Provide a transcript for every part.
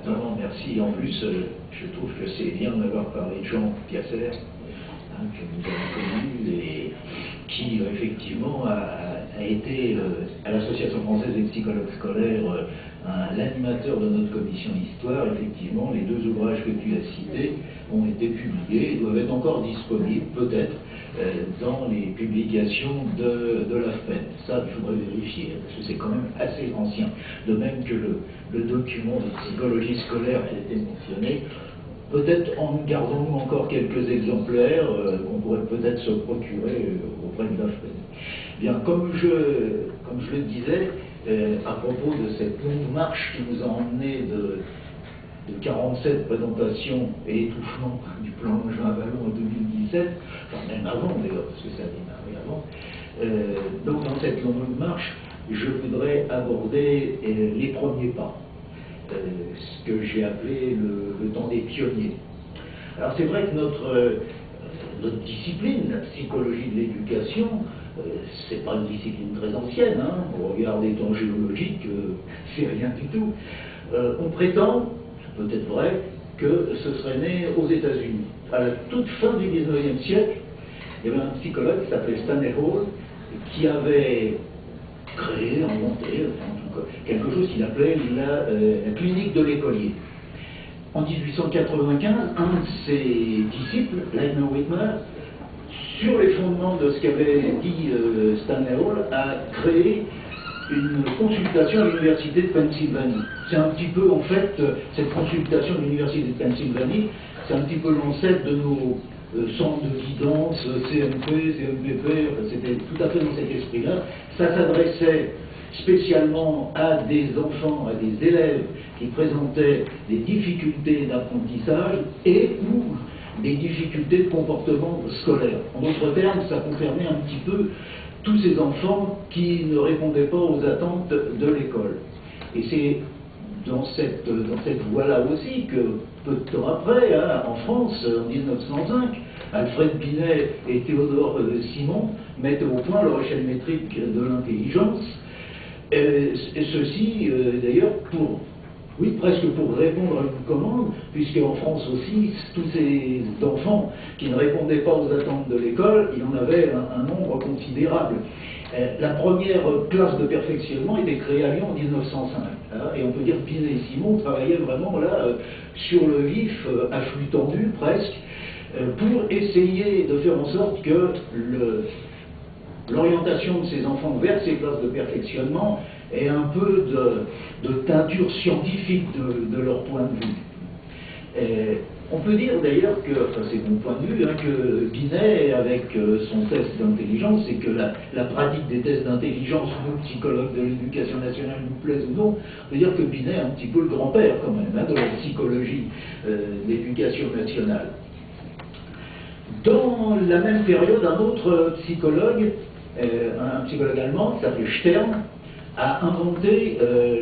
Non, merci. En plus, je trouve que c'est bien d'avoir parlé de Jean Piasser, que nous avons connu, et qui effectivement a été à l'Association française des psychologues scolaires l'animateur de notre commission histoire. Effectivement, les deux ouvrages que tu as cités ont été publiés et doivent être encore disponibles, peut-être, dans les publications de l'AFPEN. Ça, je voudrais vérifier, parce que c'est quand même assez ancien. De même que le document de psychologie scolaire qui a été mentionné. Peut-être en gardons-nous encore quelques exemplaires qu'on pourrait peut-être se procurer auprès de l'AFPEN. Bien, comme je le disais, à propos de cette longue marche qui nous a emmenés de 47 présentations et étouffement du plan Jean Avallon en 2017, enfin même avant d'ailleurs, parce que ça a démarré avant, donc dans cette longue marche, je voudrais aborder les premiers pas, ce que j'ai appelé le temps des pionniers. Alors c'est vrai que notre discipline, la psychologie de l'éducation, c'est pas une discipline très ancienne, hein. Au regard des temps géologiques, c'est rien du tout. On prétend, c'est peut-être vrai, que ce serait né aux États-Unis. À la toute fin du XIXe siècle, il y avait un psychologue qui s'appelait Stanley Hall, qui avait créé, inventé, en tout cas, quelque chose qu'il appelait la clinique de l'écolier. En 1895, un de ses disciples, Lionel Whitmer, sur les fondements de ce qu'avait dit Stanley Hall, a créé une consultation à l'université de Pennsylvanie. C'est un petit peu, en fait, cette consultation de l'université de Pennsylvanie, c'est un petit peu l'ancêtre de nos centres de guidance, CMP, CMPP, c'était tout à fait dans cet esprit-là. Ça s'adressait spécialement à des enfants, à des élèves qui présentaient des difficultés d'apprentissage et ou des difficultés de comportement scolaire. En d'autres termes, ça concernait un petit peu tous ces enfants qui ne répondaient pas aux attentes de l'école. Et c'est dans cette voie-là aussi que, peu de temps après, hein, en France, en 1905, Alfred Binet et Théodore Simon mettent au point leur échelle métrique de l'intelligence, et ceci, d'ailleurs, presque pour répondre à une commande, puisque en France aussi, tous ces enfants qui ne répondaient pas aux attentes de l'école, il y en avait un nombre considérable. La première classe de perfectionnement était créée à Lyon en 1905, hein, et on peut dire que Binet et Simon travaillaient vraiment là, sur le vif, à flux tendu presque, pour essayer de faire en sorte que l'orientation de ces enfants vers ces classes de perfectionnement ait un peu de teinture scientifique de leur point de vue. On peut dire d'ailleurs que, enfin c'est mon point de vue, hein, que Binet, avec son test d'intelligence, c'est que la pratique des tests d'intelligence, nous psychologues de l'éducation nationale, nous plaise ou non, on peut dire que Binet est un petit peu le grand-père quand même, hein, de la psychologie de l'éducation nationale. Dans la même période, un autre psychologue, un psychologue allemand qui s'appelait Stern, a inventé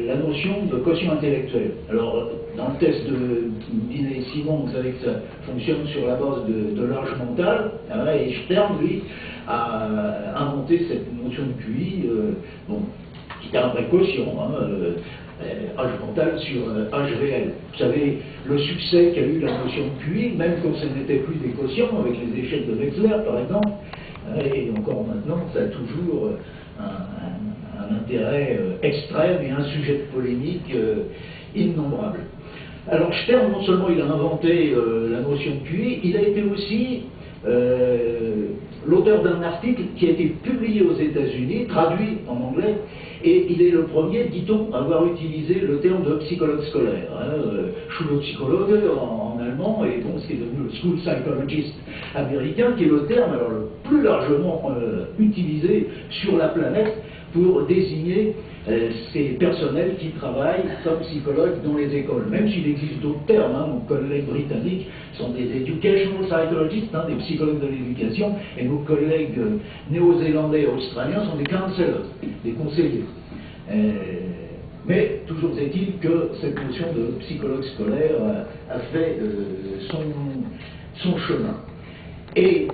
la notion de quotient intellectuel. Alors, dans le test de Binet et Simon, vous savez que ça fonctionne sur la base de l'âge mental, hein, et Stern, lui, a inventé cette notion de QI, qui est un vrai quotient, hein, âge mental sur âge réel. Vous savez, le succès qu'a eu la notion de QI, même quand ce n'était plus des quotients, avec les échecs de Wechsler, par exemple, et encore maintenant, ça a toujours un intérêt extrême et un sujet de polémique innombrable. Alors Stern, non seulement il a inventé la notion de QI, il a été aussi l'auteur d'un article qui a été publié aux États-Unis, traduit en anglais, et il est le premier, dit-on, à avoir utilisé le terme de psychologue scolaire, hein, Schulpsychologe en allemand, et donc ce qui est devenu le School Psychologist américain, qui est le terme alors, le plus largement utilisé sur la planète pour désigner ces personnels qui travaillent comme psychologues dans les écoles. Même s'il existe d'autres termes, hein, nos collègues britanniques sont des educational psychologists, hein, des psychologues de l'éducation, et nos collègues néo-zélandais et australiens sont des counselors, des conseillers. Mais toujours est-il que cette notion de psychologue scolaire a fait son chemin. Et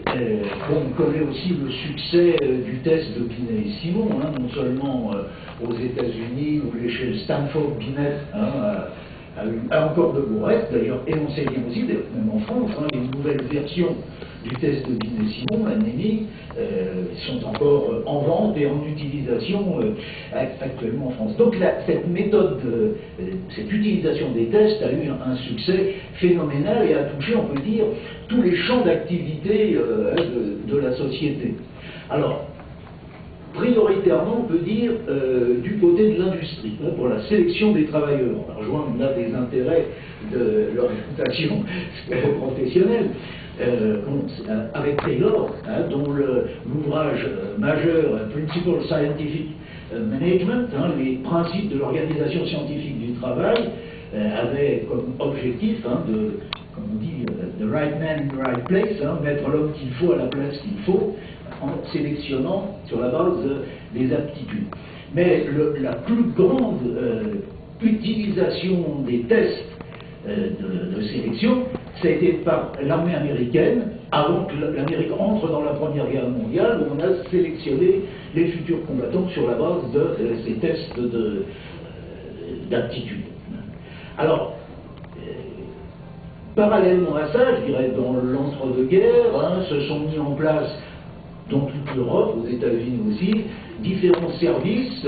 on connaît aussi le succès du test de Binet et Simon, hein, non seulement aux États-Unis, où l'échelle Stanford-Binet a encore de beaux restes, d'ailleurs, et on sait bien aussi, même en France, hein, les nouvelles versions du test de Binet et Simon, l'ANEMI, sont encore en vente et en utilisation actuellement en France. Donc cette méthode, cette utilisation des tests a eu un succès phénoménal et a touché, on peut dire, tous les champs d'activité de la société. Alors, prioritairement, on peut dire, du côté de l'industrie, hein, pour la sélection des travailleurs. On va rejoindre là des intérêts de l'orientation professionnelle. Avec Taylor, hein, dont l'ouvrage majeur, Principles Scientific Management, hein, les principes de l'organisation scientifique du travail, avait comme objectif, hein, comme on dit, the right man in the right place, hein, mettre l'homme qu'il faut à la place qu'il faut, en sélectionnant sur la base des aptitudes. Mais la plus grande utilisation des tests de sélection, c'était par l'armée américaine, avant que l'Amérique entre dans la Première Guerre mondiale, où on a sélectionné les futurs combattants sur la base de ces tests d'aptitude. Alors, parallèlement à ça, je dirais dans l'entre-deux-guerres, hein, se sont mis en place dans toute l'Europe, aux États-Unis aussi, différents services,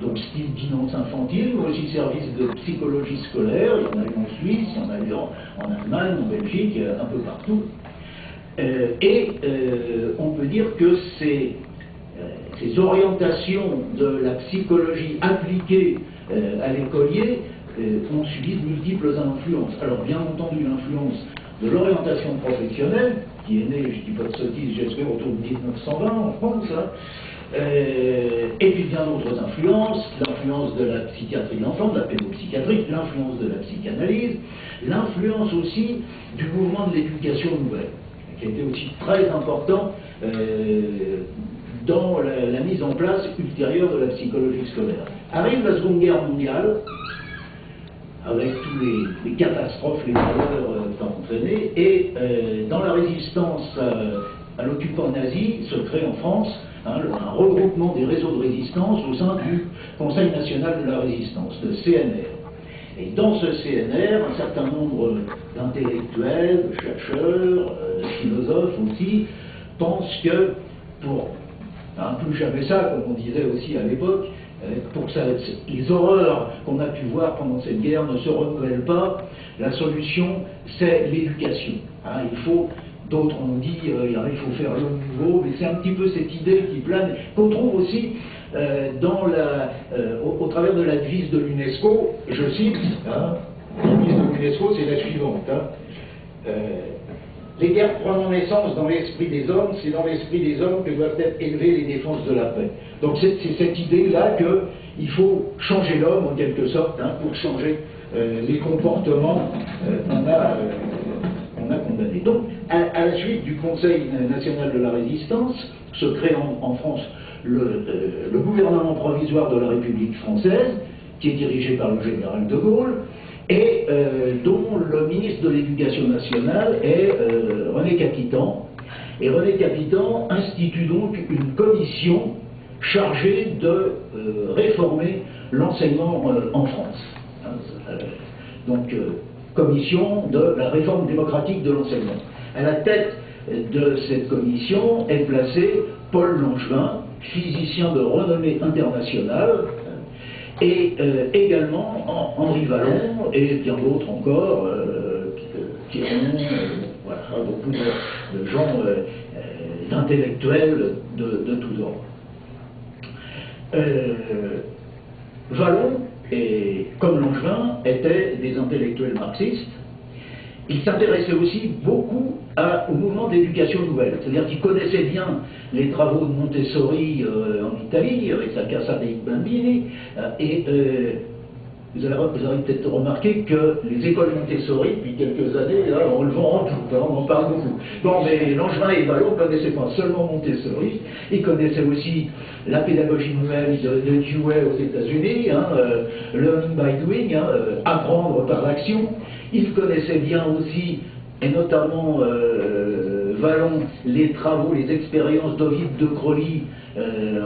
donc style guidance infantile, mais aussi services de psychologie scolaire. Il y en a eu en Suisse, il y en a eu en Allemagne, en Belgique, un peu partout. On peut dire que ces orientations de la psychologie appliquée à l'écolier ont subi de multiples influences. Alors bien entendu l'influence de l'orientation professionnelle, qui est née, je ne dis pas de sottise, j'espère autour de 1920 en France, hein, et puis bien d'autres influences, l'influence de la psychiatrie de l'enfant, de la pédopsychiatrie, l'influence de la psychanalyse, l'influence aussi du mouvement de l'éducation nouvelle, qui a été aussi très important dans la mise en place ultérieure de la psychologie scolaire. Arrive la Seconde Guerre mondiale, avec tous les catastrophes, les malheurs qu'a entraîné, et dans la résistance à l'occupant nazi, se crée en France un regroupement des réseaux de résistance au sein du Conseil national de la résistance, le CNR. Et dans ce CNR, un certain nombre d'intellectuels, de chercheurs, de philosophes aussi, pensent que pour plus jamais ça, comme on disait aussi à l'époque, pour que les horreurs qu'on a pu voir pendant cette guerre ne se renouvellent pas, la solution, c'est l'éducation. Hein, il faut, d'autres ont dit, il faut faire l'homme nouveau, mais c'est un petit peu cette idée qui plane, qu'on trouve aussi au travers de la devise de l'UNESCO, je cite, hein, la devise de l'UNESCO, c'est la suivante. Hein, les guerres prenant naissance dans l'esprit des hommes, c'est dans l'esprit des hommes que doivent être élevées les défenses de la paix. Donc c'est cette idée-là qu'il faut changer l'homme, en quelque sorte, hein, pour changer les comportements qu'on a condamnés. Donc, à la suite du Conseil national de la résistance, se crée en France le gouvernement provisoire de la République française, qui est dirigé par le général de Gaulle, et dont le ministre de l'Éducation nationale est René Capitan. Et René Capitan institue donc une commission chargée de réformer l'enseignement en France. Donc, commission de la réforme démocratique de l'enseignement. À la tête de cette commission est placé Paul Langevin, physicien de renommée internationale, et également Henri Vallon et bien d'autres encore, Piron, voilà, beaucoup de gens d'intellectuels de tous ordres. Vallon, et comme Langevin, étaient des intellectuels marxistes. Il s'intéressait aussi beaucoup au mouvement d'éducation nouvelle, c'est-à-dire qu'il connaissait bien les travaux de Montessori en Italie, avec sa Casa dei Bambini, et vous avez peut-être remarqué que les écoles Montessori, depuis quelques années, là, on le vend en tout, on en parle beaucoup. Bon, mais Langevin et Vallon ne connaissaient pas seulement Montessori, ils connaissaient aussi la pédagogie nouvelle de Dewey aux États-Unis, hein, learning by doing, hein, apprendre par l'action. Ils connaissaient bien aussi, et notamment Vallon les travaux, les expériences d'Ovide de Crolly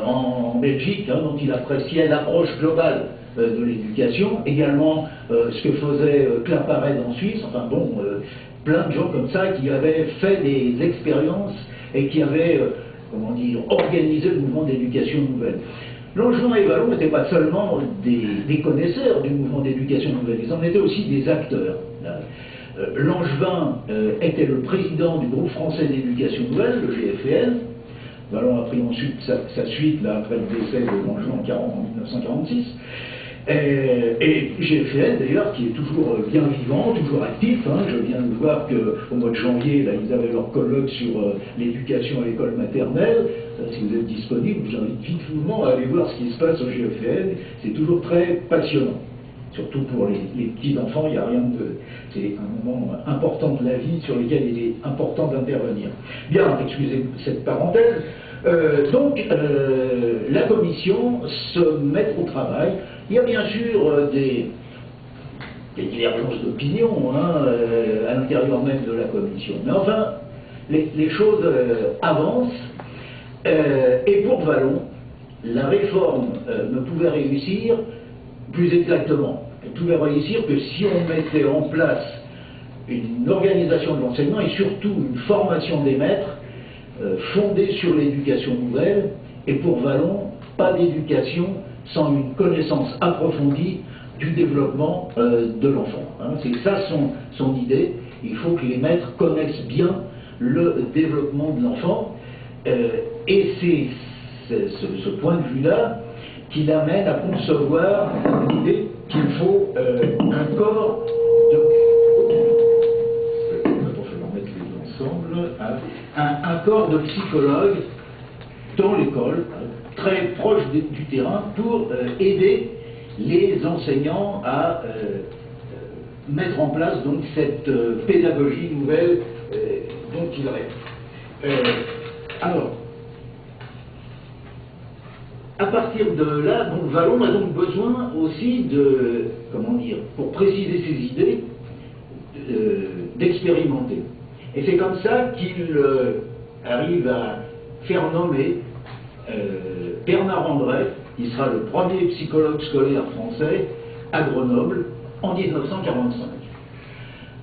en Belgique, hein, dont il appréciait l'approche globale de l'éducation, également ce que faisait Claparède en Suisse, enfin bon, plein de gens comme ça qui avaient fait des expériences et qui avaient, comment dire, organisé le mouvement d'éducation nouvelle. Langevin et Vallon n'étaient pas seulement des connaisseurs du mouvement d'éducation nouvelle, ils en étaient aussi des acteurs. Langevin était le président du groupe français d'éducation nouvelle, le GFN. Vallon a pris ensuite sa suite là, après le décès de Langevin en 1946. Et GFN d'ailleurs qui est toujours bien vivant, toujours actif, hein. Je viens de voir qu'au mois de janvier, là, ils avaient leur colloque sur l'éducation à l'école maternelle. Si vous êtes disponible, je vous invite vivement à aller voir ce qui se passe au GFN, c'est toujours très passionnant. Surtout pour les petits-enfants, il n'y a rien de... C'est un moment important de la vie sur lequel il est important d'intervenir. Bien, excusez cette parenthèse. La commission se met au travail. Il y a bien sûr des divergences d'opinion hein, à l'intérieur même de la commission. Mais enfin, les choses avancent. Et pour Vallon, la réforme ne pouvait réussir, plus exactement, elle pouvait réussir que si on mettait en place une organisation de l'enseignement et surtout une formation des maîtres fondée sur l'éducation nouvelle. Et pour Vallon, pas d'éducation sans une connaissance approfondie du développement de l'enfant. Hein. C'est ça son idée. Il faut que les maîtres connaissent bien le développement de l'enfant. Et c'est ce point de vue-là qui l'amène à concevoir l'idée qu'il faut un corps de... Un corps de psychologues dans l'école, très proche du terrain, pour aider les enseignants à mettre en place donc cette pédagogie nouvelle dont il rêve. Alors, à partir de là, donc, Vallon a donc besoin aussi de, comment dire, pour préciser ses idées, d'expérimenter. Et c'est comme ça qu'il arrive à faire nommer Bernard André, qui sera le premier psychologue scolaire français à Grenoble en 1945.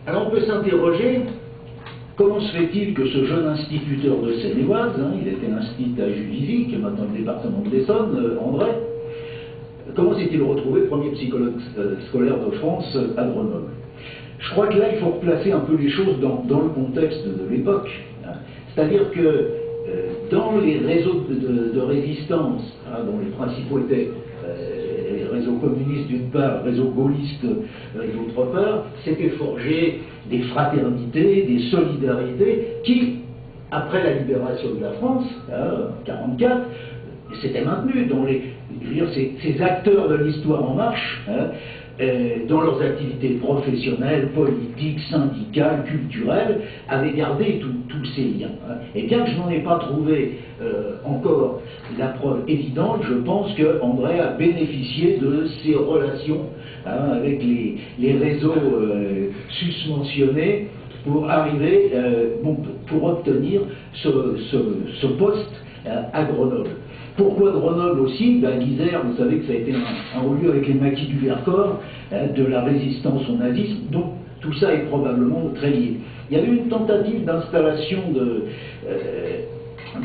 Alors on peut s'interroger, comment se fait-il que ce jeune instituteur de Seine-et-Oise, hein, il était institut à Juvisy, qui est maintenant le département de l'Essonne, André, comment s'est-il retrouvé premier psychologue scolaire de France à Grenoble? Je crois que là, il faut replacer un peu les choses dans le contexte de l'époque. Hein. C'est-à-dire que dans les réseaux de résistance, hein, dont les principaux étaient les réseaux communistes d'une part, réseaux gaullistes d'autre part, s'étaient forgés des fraternités, des solidarités qui, après la libération de la France, en 1944, s'étaient maintenues. Je veux dire, ces acteurs de l'histoire en marche, hein, dans leurs activités professionnelles, politiques, syndicales, culturelles, avaient gardé tous ces liens. Hein. Et bien que je n'en ai pas trouvé encore la preuve évidente, je pense que André a bénéficié de ces relations hein, avec les réseaux susmentionnés pour arriver, pour obtenir ce poste à Grenoble. Pourquoi Grenoble aussi? L'Isère, vous savez que ça a été un haut lieu avec les maquis du Vercors, de la résistance au nazisme, donc tout ça est probablement très lié. Il y a eu une tentative d'installation de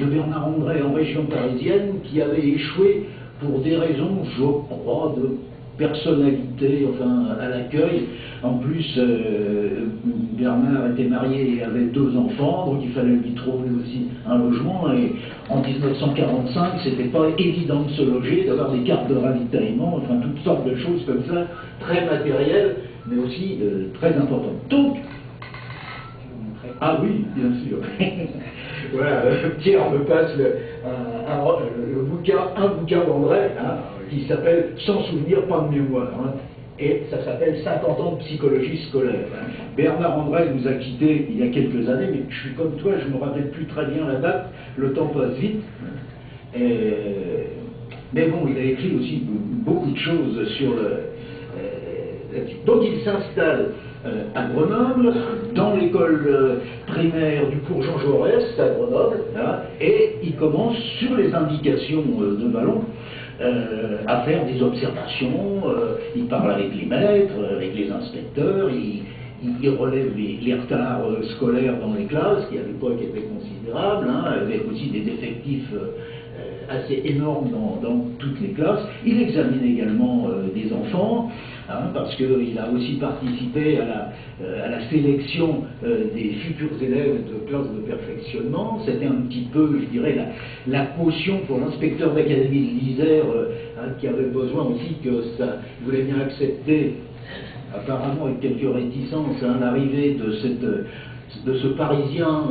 Bernard André en région parisienne qui avait échoué pour des raisons, je crois, de personnalité, enfin à l'accueil. En plus, Bernard était marié et avait 2 enfants, donc il fallait lui trouver aussi un logement. Et en 1945, c'était pas évident de se loger, d'avoir des cartes de ravitaillement, enfin toutes sortes de choses comme ça, très matérielles, mais aussi très importantes. Donc, ah oui, bien sûr. Voilà, Pierre me passe un bouquin d'André, hein, qui s'appelle « Sans souvenir, pas de mémoire hein, ». Et ça s'appelle 50 ans de psychologie scolaire. Hein. Bernard André nous a quittés il y a quelques années, mais je suis comme toi, je ne me rappelle plus très bien la date, le temps passe vite. Mais bon, il a écrit aussi beaucoup de choses sur là-dessus. Donc il s'installe à Grenoble, dans l'école primaire du cours Jean Jaurès à Grenoble, hein, et il commence, sur les indications de Vallon, à faire des observations. Il parle avec les maîtres, avec les inspecteurs, il relève les retards scolaires dans les classes, qui à l'époque étaient considérables, hein, avec aussi des effectifs assez énormes dans toutes les classes. Il examine également des enfants, hein, parce qu'il a aussi participé à la sélection des futurs élèves de classe de perfectionnement. C'était un petit peu, je dirais, la caution pour l'inspecteur d'académie de l'Isère, hein, qui avait besoin aussi que ça voulait bien accepter, apparemment avec quelques réticences, hein, l'arrivée de ce Parisien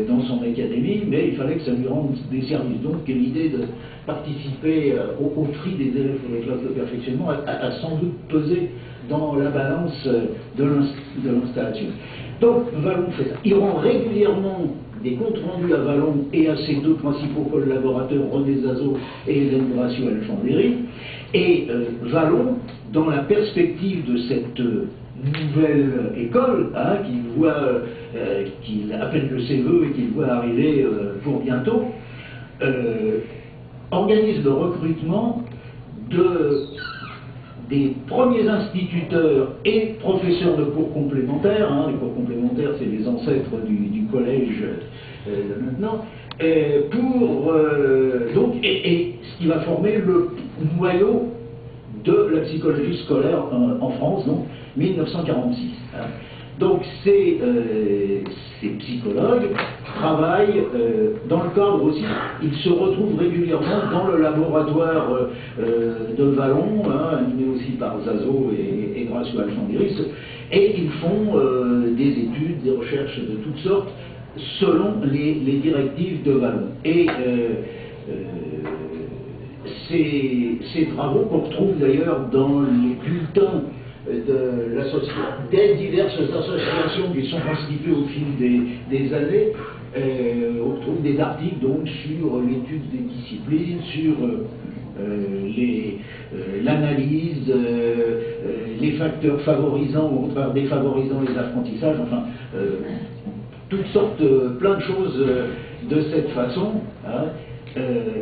dans son académie, mais il fallait que ça lui rende des services. Donc l'idée de participer au tri des élèves pour les classes de perfectionnement a sans doute pesé dans la balance de l'installation. Donc Vallon fait ça. Il rend régulièrement des comptes rendus à Vallon et à ses deux principaux collaborateurs, René Zazot et Hélène Gracieux-Alchandéry. Et Vallon, dans la perspective de cette nouvelle école, hein, qu'il appelle de ses voeux et qu'il voit arriver pour bientôt, organise le recrutement des premiers instituteurs et professeurs de cours complémentaires. Hein, les cours complémentaires, c'est les ancêtres du collège de maintenant, donc, et ce qui va former le noyau de la psychologie scolaire en France, donc 1946. Hein. Donc ces psychologues travaillent dans le cadre aussi, ils se retrouvent régulièrement dans le laboratoire de Vallon, hein, animé aussi par Zazot et Gracieux-Alchandéry, et ils font des études, des recherches de toutes sortes, selon les directives de Vallon. Et ces travaux qu'on retrouve d'ailleurs dans les bulletins des diverses associations qui sont constituées au fil des années, on retrouve des articles donc sur l'étude des disciplines, sur l'analyse, les facteurs favorisant ou au contraire défavorisant les apprentissages, enfin toutes sortes, plein de choses de cette façon. Hein.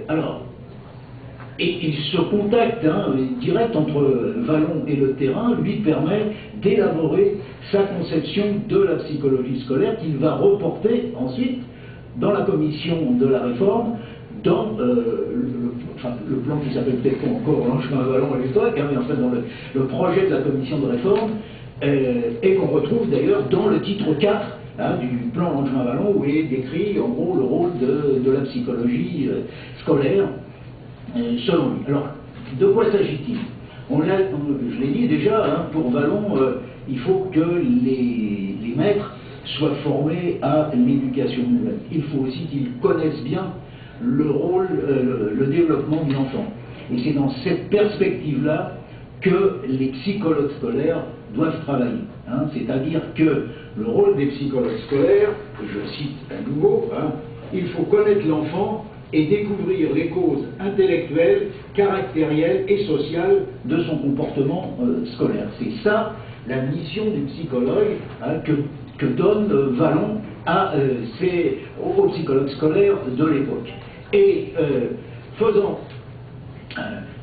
Alors, et ce contact direct entre Vallon et le terrain lui permet d'élaborer sa conception de la psychologie scolaire qu'il va reporter ensuite dans la commission de la réforme, dans le plan qui s'appelle peut-être encore Langevin Vallon à l'époque, hein, mais enfin dans le projet de la commission de réforme, et qu'on retrouve d'ailleurs dans le titre 4 du plan Langevin Vallon, où est décrit en gros le rôle de la psychologie scolaire. Selon lui. Alors, de quoi s'agit-il? Je l'ai dit déjà, hein, pour Vallon, il faut que les maîtres soient formés à l'éducation nouvelle. Il faut aussi qu'ils connaissent bien le rôle, le développement de l'enfant. Et c'est dans cette perspective-là que les psychologues scolaires doivent travailler. Hein. C'est-à-dire que le rôle des psychologues scolaires, je cite à nouveau, hein, il faut connaître l'enfant et découvrir les causes intellectuelles, caractérielles et sociales de son comportement scolaire. C'est ça la mission du psychologue, hein, que donne Vallon aux psychologues scolaires de l'époque. Et faisant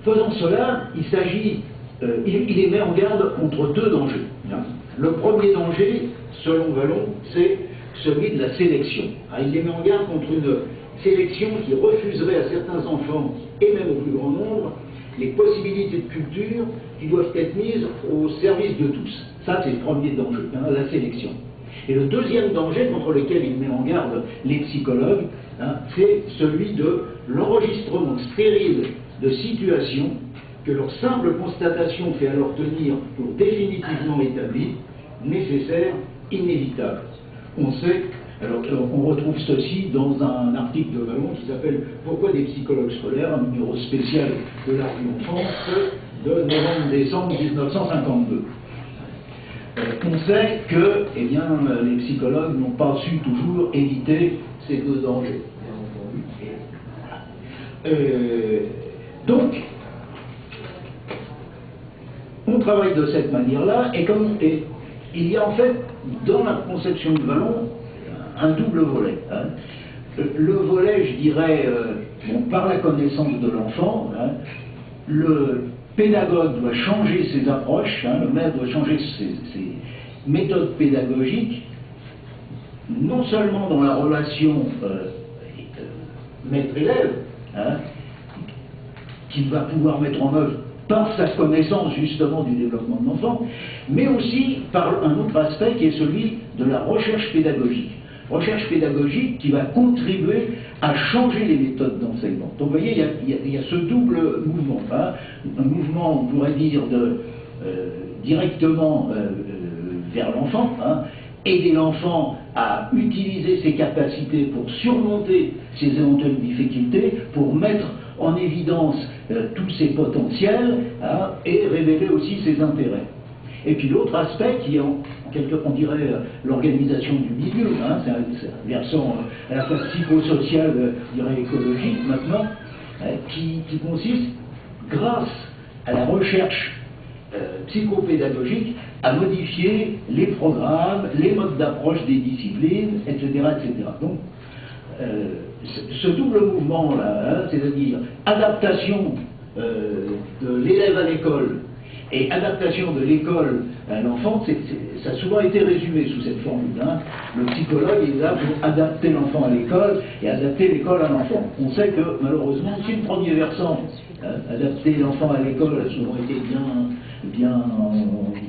cela, il s'agit, il les met en garde contre deux dangers. Hein. Le premier danger, selon Vallon, c'est celui de la sélection. Hein, il les met en garde contre une sélection qui refuserait à certains enfants, et même au plus grand nombre, les possibilités de culture qui doivent être mises au service de tous. Ça, c'est le premier danger, hein, la sélection. Et le deuxième danger contre lequel il met en garde les psychologues, hein, c'est celui de l'enregistrement stérile de situations que leur simple constatation fait alors tenir pour définitivement établies, nécessaires, inévitables. On sait. Alors, on retrouve ceci dans un article de Vallon qui s'appelle « Pourquoi des psychologues scolaires ?», un numéro spécial de la revue Enfance de novembre-décembre 1952. On sait que eh bien, les psychologues n'ont pas su toujours éviter ces deux dangers, bien entendu. Donc, on travaille de cette manière-là, et il y a en fait, dans la conception de Vallon, un double volet. Hein. Le volet, je dirais, par la connaissance de l'enfant, hein, le pédagogue doit changer ses approches, hein, le maître doit changer ses méthodes pédagogiques, non seulement dans la relation maître-élève, hein, qu'il va pouvoir mettre en œuvre par sa connaissance justement du développement de l'enfant, mais aussi par un autre aspect qui est celui de la recherche pédagogique. Recherche pédagogique qui va contribuer à changer les méthodes d'enseignement. Donc vous voyez, il y a ce double mouvement. Hein, un mouvement, on pourrait dire, directement vers l'enfant, hein, aider l'enfant à utiliser ses capacités pour surmonter ses éventuelles difficultés, pour mettre en évidence tous ses potentiels, hein, et révéler aussi ses intérêts. Et puis l'autre aspect qui est on dirait l'organisation du milieu, hein, c'est un versant à la fois psychosocial, je dirais écologique maintenant, qui consiste, grâce à la recherche psychopédagogique, à modifier les programmes, les modes d'approche des disciplines, etc. etc. Donc, ce double mouvement-là, hein, c'est-à-dire adaptation de l'élève à l'école et adaptation de l'école à l'enfant, ça a souvent été résumé sous cette formule. Hein. Le psychologue est là pour adapter l'enfant à l'école et adapter l'école à l'enfant. On sait que malheureusement, si le premier versant, hein, adapter l'enfant à l'école, a souvent été bien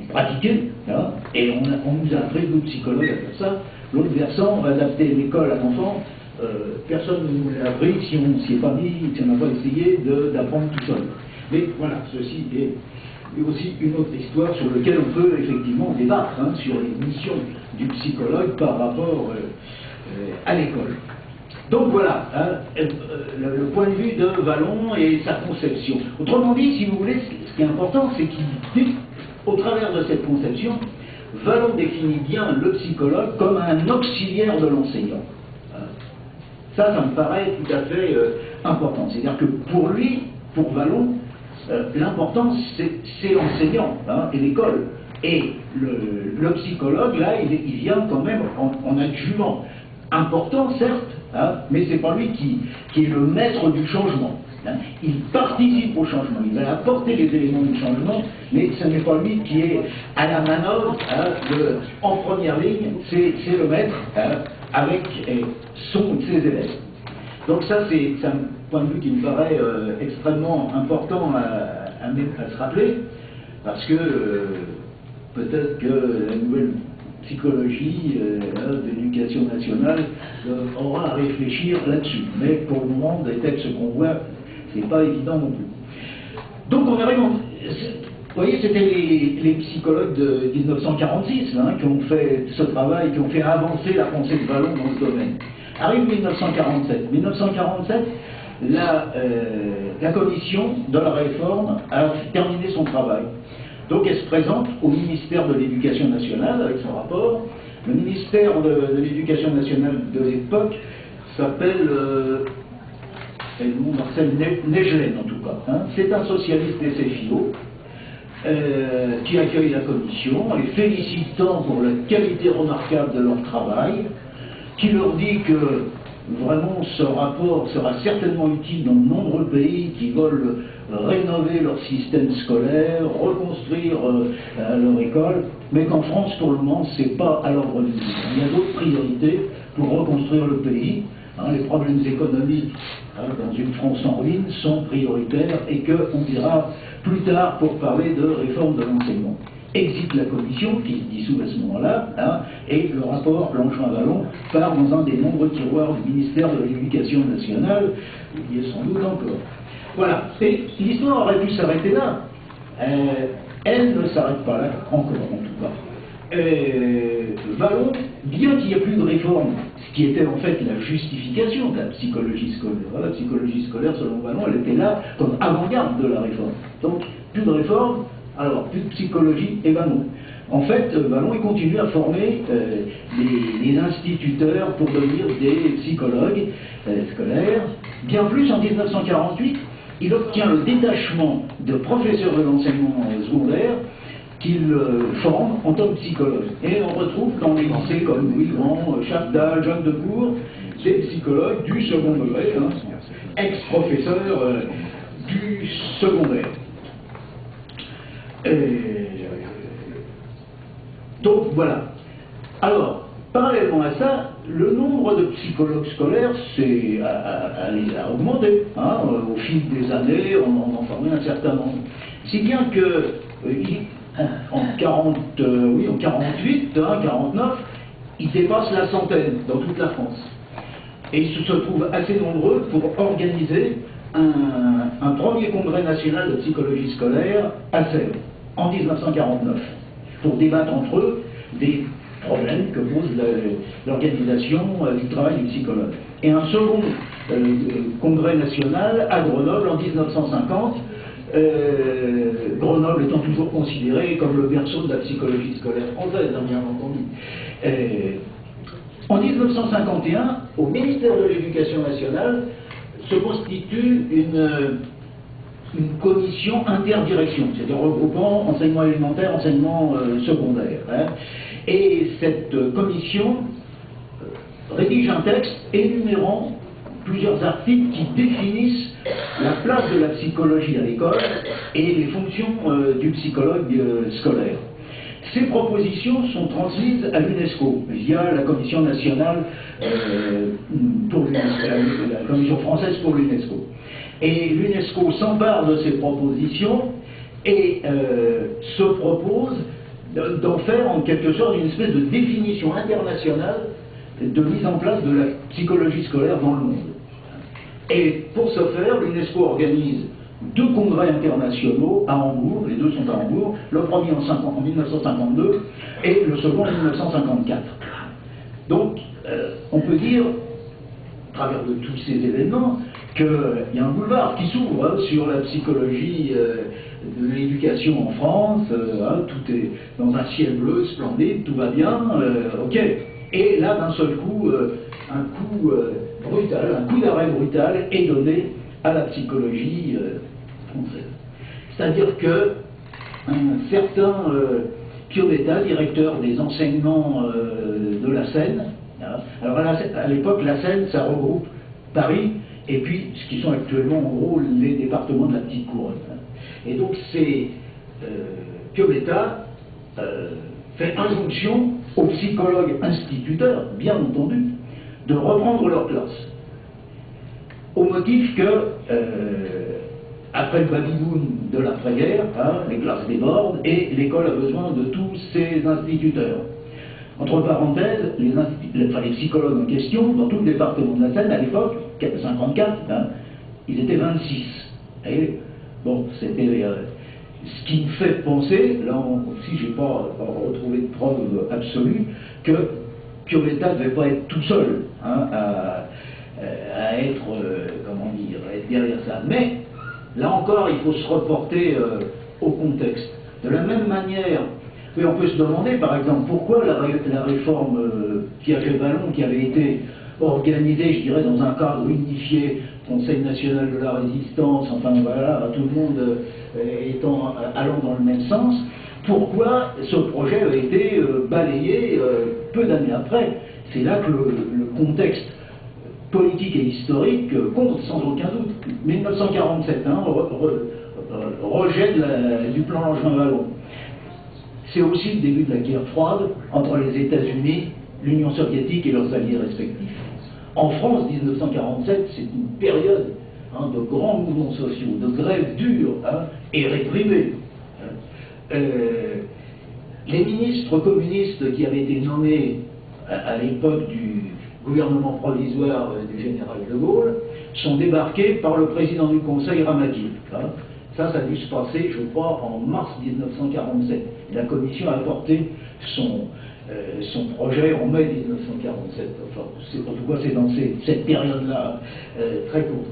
pratiqué, hein, et on nous a appris, nous psychologues, à faire ça. L'autre versant, adapter l'école à l'enfant, personne ne nous l'a appris si on ne s'y est pas mis, si on n'a pas essayé d'apprendre tout seul. Mais voilà, ceci est aussi une autre histoire sur laquelle on peut effectivement débattre, hein, sur les missions du psychologue par rapport à l'école. Donc voilà, hein, le point de vue de Vallon et sa conception. Autrement dit, si vous voulez, ce qui est important, c'est qu'au travers de cette conception, Vallon définit bien le psychologue comme un auxiliaire de l'enseignant. Ça me paraît tout à fait important. C'est-à-dire que pour lui, pour Vallon, l'important, c'est l'enseignant, hein, et l'école. Et le psychologue, là, il vient quand même en adjuvant. Important, certes, hein, mais c'est pas lui qui est le maître du changement. Hein. Il participe au changement, il va apporter les éléments du changement, mais ce n'est pas lui qui est à la manœuvre, hein, en première ligne, c'est le maître, hein, avec ses élèves. Donc ça, c'est un point de vue qui me paraît extrêmement important à se rappeler, parce que peut-être que la nouvelle psychologie de l'éducation nationale aura à réfléchir là-dessus. Mais pour le moment, des textes qu'on voit, c'est pas évident non plus. Donc on arrive vous voyez, c'était les psychologues de 1946, hein, qui ont fait ce travail, qui ont fait avancer la pensée de Vallon dans ce domaine. Arrive 1947. 1947, la commission de la réforme a terminé son travail. Donc elle se présente au ministère de l'Éducation nationale avec son rapport. Le ministère de l'Éducation nationale de l'époque s'appelle Marcel Negelen en tout cas. Hein. C'est un socialiste des CFIO qui accueille la commission, les félicitant pour la qualité remarquable de leur travail, qui leur dit que vraiment ce rapport sera certainement utile dans de nombreux pays qui veulent rénover leur système scolaire, reconstruire leur école, mais qu'en France pour le moment c'est pas à l'ordre du jour. Il y a d'autres priorités pour reconstruire le pays. Hein, les problèmes économiques dans une France en ruine sont prioritaires et qu'on verra plus tard pour parler de réforme de l'enseignement. Exit la commission, qui se dissout à ce moment-là, hein, et le rapport Blanchard-Vallon part dans un des nombreux tiroirs du ministère de l'Éducation nationale, il y est sans doute encore. Voilà, et l'histoire aurait pu s'arrêter là. Elle ne s'arrête pas là, encore en tout cas. Vallon, bien qu'il n'y ait plus de réforme, ce qui était en fait la justification de la psychologie scolaire. La psychologie scolaire, selon Vallon, elle était là comme avant-garde de la réforme. Donc, plus de réforme, alors plus de psychologie et Vallon. En fait, Vallon, il continue à former les instituteurs pour devenir des psychologues scolaires. Bien plus, en 1948, il obtient le détachement de professeurs de l'enseignement secondaire qu'ils forment en tant que psychologues. Et on retrouve dans les lycées comme Louis Grand, Chaptal, Jeanne de Bourg, des psychologues du second degré, hein, ex-professeurs du secondaire. Donc voilà. Alors, parallèlement à ça, le nombre de psychologues scolaires a augmenté. Hein, au fil des années, on en formait un certain nombre. Si bien que en 48, 49, ils dépassent la centaine dans toute la France. Et ils se trouvent assez nombreux pour organiser un premier congrès national de psychologie scolaire à Sèvres, en 1949, pour débattre entre eux des problèmes que pose l'organisation du travail du psychologue. Et un second congrès national à Grenoble en 1950, Grenoble étant toujours considéré comme le berceau de la psychologie scolaire française, bien entendu. En 1951, au ministère de l'Éducation nationale, se constitue une commission interdirection, c'est-à-dire regroupant enseignement élémentaire, enseignement secondaire. Hein. Et cette commission rédige un texte énumérant plusieurs articles qui définissent la place de la psychologie à l'école et les fonctions du psychologue scolaire. Ces propositions sont transmises à l'UNESCO via la Commission nationale pour l'UNESCO, la Commission française pour l'UNESCO. Et l'UNESCO s'empare de ces propositions et se propose d'en faire en quelque sorte une espèce de définition internationale de mise en place de la psychologie scolaire dans le monde. Et pour ce faire, l'UNESCO organise 2 congrès internationaux à Hambourg, les 2 sont à Hambourg, le premier en 1952 et le second en 1954. Donc, on peut dire, à travers de tous ces événements, qu'il y a un boulevard qui s'ouvre sur la psychologie de l'éducation en France, tout est dans un ciel bleu splendide, tout va bien, ok. Et là, d'un seul coup, un coup brutal, un coup d'arrêt brutal est donné à la psychologie française. C'est-à-dire que un certain Piovetta, directeur des enseignements de la Seine, alors à l'époque la Seine ça regroupe Paris et puis ce qui sont actuellement en gros les départements de la petite couronne. Et donc c'est Piovetta fait injonction aux psychologues instituteurs, bien entendu, de reprendre leur place. Au motif que, après le baby-boom de l'après-guerre, les classes débordent et l'école a besoin de tous ses instituteurs. Entre parenthèses, les psychologues en question, dans tout le département de la Seine, à l'époque, 54, ils étaient 26. Et, bon, c'était ce qui me fait penser, là aussi je n'ai pas retrouvé de preuve absolue, que Piovetta ne devait pas être tout seul à être, comment dire, à être derrière ça. Mais, là encore, il faut se reporter au contexte. De la même manière, oui, on peut se demander, par exemple, pourquoi la réforme qui a fait ballon, qui avait été organisée, je dirais, dans un cadre unifié, Conseil national de la résistance, enfin voilà, tout le monde allant dans le même sens, pourquoi ce projet a été balayé peu d'années après? C'est là que le contexte politique et historique compte sans aucun doute. 1947, rejet du plan Langevin-Wallon. C'est aussi le début de la guerre froide entre les États-Unis, l'Union soviétique et leurs alliés respectifs. En France, 1947, c'est une période de grands mouvements sociaux, de grèves dures et réprimées. Les ministres communistes qui avaient été nommés à l'époque du gouvernement provisoire du général de Gaulle sont débarqués par le président du Conseil, Ramadier. Ça a dû se passer, je crois, en mars 1947. La commission a apporté son projet en mai 1947. Enfin, en tout cas, c'est dans cette période-là très courte.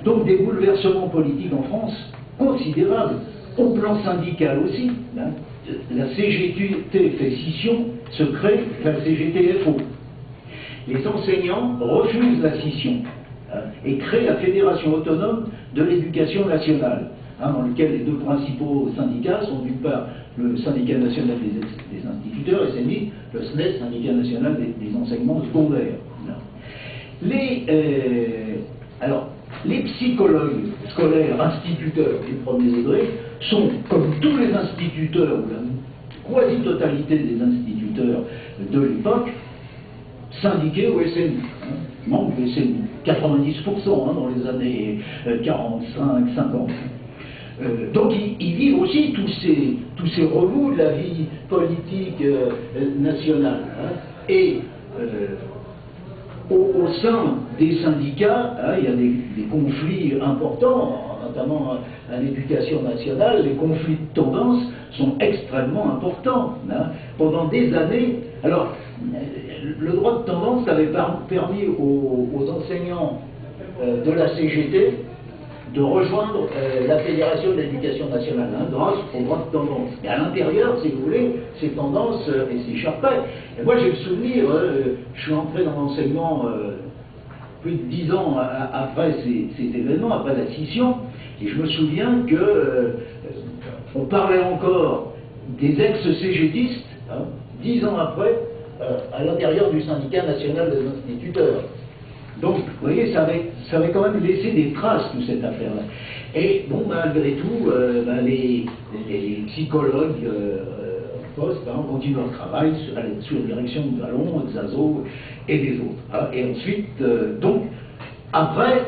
Donc des bouleversements politiques en France considérables, au plan syndical aussi. La CGT fait scission, se crée la CGT-FO. Les enseignants refusent la scission et créent la Fédération autonome de l'éducation nationale. dans lequel les deux principaux syndicats sont d'une part le Syndicat national des instituteurs, SNI, le SNES, Syndicat national des enseignements secondaires. Alors, les psychologues scolaires, instituteurs du premier degré, sont, comme tous les instituteurs, ou la quasi-totalité des instituteurs de l'époque, syndiqués au SNI, membres du SNI, 90% dans les années 45-50. Donc ils vivent aussi tous ces remous de la vie politique nationale. Et au sein des syndicats, il y a des conflits importants, notamment à l'éducation nationale. Les conflits de tendance sont extrêmement importants. Pendant des années, alors le droit de tendance avait permis aux enseignants de la CGT de rejoindre la Fédération de l'Éducation nationale, grâce au droit de tendance. Et à l'intérieur, si vous voulez, ces tendances s'échappaient. Et moi, j'ai le souvenir, je suis entré dans l'enseignement plus de 10 ans après ces événements, après la scission, et je me souviens que on parlait encore des ex-cégétistes, 10 ans après, à l'intérieur du syndicat national des instituteurs. Donc, vous voyez, ça avait quand même laissé des traces, toute cette affaire-là. Et, bon, malgré tout, les psychologues en poste continuent leur travail sous la direction de Vallon, de Zazo et des autres. Et ensuite, donc, après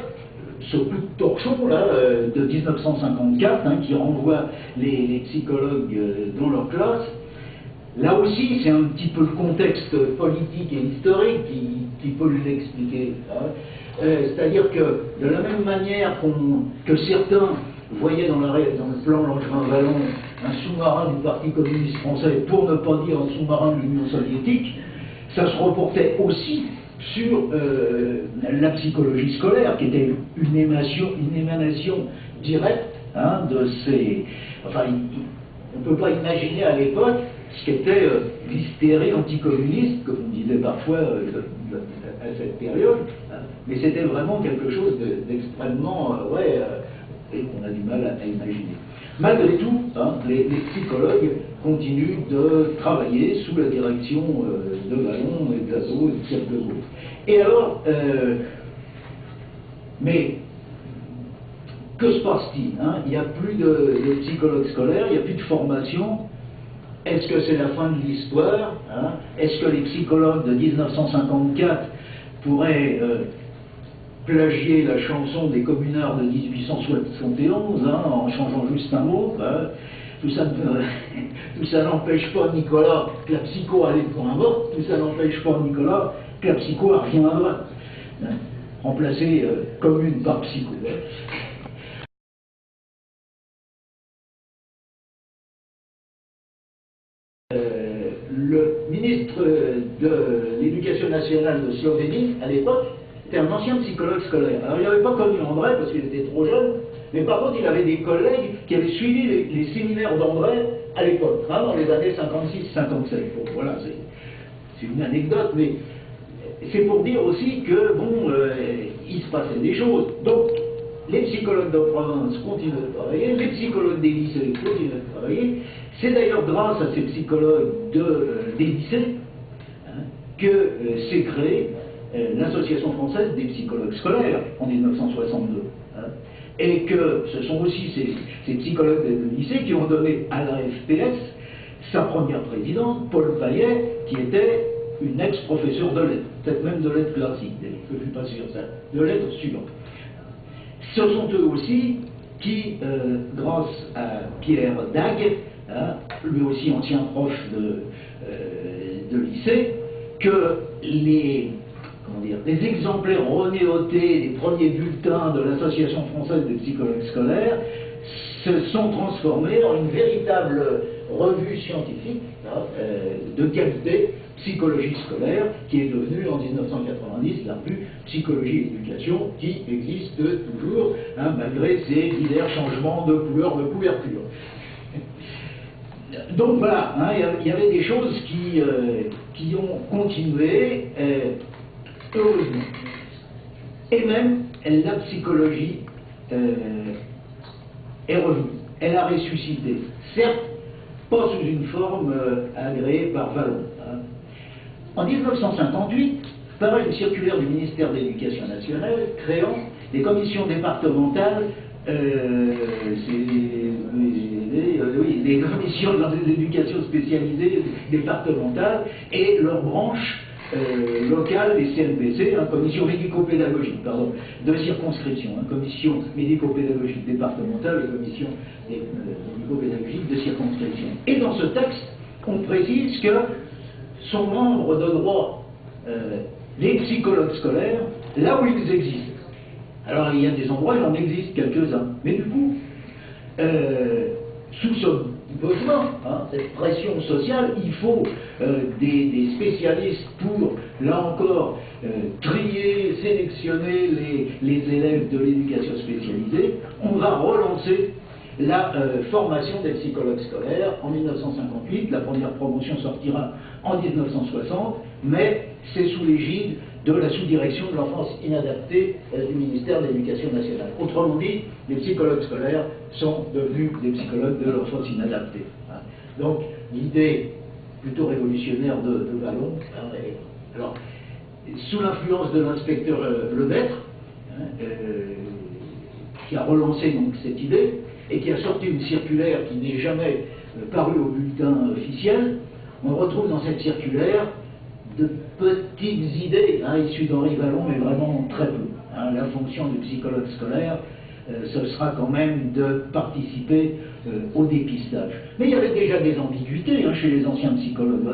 ce coup de torchon là, de 1954, qui renvoie les psychologues dans leur classe, là aussi, c'est un petit peu le contexte politique et historique qui peut l'expliquer. C'est-à-dire que, de la même manière que certains voyaient dans le plan Langevin-Vallon un sous-marin du Parti communiste français, pour ne pas dire un sous-marin de l'Union soviétique, ça se reportait aussi sur la psychologie scolaire, qui était une émanation directe de ces... Enfin, on ne peut pas imaginer à l'époque ce qu'était l'hystérique anticommuniste, comme on disait parfois à cette période, mais c'était vraiment quelque chose d'extrêmement, et qu'on a du mal à imaginer. Malgré tout, les psychologues continuent de travailler sous la direction de Vallon et de Zazo et de quelques autres. Et alors, mais que se passe-t-il? Il n'y a plus de psychologues scolaires, il n'y a plus de formation. Est-ce que c'est la fin de l'histoire? Est-ce que les psychologues de 1954 pourraient plagier la chanson des communards de 1871 en changeant juste un mot? Tout ça n'empêche pas Nicolas que la psycho allait de point mort, tout ça n'empêche pas Nicolas que la psycho a rien à voir. Remplacer commune par psycho. Le ministre de l'Éducation nationale de Slovénie, à l'époque, était un ancien psychologue scolaire. Alors il n'avait pas connu André parce qu'il était trop jeune, mais par contre il avait des collègues qui avaient suivi les séminaires d'André à l'époque, dans les années 56-57. Bon, voilà, c'est une anecdote, mais c'est pour dire aussi que, bon, il se passait des choses. Donc, les psychologues de province continuent de travailler, les psychologues des lycées continuent de travailler. C'est d'ailleurs grâce à ces psychologues des lycées que s'est créée l'Association française des psychologues scolaires en 1962. Et que ce sont aussi ces psychologues de lycée qui ont donné à la FPS sa première présidente, Paul Payet, qui était une ex-professeure de lettres, peut-être même de lettres classiques, je ne suis pas sûr, ça, de lettres suivantes. Ce sont eux aussi qui, grâce à Pierre Dague, lui aussi ancien prof de lycée, que les exemplaires renéotés des premiers bulletins de l'Association française des psychologues scolaires se sont transformés en une véritable revue scientifique de qualité, Psychologie scolaire, qui est devenue en 1990 la revue Psychologie et Éducation, qui existe toujours, malgré ces divers changements de couleur de couverture. Donc voilà, il y avait des choses qui ont continué, heureusement. Et même la psychologie est revenue. Elle a ressuscité, certes, pas sous une forme agréée par Vallon. Hein. En 1958, paraît une circulaire du ministère de l'Éducation nationale créant des commissions départementales, des commissions d'éducation spécialisées départementales et leurs branches locales, les CNPC, commission médico-pédagogique, pardon, de circonscription, commission médico-pédagogique départementale et commission médico-pédagogique de circonscription. Et dans ce texte, on précise que sont membres de droit les psychologues scolaires là où ils existent. Alors il y a des endroits où il en existe quelques-uns, mais du coup, sous ce besoin, cette pression sociale, il faut des spécialistes pour, là encore, trier, sélectionner les élèves de l'éducation spécialisée. On va relancer la formation des psychologues scolaires en 1958. La première promotion sortira en 1960, mais c'est sous l'égide de la sous-direction de l'enfance inadaptée du ministère de l'Éducation nationale. Autrement dit, les psychologues scolaires sont devenus des psychologues de l'enfance inadaptée. Donc, l'idée plutôt révolutionnaire de Vallon, alors, sous l'influence de l'inspecteur Lemaître, qui a relancé donc cette idée, et qui a sorti une circulaire qui n'est jamais parue au bulletin officiel, on retrouve dans cette circulaire de petites idées issues d'Henri Vallon, mais vraiment très peu. La fonction du psychologue scolaire, ce sera quand même de participer au dépistage. Mais il y avait déjà des ambiguïtés chez les anciens psychologues.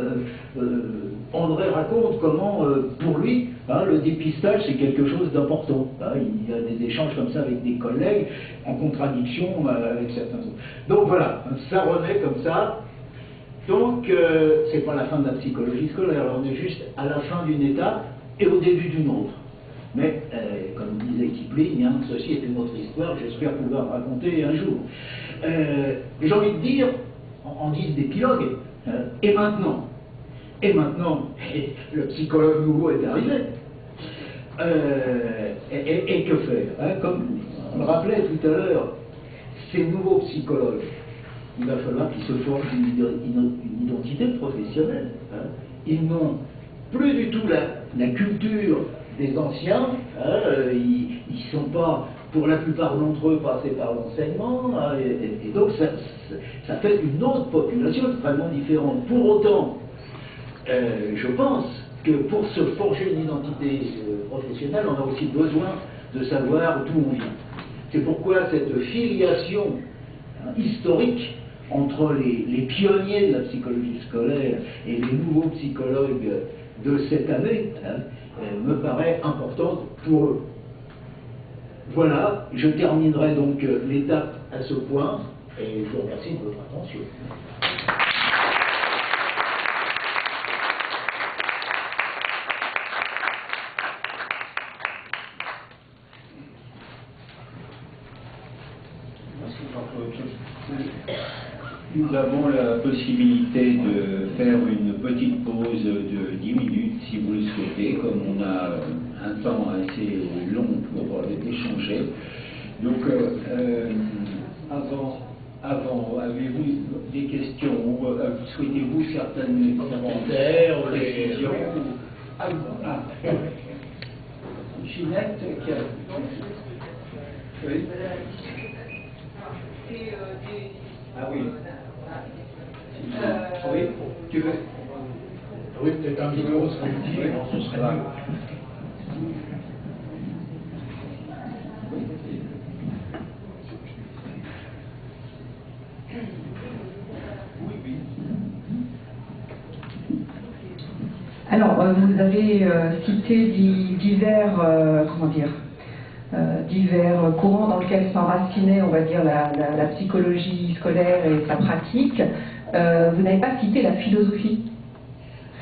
André raconte comment, pour lui, le dépistage c'est quelque chose d'important. Il y a des échanges comme ça avec des collègues, en contradiction avec certains autres. Donc voilà, ça renaît comme ça. Donc, c'est pas la fin de la psychologie scolaire, on est juste à la fin d'une étape et au début d'une autre. Mais, comme disait Kipling, ceci est une autre histoire, j'espère pouvoir raconter un jour. J'ai envie de dire, en guise d'épilogue, et maintenant, le psychologue nouveau est arrivé. Et que faire Comme on le rappelait tout à l'heure, ces nouveaux psychologues, il va falloir qu'ils se forgent une identité professionnelle. Ils n'ont plus du tout la culture des anciens, ils ne sont pas, pour la plupart d'entre eux, passés par l'enseignement, et donc ça fait une autre population extrêmement différente. Pour autant, je pense que pour se forger une identité professionnelle, on a aussi besoin de savoir d'où on vient. C'est pourquoi cette filiation historique entre les pionniers de la psychologie scolaire et les nouveaux psychologues de cette année me paraît importante pour eux. Voilà, je terminerai donc l'étape à ce point et je vous remercie de votre attention. Nous avons la possibilité de faire une petite pause de 10 minutes, si vous le souhaitez, comme on a un temps assez long pour échanger. Donc, avant, avez-vous des questions? Souhaitez-vous certaines commentaires, précisions? Ginette, qui a... Oui. Ah oui. Oui, tu veux? Oui, peut-être un numéro, ce que je dis, ce serait mieux. Alors, vous avez cité divers, divers courants dans lesquels s'enracinait, on va dire, la psychologie scolaire et sa pratique. Vous n'avez pas cité la philosophie.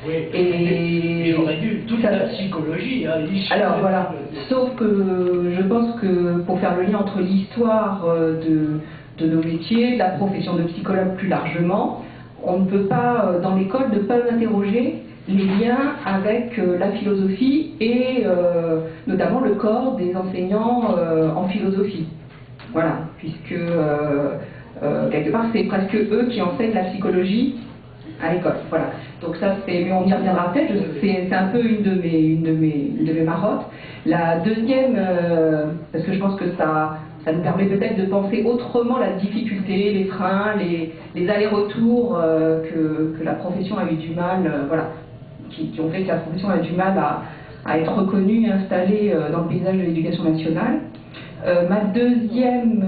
Oui, et j'aurais dû toute la psychologie. Alors voilà, sauf que je pense que pour faire le lien entre l'histoire de nos métiers, de la profession de psychologue plus largement, on ne peut pas, dans l'école, ne pas interroger les liens avec la philosophie et notamment le corps des enseignants en philosophie. Voilà, puisque quelque part c'est presque eux qui enseignent la psychologie à l'école. Voilà. Donc ça, mais on y reviendra peut-être. C'est un peu une de mes marottes. La deuxième, parce que je pense que ça nous permet peut-être de penser autrement la difficulté, les freins, les allers-retours que la profession a eu du mal, voilà, qui ont fait que la profession a du mal à être reconnue et installée dans le paysage de l'éducation nationale. Ma deuxième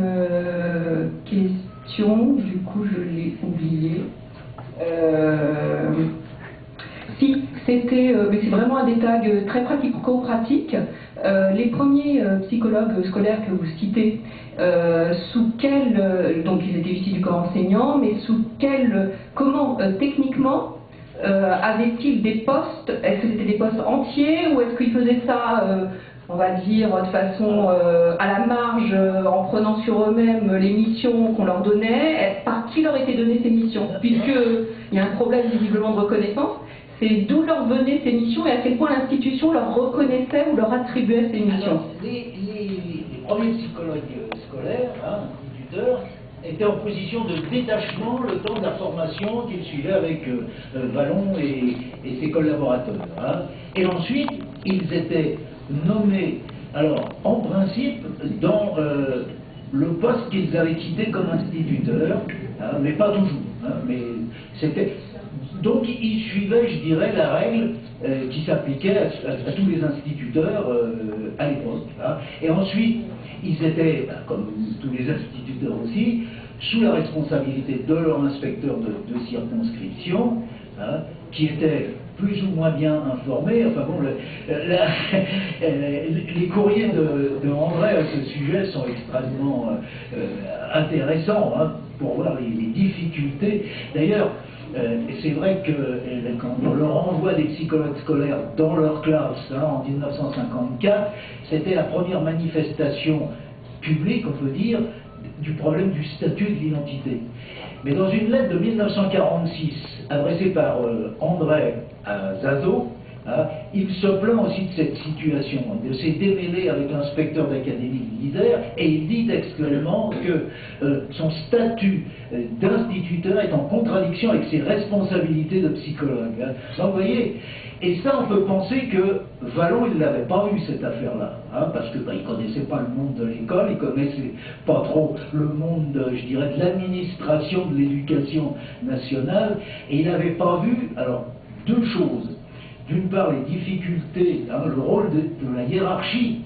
question, du coup je l'ai oubliée. Si, c'était, mais c'est vraiment un détail très pratico-pratique. Les premiers psychologues scolaires que vous citez, sous quel, donc ils étaient issus du corps enseignant, mais sous quel, comment techniquement avaient-ils des postes? Est-ce que c'était des postes entiers ou est-ce qu'ils faisaient ça, on va dire, de façon à la marge, en prenant sur eux-mêmes les missions qu'on leur donnait? Par qui leur étaient données ces missions? Puisqu'il y a un problème visiblement de reconnaissance, c'est d'où leur venaient ces missions et à quel point l'institution leur reconnaissait ou leur attribuait ces missions. Alors, les premiers psychologues scolaires, instituteurs, étaient en position de détachement le temps de la formation qu'ils suivaient avec Vallon et ses collaborateurs. Et ensuite, ils étaient nommés, alors en principe, dans le poste qu'ils avaient quitté comme instituteurs, mais pas toujours. Mais c'était... Donc ils suivaient, je dirais, la règle qui s'appliquait à tous les instituteurs à l'époque. Et ensuite, ils étaient, comme tous les instituteurs aussi, sous la responsabilité de leur inspecteur de circonscription, qui était plus ou moins bien informé. Enfin bon, les courriers de André à ce sujet sont extrêmement intéressants pour voir les difficultés. D'ailleurs, c'est vrai que quand on leur envoie des psychologues scolaires dans leur classe en 1954, c'était la première manifestation publique, on peut dire, du problème du statut de l'identité. Mais dans une lettre de 1946, adressée par André à Zazo, il se plaint aussi de cette situation, de s'est démêlé avec l'inspecteur d'académie de l'ISER, et il dit textuellement que son statut d'instituteur est en contradiction avec ses responsabilités de psychologue. Donc vous voyez, et ça on peut penser que Vallon il n'avait pas eu cette affaire-là, parce qu'il ne connaissait pas le monde de l'école, il connaissait pas trop le monde, je dirais, de l'administration de l'éducation nationale, et il n'avait pas vu, alors, deux choses. D'une part, les difficultés, le rôle de la hiérarchie,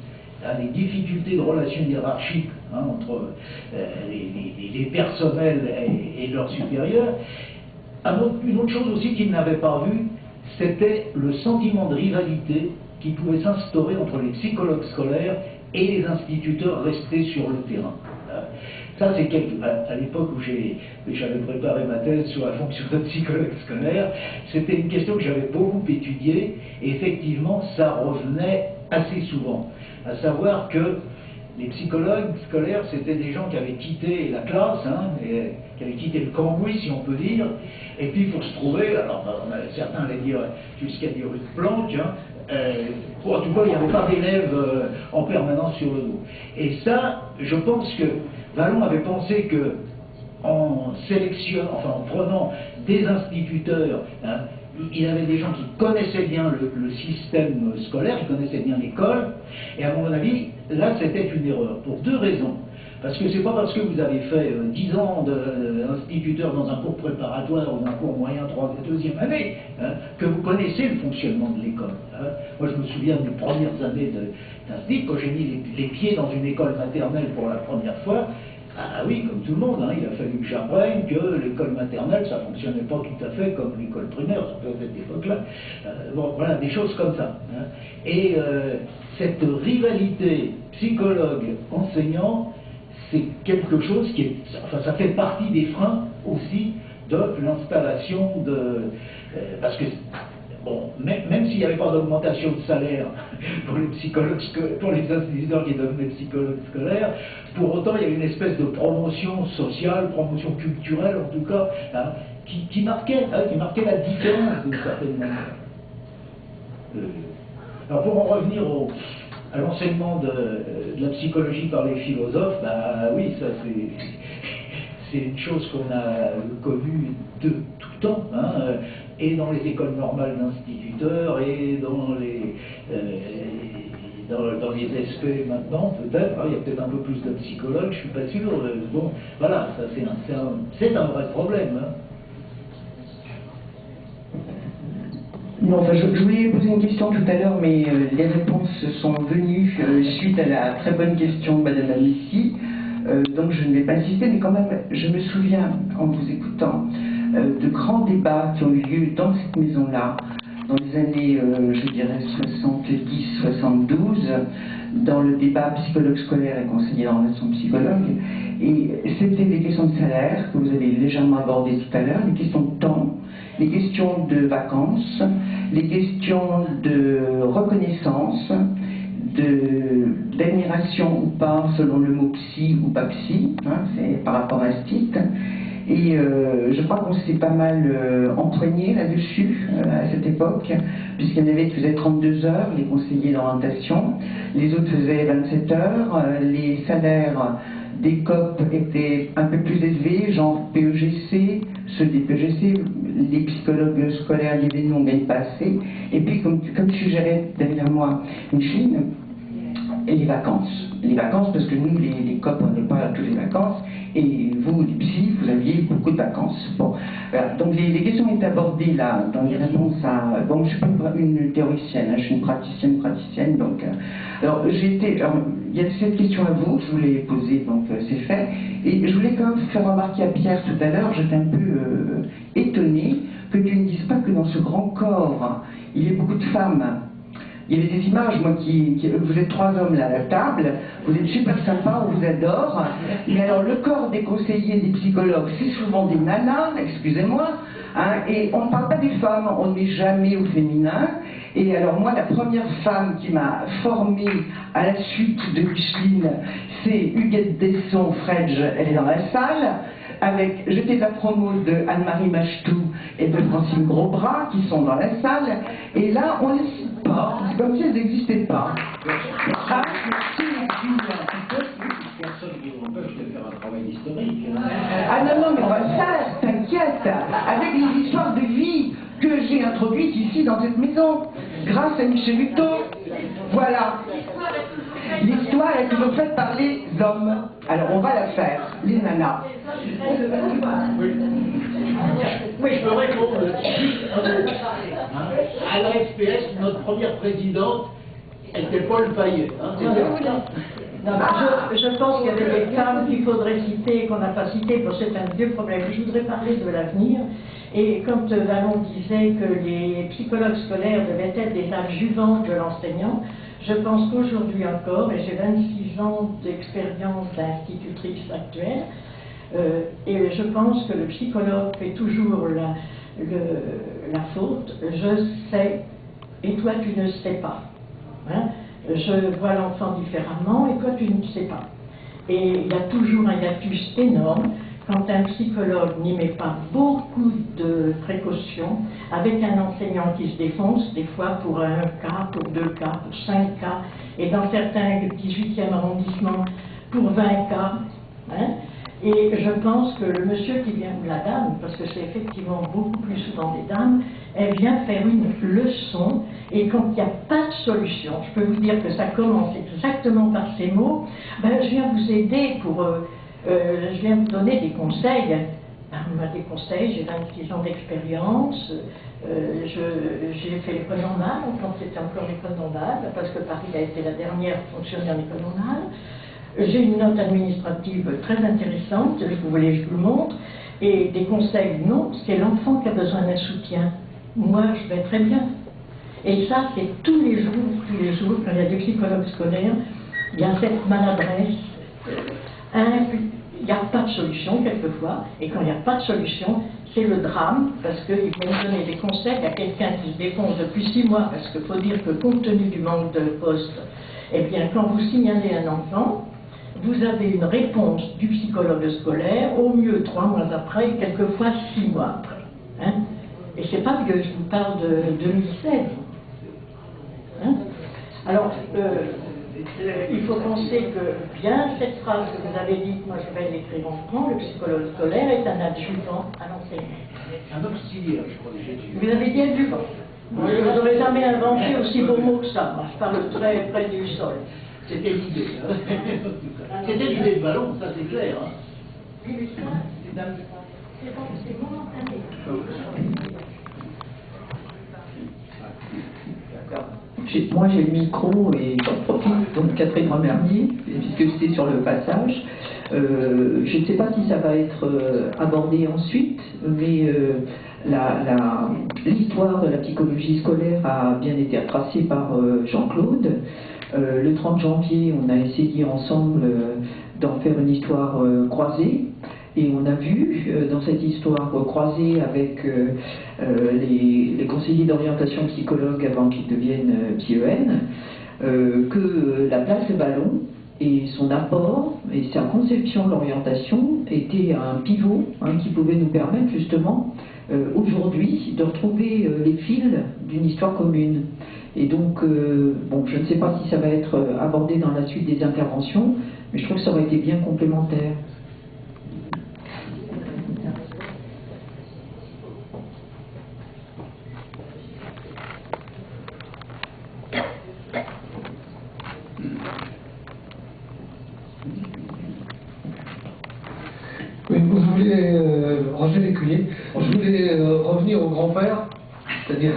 les difficultés de relations hiérarchiques entre les personnels et leurs supérieurs. Une autre chose aussi qu'il n'avait pas vue, c'était le sentiment de rivalité qui pouvait s'instaurer entre les psychologues scolaires et les instituteurs restés sur le terrain. Ça, c'est à l'époque où j'avais préparé ma thèse sur la fonction de psychologue scolaire, c'était une question que j'avais beaucoup étudiée, et effectivement, ça revenait assez souvent. À savoir que les psychologues scolaires, c'était des gens qui avaient quitté la classe, qui avaient quitté le cambouis, si on peut dire, et puis pour se trouver, alors certains allaient dire jusqu'à dire une planque, en tout cas, il n'y avait pas d'élèves en permanence sur le dos. Et ça, je pense que Vallon avait pensé que en prenant des instituteurs, il avait des gens qui connaissaient bien le système scolaire, qui connaissaient bien l'école, et à mon avis, là c'était une erreur, pour deux raisons. Parce que c'est pas parce que vous avez fait 10 ans d'instituteur dans un cours préparatoire ou un cours moyen, deuxième année, que vous connaissez le fonctionnement de l'école. Moi je me souviens des premières années d'institut, quand j'ai mis les pieds dans une école maternelle pour la première fois. Ah oui, comme tout le monde, il a fallu que j'apprenne que l'école maternelle, ça ne fonctionnait pas tout à fait comme l'école primaire, surtout à cette époque-là. Bon, voilà, des choses comme ça. Et cette rivalité psychologue-enseignant, c'est quelque chose qui est... Enfin, ça fait partie des freins aussi de l'installation de... parce que... Bon, même s'il n'y avait pas d'augmentation de salaire pour les psychologues, pour les instituteurs qui devenaient psychologues scolaires, pour autant il y a une espèce de promotion sociale, promotion culturelle en tout cas, qui marquait la différence d'une certaine manière. Alors pour en revenir à l'enseignement de la psychologie par les philosophes, bah oui, ça c'est une chose qu'on a connue de tout temps, hein, et dans les écoles normales d'instituteurs, et dans les SP maintenant, peut-être, il y a peut-être un peu plus de psychologues, je suis pas sûr, bon, voilà, ça c'est un vrai problème. Hein. Non, enfin, je voulais poser une question tout à l'heure, mais les réponses sont venues suite à la très bonne question de Madame Amici, donc je ne vais pas insister, mais quand même, je me souviens, en vous écoutant, de grands débats qui ont eu lieu dans cette maison-là, dans les années, je dirais, 70-72, dans le débat psychologue scolaire et conseiller en relation psychologue, et c'était des questions de salaire, que vous avez légèrement abordées tout à l'heure, les questions de temps, les questions de vacances, les questions de reconnaissance, d'admiration ou pas, selon le mot psy ou pas psy, hein, c'est par rapport à ce titre. Et je crois qu'on s'est pas mal empoigné là-dessus à cette époque, puisqu'il y en avait qui faisaient 32 heures, les conseillers d'orientation, les autres faisaient 27 heures, les salaires des COP étaient un peu plus élevés, genre PEGC, ceux des PEGC, les psychologues scolaires, les nous, on ne gagne pas assez. Et puis, comme suggérait derrière moi Micheline, et les vacances. Les vacances, parce que nous, les COP, on n'est pas à toutes les vacances, et vous, les psys, vous aviez beaucoup de vacances. Bon, voilà. Donc les questions étaient abordées là, dans les réponses à... Bon, je ne suis pas une théoricienne, hein, je suis une praticienne, donc... alors, il y a cette question à vous, je vous l'ai posée, donc c'est fait. Et je voulais quand même faire remarquer à Pierre tout à l'heure, j'étais un peu étonnée que tu ne dises pas que dans ce grand corps, il y a beaucoup de femmes. Il y avait des images, moi, vous êtes 3 hommes là à la table, vous êtes super sympas, on vous adore, mais alors le corps des conseillers, des psychologues, c'est souvent des nanas, excusez-moi, hein, et on ne parle pas des femmes, on ne met jamais au féminin, et alors moi, la première femme qui m'a formée à la suite de Micheline, c'est Huguette Desson-Fredge, elle est dans la salle, j'étais la promo de Anne-Marie Machtou et de Francine Grosbras qui sont dans la salle, et là on ne les cite pas, c'est comme si elles n'existaient pas. Ah, Personne qui vous empêche de faire un travail historique. Hein. Ah non, mais on va le faire, t'inquiète, avec les histoires de vie que j'ai introduites ici dans cette maison, grâce à Michel Hutton. Voilà. L'histoire est toujours faite par les hommes. Alors on va la faire, les nanas. Oui, je peux répondre. À la SPS, notre première présidente était Paul Payet. Hein, non, je pense qu'il y avait des femmes qu'il faudrait citer et qu'on n'a pas citées, parce que c'est un vieux problème. Je voudrais parler de l'avenir. Et quand Vallon disait que les psychologues scolaires devaient être des adjuvants de l'enseignant, je pense qu'aujourd'hui encore, et j'ai 26 ans d'expérience d'institutrice actuelle, et je pense que le psychologue fait toujours la faute. Je sais, et toi tu ne sais pas. Hein? Je vois l'enfant différemment, et toi tu ne sais pas. Et il y a toujours un hiatus énorme quand un psychologue n'y met pas beaucoup de précautions, avec un enseignant qui se défonce, des fois pour 1 cas, pour 2 cas, pour 5 cas, et dans certains 18e arrondissements, pour 20 cas. Hein. Et je pense que le monsieur qui vient, ou la dame, parce que c'est effectivement beaucoup plus souvent des dames, elle vient faire une leçon, et quand il n'y a pas de solution, je peux vous dire que ça commence exactement par ces mots, ben, je viens vous aider pour... je viens vous donner des conseils. Des conseils, j'ai 26 ans d'expérience, j'ai fait l'école normale, quand c'était encore l'école normale, parce que Paris a été la dernière fonctionnaire en école normale. J'ai une note administrative très intéressante, si vous voulez je vous le montre, et des conseils, non, c'est l'enfant qui a besoin d'un soutien. Moi, je vais très bien. Et ça, c'est tous les jours, quand il y a des psychologues scolaires, il y a cette maladresse. Il n'y a pas de solution quelquefois, et quand il n'y a pas de solution, c'est le drame, parce qu'il faut me donner des conseils à quelqu'un qui se défonce depuis 6 mois, parce qu'il faut dire que compte tenu du manque de postes, eh bien quand vous signalez un enfant, vous avez une réponse du psychologue scolaire, au mieux 3 mois après, et quelquefois 6 mois après. Hein? Et c'est pas que je vous parle de 2016. Hein? Alors, il faut penser que bien cette phrase que vous avez dite, moi je vais l'écrire en franc, le psychologue scolaire est un adjuvant à l'enseignement. Un auxiliaire, je crois que j'ai dit. Vous avez dit adjuvant. Moi, je n'aurais jamais inventé aussi beau mot que ça. Moi, je parle très près du sol. C'était l'idée. Hein. C'était l'idée de ballon, ça c'est clair. Hein. Oui, mais ça, c'est momentané. Moi j'ai le micro et j'en profite, donc Catherine Remernier, puisque c'était sur le passage. Je ne sais pas si ça va être abordé ensuite, mais l'histoire de la psychologie scolaire a bien été retracée par Jean-Claude. Le 30 janvier, on a essayé ensemble d'en faire une histoire croisée. Et on a vu dans cette histoire croisée avec les conseillers d'orientation psychologue avant qu'ils deviennent PIEN, que la place de Ballon et son apport et sa conception de l'orientation était un pivot qui pouvait nous permettre justement aujourd'hui de retrouver les fils d'une histoire commune. Et donc, bon, je ne sais pas si ça va être abordé dans la suite des interventions, mais je trouve que ça aurait été bien complémentaire. Oui, je voulais, Roger Lécuyer, je voulais revenir au grand-père, c'est-à-dire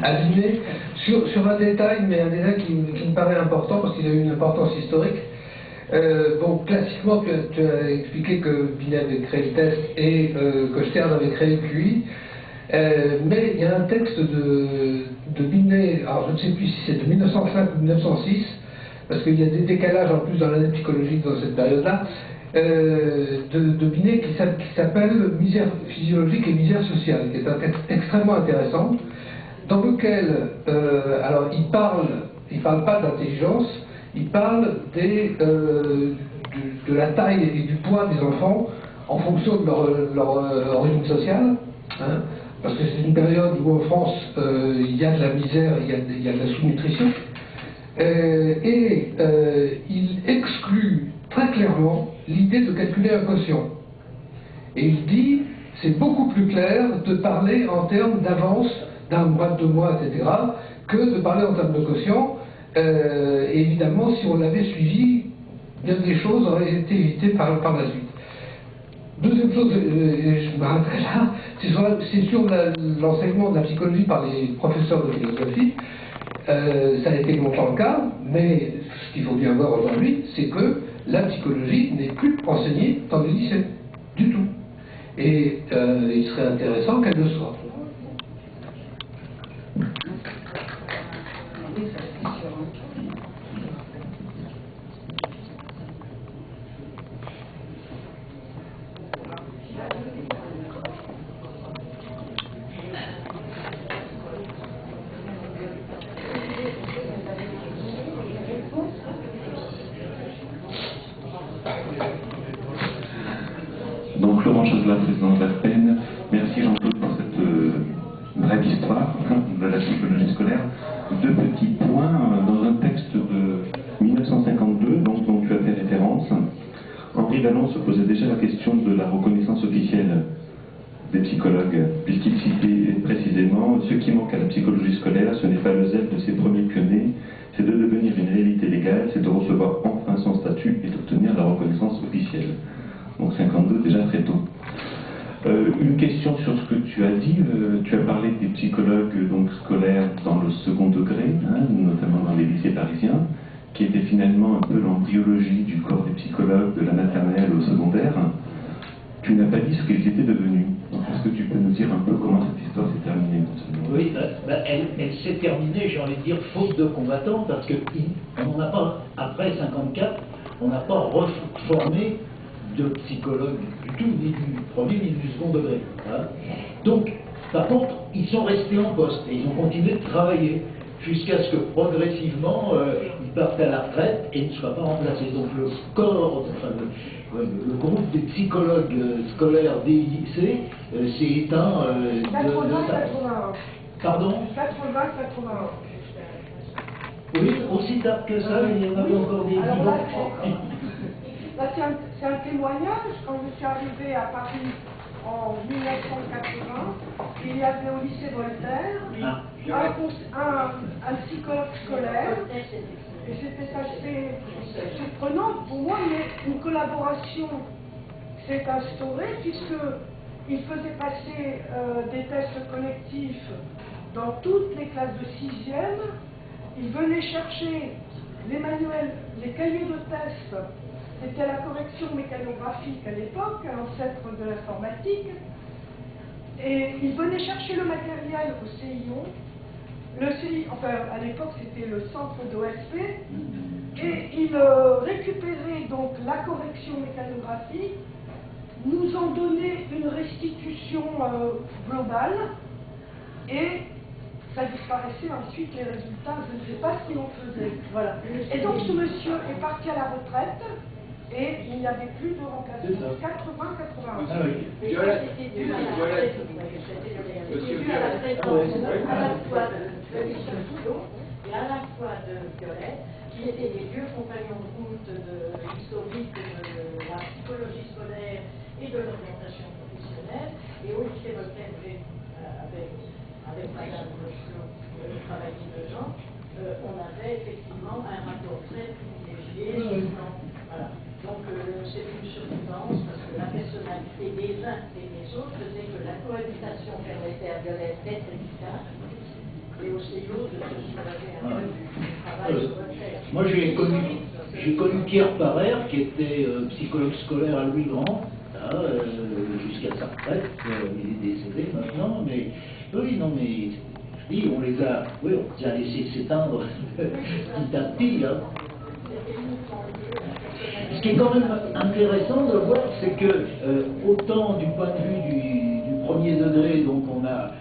à Binet, sur un détail, mais un détail qui me paraît important parce qu'il a une importance historique. Bon, classiquement, tu as expliqué que Binet avait créé le test et que Stern avait créé le QI, mais il y a un texte de Binet, alors je ne sais plus si c'est de 1905 ou 1906, parce qu'il y a des décalages en plus dans l'année psychologique dans cette période-là, de Binet qui s'appelle Misère physiologique et misère sociale, qui est un texte extrêmement intéressant, dans lequel, alors il parle pas d'intelligence, il parle de la taille et du poids des enfants en fonction de leur origine sociale, hein, parce que c'est une période où en France il y a de la misère, il y a de la sous-nutrition, et il exclut très clairement l'idée de calculer un quotient. Et il dit, c'est beaucoup plus clair de parler en termes d'avance d'un mois, 2 mois, etc., que de parler en termes de quotient. Et évidemment, si on l'avait suivi, bien des choses auraient été évitées par la suite. Deuxième chose, je m'arrêterai là, c'est sur l'enseignement de la psychologie par les professeurs de philosophie. Ça a été longtemps le cas, mais ce qu'il faut bien voir aujourd'hui, c'est que la psychologie n'est plus enseignée dans les lycées, du tout. Et il serait intéressant qu'elle le soit. Donc Laurent Chazela, président de la FPN, merci Jean-Claude pour cette brève histoire de la psychologie scolaire. 2 petits points dans un texte de 1952 dont tu as fait référence. Henri Vallon se posait déjà la question de la reconnaissance officielle des psychologues, puisqu'il citait précisément « Ce qui manque à la psychologie scolaire, ce n'est pas le zèle de ses premiers pionniers, c'est de devenir une réalité légale, c'est de recevoir enfin son statut et d'obtenir la reconnaissance officielle. » Donc 52 déjà très tôt. Une question sur ce que tu as dit, tu as parlé des psychologues donc, scolaires dans le second degré, hein, notamment dans les lycées parisiens, qui étaient finalement un peu l'embryologie du corps des psychologues de la maternelle au secondaire. Tu n'as pas dit ce qu'ils étaient devenus. Est-ce que tu peux nous dire un peu comment cette histoire s'est terminée? Oui, elle s'est terminée, j'ai envie de dire, faute de combattants, parce qu'on n'a pas, après 54, on n'a pas reformé de psychologues du tout, ni du premier ni du second degré. Hein. Donc, par contre, ils sont restés en poste et ils ont continué de travailler jusqu'à ce que progressivement ils partent à la retraite et ne soient pas remplacés. Donc le corps, enfin, le groupe des psychologues scolaires des lycées s'est éteint de 80-81. Pardon 80-81. Oui, aussi tard que ça, il y en avait encore des Alors vivants. là, c'est un témoignage. Quand je suis arrivée à Paris en 1980, il y avait au lycée Voltaire un psychologue scolaire, et c'était assez surprenant pour moi, mais une collaboration s'est instaurée puisqu'il faisait passer des tests collectifs dans toutes les classes de 6e. Il venait chercher les manuels, les cahiers de tests. C'était la correction mécanographique à l'époque, l'ancêtre de l'informatique. Et il venait chercher le matériel au CIO. Le CIO, enfin à l'époque c'était le centre d'OSP. Et il récupérait donc la correction mécanographique, nous en donnait une restitution globale, et ça disparaissait ensuite les résultats, je ne sais pas ce qu'il en faisait. Voilà. Et donc ce monsieur est parti à la retraite, et il n'y avait plus de remplacement. 80-81. Ah oui. Violette. C'était dû à la présence à la fois de Michel Boulot et à la fois de Violette, qui étaient des vieux compagnons de route historiques de la psychologie scolaire et de l'orientation professionnelle. Et au lycée Voltaire, avec Madame le travail de Jean, on avait effectivement un rapport très privilégié. Voilà. Donc c'est une survivance parce que la personnalité des uns et des autres faisait que la cohabitation permettait à Violette d'être efficace et au CIO de se soulager un peu du travail sur le terre. Moi j'ai connu Pierre Parer qui était psychologue scolaire à Louis Grand, jusqu'à sa retraite, il est décédé maintenant, mais oui, non mais je dis, on les a laissés s'éteindre petit à petit. Hein. Ce qui est quand même intéressant de voir, c'est que autant du point de vue du premier degré, donc on a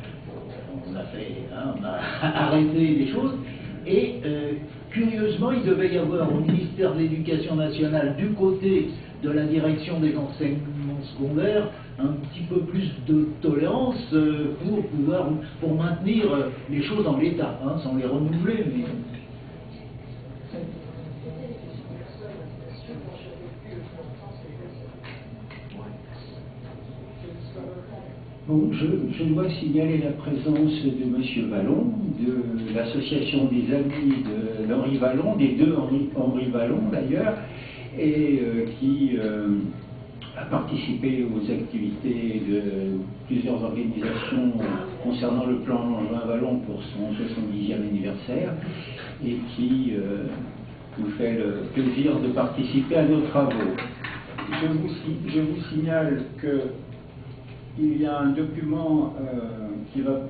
arrêté des choses, et curieusement, il devait y avoir au ministère de l'Éducation nationale, du côté de la direction des enseignements secondaires, un petit peu plus de tolérance pour maintenir les choses en l'état, hein, sans les renouveler. Mais... Bon, je dois signaler la présence de M. Vallon, de l'association des amis d'Henri Vallon, des deux Henri Vallon d'ailleurs, et qui a participé aux activités de plusieurs organisations concernant le plan Jean Vallon pour son 70e anniversaire, et qui nous fait le plaisir de participer à nos travaux. Je vous signale que il y a un document qui va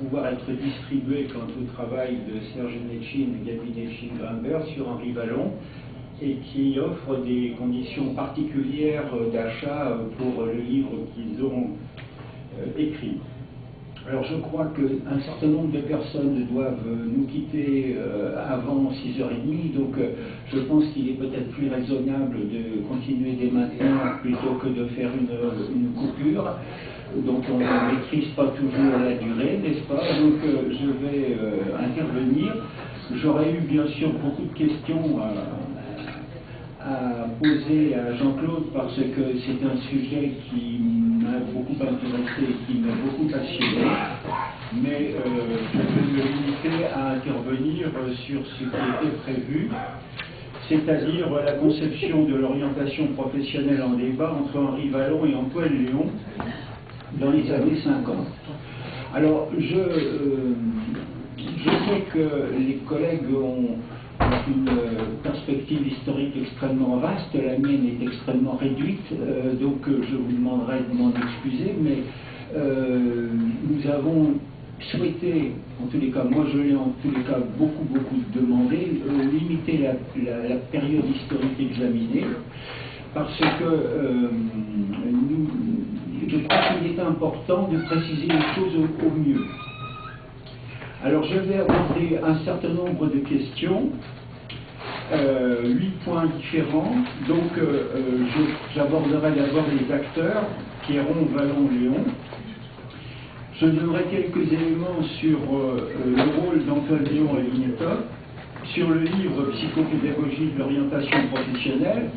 pouvoir être distribué quant au travail de Serge Netchin et Gabi Netchin-Grimbert sur Henri Vallon, et qui offre des conditions particulières d'achat pour le livre qu'ils ont écrit. Alors je crois qu'un certain nombre de personnes doivent nous quitter avant 6h30, donc je pense qu'il est peut-être plus raisonnable de continuer dès maintenant plutôt que de faire une coupure. Donc on ne maîtrise pas toujours la durée, n'est-ce pas? Donc je vais intervenir. J'aurais eu bien sûr beaucoup de questions à poser à Jean-Claude parce que c'est un sujet qui m'a beaucoup intéressé et qui m'a beaucoup passionné, mais je vais me limiter à intervenir sur ce qui était prévu, c'est-à-dire la conception de l'orientation professionnelle en débat entre Henri Vallon et Antoine Léon dans les années 50. Alors, je sais que les collègues ont une perspective historique extrêmement vaste, la mienne est extrêmement réduite, donc je vous demanderai de m'en excuser, mais nous avons souhaité, en tous les cas, moi je l'ai en tous les cas beaucoup demandé, limiter la période historique examinée, parce que je crois qu'il est important de préciser les choses au mieux. Alors je vais aborder un certain nombre de questions, 8 points différents. Donc j'aborderai d'abord les acteurs, Pierron, Vallon, Léon. Je donnerai quelques éléments sur le rôle d'Antoine Léon à l'UNETOP, sur le livre Psychopédagogie de l'orientation professionnelle,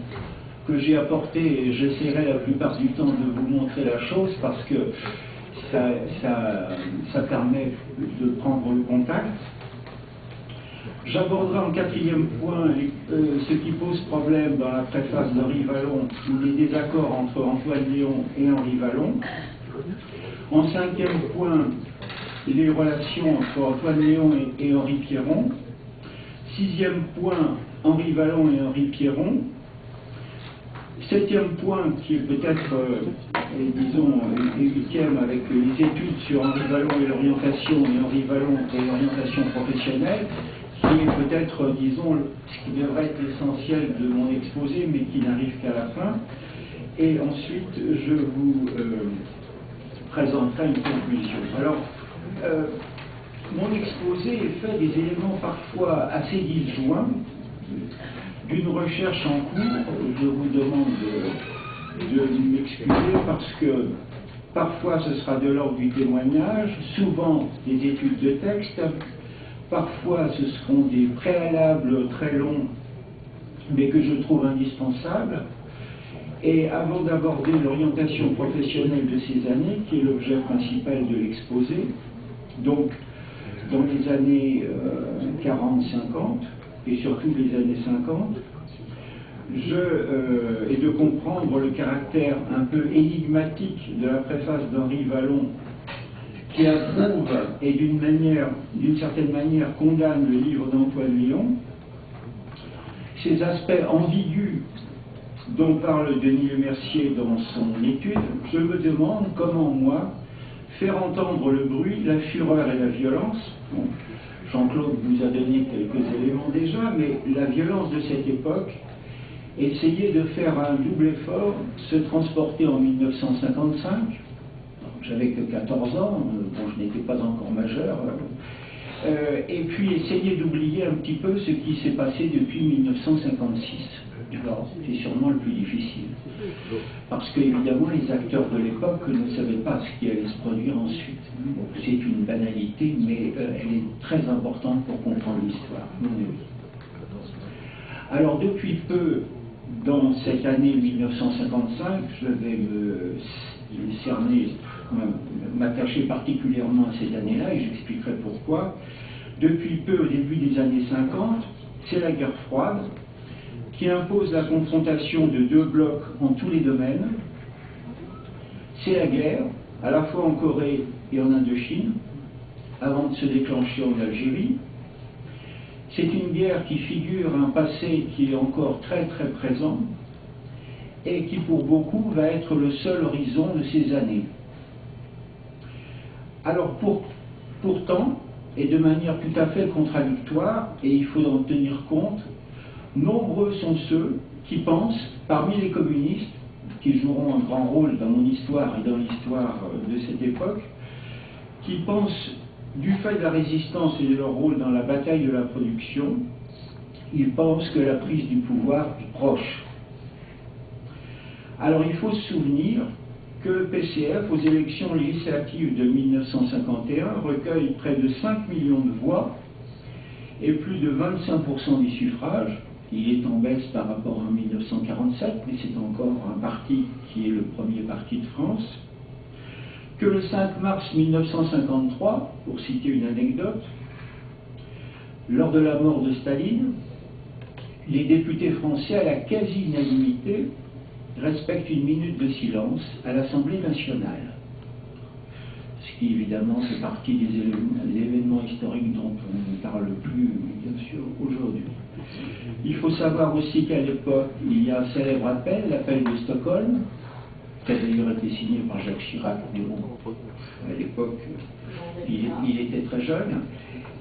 que j'ai apporté, et j'essaierai la plupart du temps de vous montrer la chose parce que ça permet de prendre le contact. J'aborderai en quatrième point ce qui pose problème dans la préface d'Henri Vallon, les désaccords entre Antoine Léon et Henri Vallon. En cinquième point, les relations entre Antoine Léon et Henri Pierron. Sixième point, Henri Vallon et Henri Pierron. Septième point, qui est peut-être, disons, et huitième, avec les études sur Henri Vallon et l'orientation, et Henri Vallon et l'orientation professionnelle, qui est peut-être, disons, ce qui devrait être l'essentiel de mon exposé, mais qui n'arrive qu'à la fin. Et ensuite, je vous présenterai une conclusion. Alors, mon exposé est fait des éléments parfois assez disjoints, d'une recherche en cours. Je vous demande de m'excuser parce que parfois ce sera de l'ordre du témoignage, souvent des études de texte, parfois ce seront des préalables très longs, mais que je trouve indispensables. Et avant d'aborder l'orientation professionnelle de ces années, qui est l'objet principal de l'exposé, donc dans les années 40-50, et surtout les années 50, et de comprendre le caractère un peu énigmatique de la préface d'Henri Vallon, qui approuve et d'une certaine manière condamne le livre d'Antoine Léon, ces aspects ambigus dont parle Denis Lemercier dans son étude, je me demande comment, moi, faire entendre le bruit, la fureur et la violence. Bon, Jean-Claude vous a donné quelques éléments déjà, mais la violence de cette époque, essayer de faire un double effort, se transporter en 1955, j'avais que 14 ans, bon, je n'étais pas encore majeur, et puis essayer d'oublier un petit peu ce qui s'est passé depuis 1956. C'est sûrement le plus difficile. Parce qu'évidemment, les acteurs de l'époque ne savaient pas ce qui allait se produire ensuite. C'est une banalité, mais elle est très importante pour comprendre l'histoire. Alors, depuis peu, dans cette année 1955, je vais m'attacher particulièrement à cette année-là, et j'expliquerai pourquoi. Depuis peu, au début des années 50, c'est la guerre froide, qui impose la confrontation de deux blocs en tous les domaines. C'est la guerre, à la fois en Corée et en Indochine, avant de se déclencher en Algérie. C'est une guerre qui figure un passé qui est encore très très présent et qui pour beaucoup va être le seul horizon de ces années. Alors pourtant, et de manière tout à fait contradictoire, et il faut en tenir compte, nombreux sont ceux qui pensent, parmi les communistes, qui joueront un grand rôle dans mon histoire et dans l'histoire de cette époque, qui pensent, du fait de la résistance et de leur rôle dans la bataille de la production, ils pensent que la prise du pouvoir est proche. Alors il faut se souvenir que le PCF, aux élections législatives de 1951, recueille près de 5 millions de voix et plus de 25% des suffrages. Il est en baisse par rapport à 1947, mais c'est encore un parti qui est le premier parti de France. Que le 5 mars 1953, pour citer une anecdote, lors de la mort de Staline, les députés français, à la quasi-unanimité, respectent une minute de silence à l'Assemblée nationale. Ce qui, évidemment, fait partie des événements historiques dont on ne parle plus, bien sûr, aujourd'hui. Il faut savoir aussi qu'à l'époque, il y a un célèbre appel, l'appel de Stockholm, qui a d'ailleurs été signé par Jacques Chirac, mais bon, à l'époque, il était très jeune,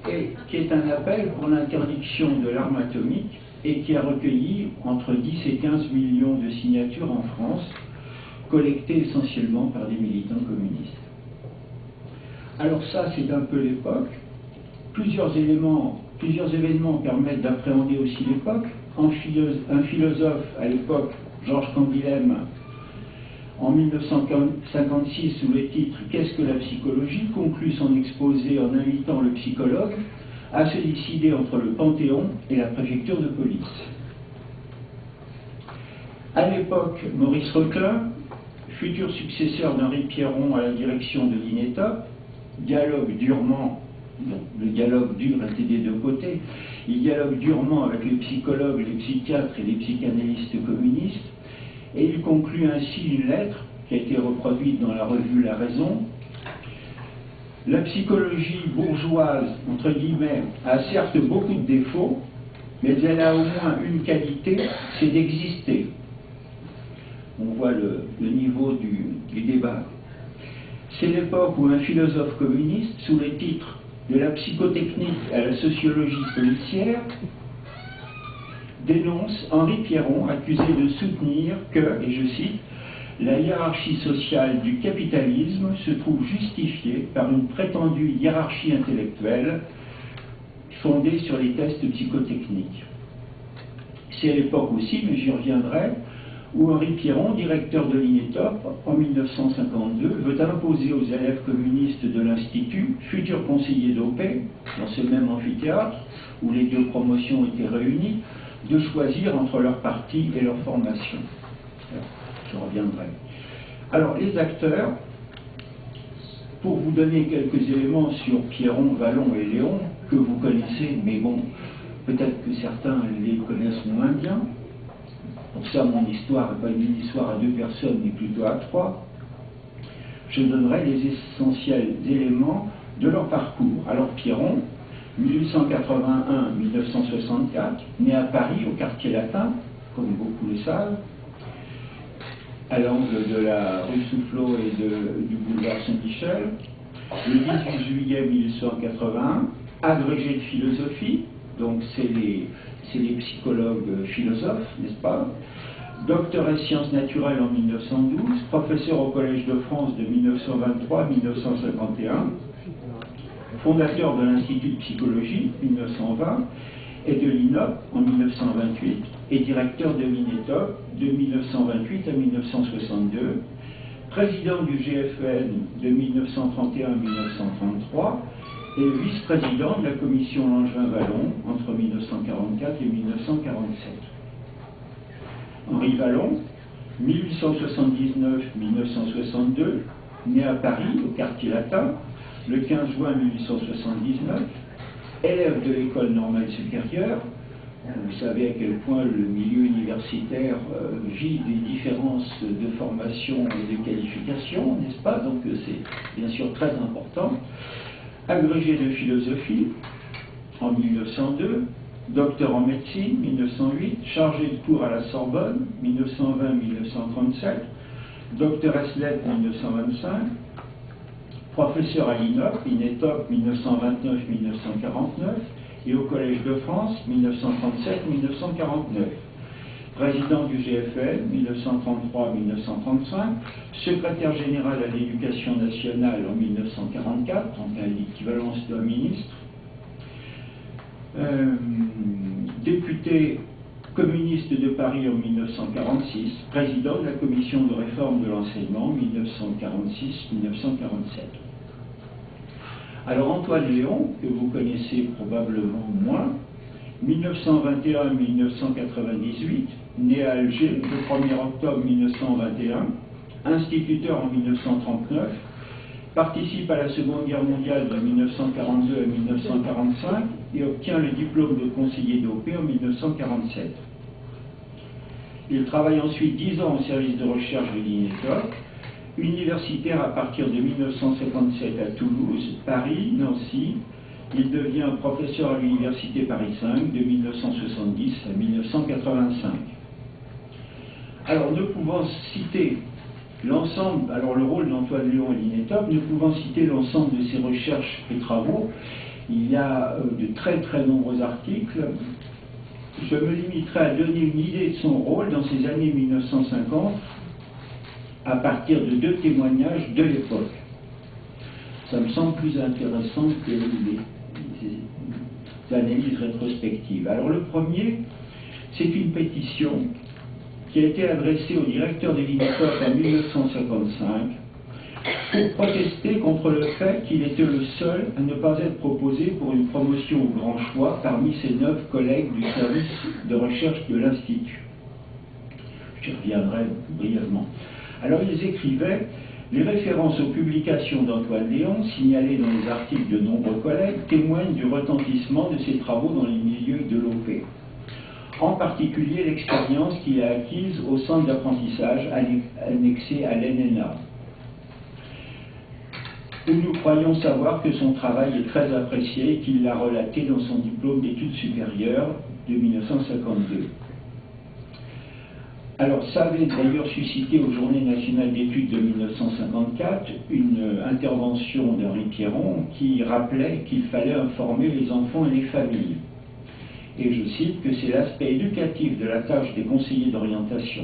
et qui est un appel pour l'interdiction de l'arme atomique, et qui a recueilli entre 10 et 15 millions de signatures en France, collectées essentiellement par des militants communistes. Alors ça, c'est un peu l'époque. Plusieurs événements permettent d'appréhender aussi l'époque. Un philosophe à l'époque, Georges Canguilhem, en 1956, sous le titre « Qu'est-ce que la psychologie ?», conclut son exposé en invitant le psychologue à se décider entre le Panthéon et la préfecture de police. À l'époque, Maurice Requelin, futur successeur d'Henri Pierron à la direction de l'INETOP, dialogue durement, le dialogue dur était des deux côtés, il dialogue durement avec les psychologues, les psychiatres et les psychanalystes communistes, et il conclut ainsi une lettre qui a été reproduite dans la revue La Raison. La psychologie bourgeoise, entre guillemets, a certes beaucoup de défauts, mais elle a au moins une qualité, c'est d'exister. On voit le niveau du débat. C'est l'époque où un philosophe communiste, sous les titres de la psychotechnique à la sociologie policière, dénonce Henri Pierron, accusé de soutenir que, et je cite, la hiérarchie sociale du capitalisme se trouve justifiée par une prétendue hiérarchie intellectuelle fondée sur les tests psychotechniques. C'est à l'époque aussi, mais j'y reviendrai, où Henri Pierron, directeur de l'INETOP, en 1952, veut imposer aux élèves communistes de l'Institut, futurs conseillers d'OP, dans ce même amphithéâtre, où les deux promotions étaient réunies, de choisir entre leur parti et leur formation. Je reviendrai. Alors, les acteurs, pour vous donner quelques éléments sur Pierron, Vallon et Léon, que vous connaissez, mais bon, peut-être que certains les connaissent moins bien. Pour ça, mon histoire n'est pas une histoire à deux personnes, mais plutôt à trois. Je donnerai les essentiels éléments de leur parcours. Alors, Pierron, 1881-1964, né à Paris, au quartier latin, comme beaucoup le savent, à l'angle de la rue Soufflot et du boulevard Saint-Michel, le 18 juillet 1881, agrégé de philosophie, donc c'est les psychologues philosophes, n'est-ce pas? Docteur en sciences naturelles en 1912, professeur au Collège de France de 1923 à 1951, fondateur de l'Institut de psychologie 1920 et de l'INOP en 1928 et directeur de l'INETOP de 1928 à 1962, président du GFN de 1931 à 1933 et vice-président de la commission Langevin-Vallon entre 1944 et 1947. Henri Vallon, 1879-1962, né à Paris, au quartier latin, le 15 juin 1879, élève de l'école normale supérieure. Vous savez à quel point le milieu universitaire vit des différences de formation et de qualification, n'est-ce pas? Donc c'est bien sûr très important. Agrégé de philosophie en 1902, docteur en médecine 1908, chargé de cours à la Sorbonne 1920-1937, docteur ès lettres 1925, professeur à l'INOP, INETOP 1929-1949 et au Collège de France 1937-1949. Président du GFN 1933-1935, secrétaire général à l'éducation nationale en 1944, donc à l'équivalence d'un ministre, député communiste de Paris en 1946, président de la commission de réforme de l'enseignement 1946-1947. Alors Antoine Léon, que vous connaissez probablement moins, 1921-1998, né à Alger le 1er octobre 1921, instituteur en 1939, participe à la Seconde Guerre mondiale de 1942 à 1945 et obtient le diplôme de conseiller d'OP en 1947. Il travaille ensuite 10 ans au service de recherche de l'INETOP, universitaire à partir de 1957 à Toulouse, Paris, Nancy. Il devient professeur à l'université Paris 5 de 1970 à 1985. Alors, ne pouvant citer l'ensemble, alors le rôle d'Antoine Léon à l'INETOP, ne pouvant citer l'ensemble de ses recherches et travaux, il y a de très très nombreux articles. Je me limiterai à donner une idée de son rôle dans ces années 1950 à partir de 2 témoignages de l'époque. Ça me semble plus intéressant que les analyses rétrospectives. Alors le premier, c'est une pétition qui a été adressée au directeur de l'INETOP en 1955 pour protester contre le fait qu'il était le seul à ne pas être proposé pour une promotion au grand choix parmi ses 9 collègues du service de recherche de l'Institut. J'y reviendrai brièvement. Alors ils écrivaient: les références aux publications d'Antoine Léon, signalées dans les articles de nombreux collègues, témoignent du retentissement de ses travaux dans les milieux de l'OP. En particulier l'expérience qu'il a acquise au centre d'apprentissage annexé à l'NNA, où nous croyons savoir que son travail est très apprécié et qu'il l'a relaté dans son diplôme d'études supérieures de 1952. Alors, ça avait d'ailleurs suscité aux Journées nationales d'études de 1954 une intervention d'Henri Pierron qui rappelait qu'il fallait informer les enfants et les familles. Et je cite que c'est l'aspect éducatif de la tâche des conseillers d'orientation.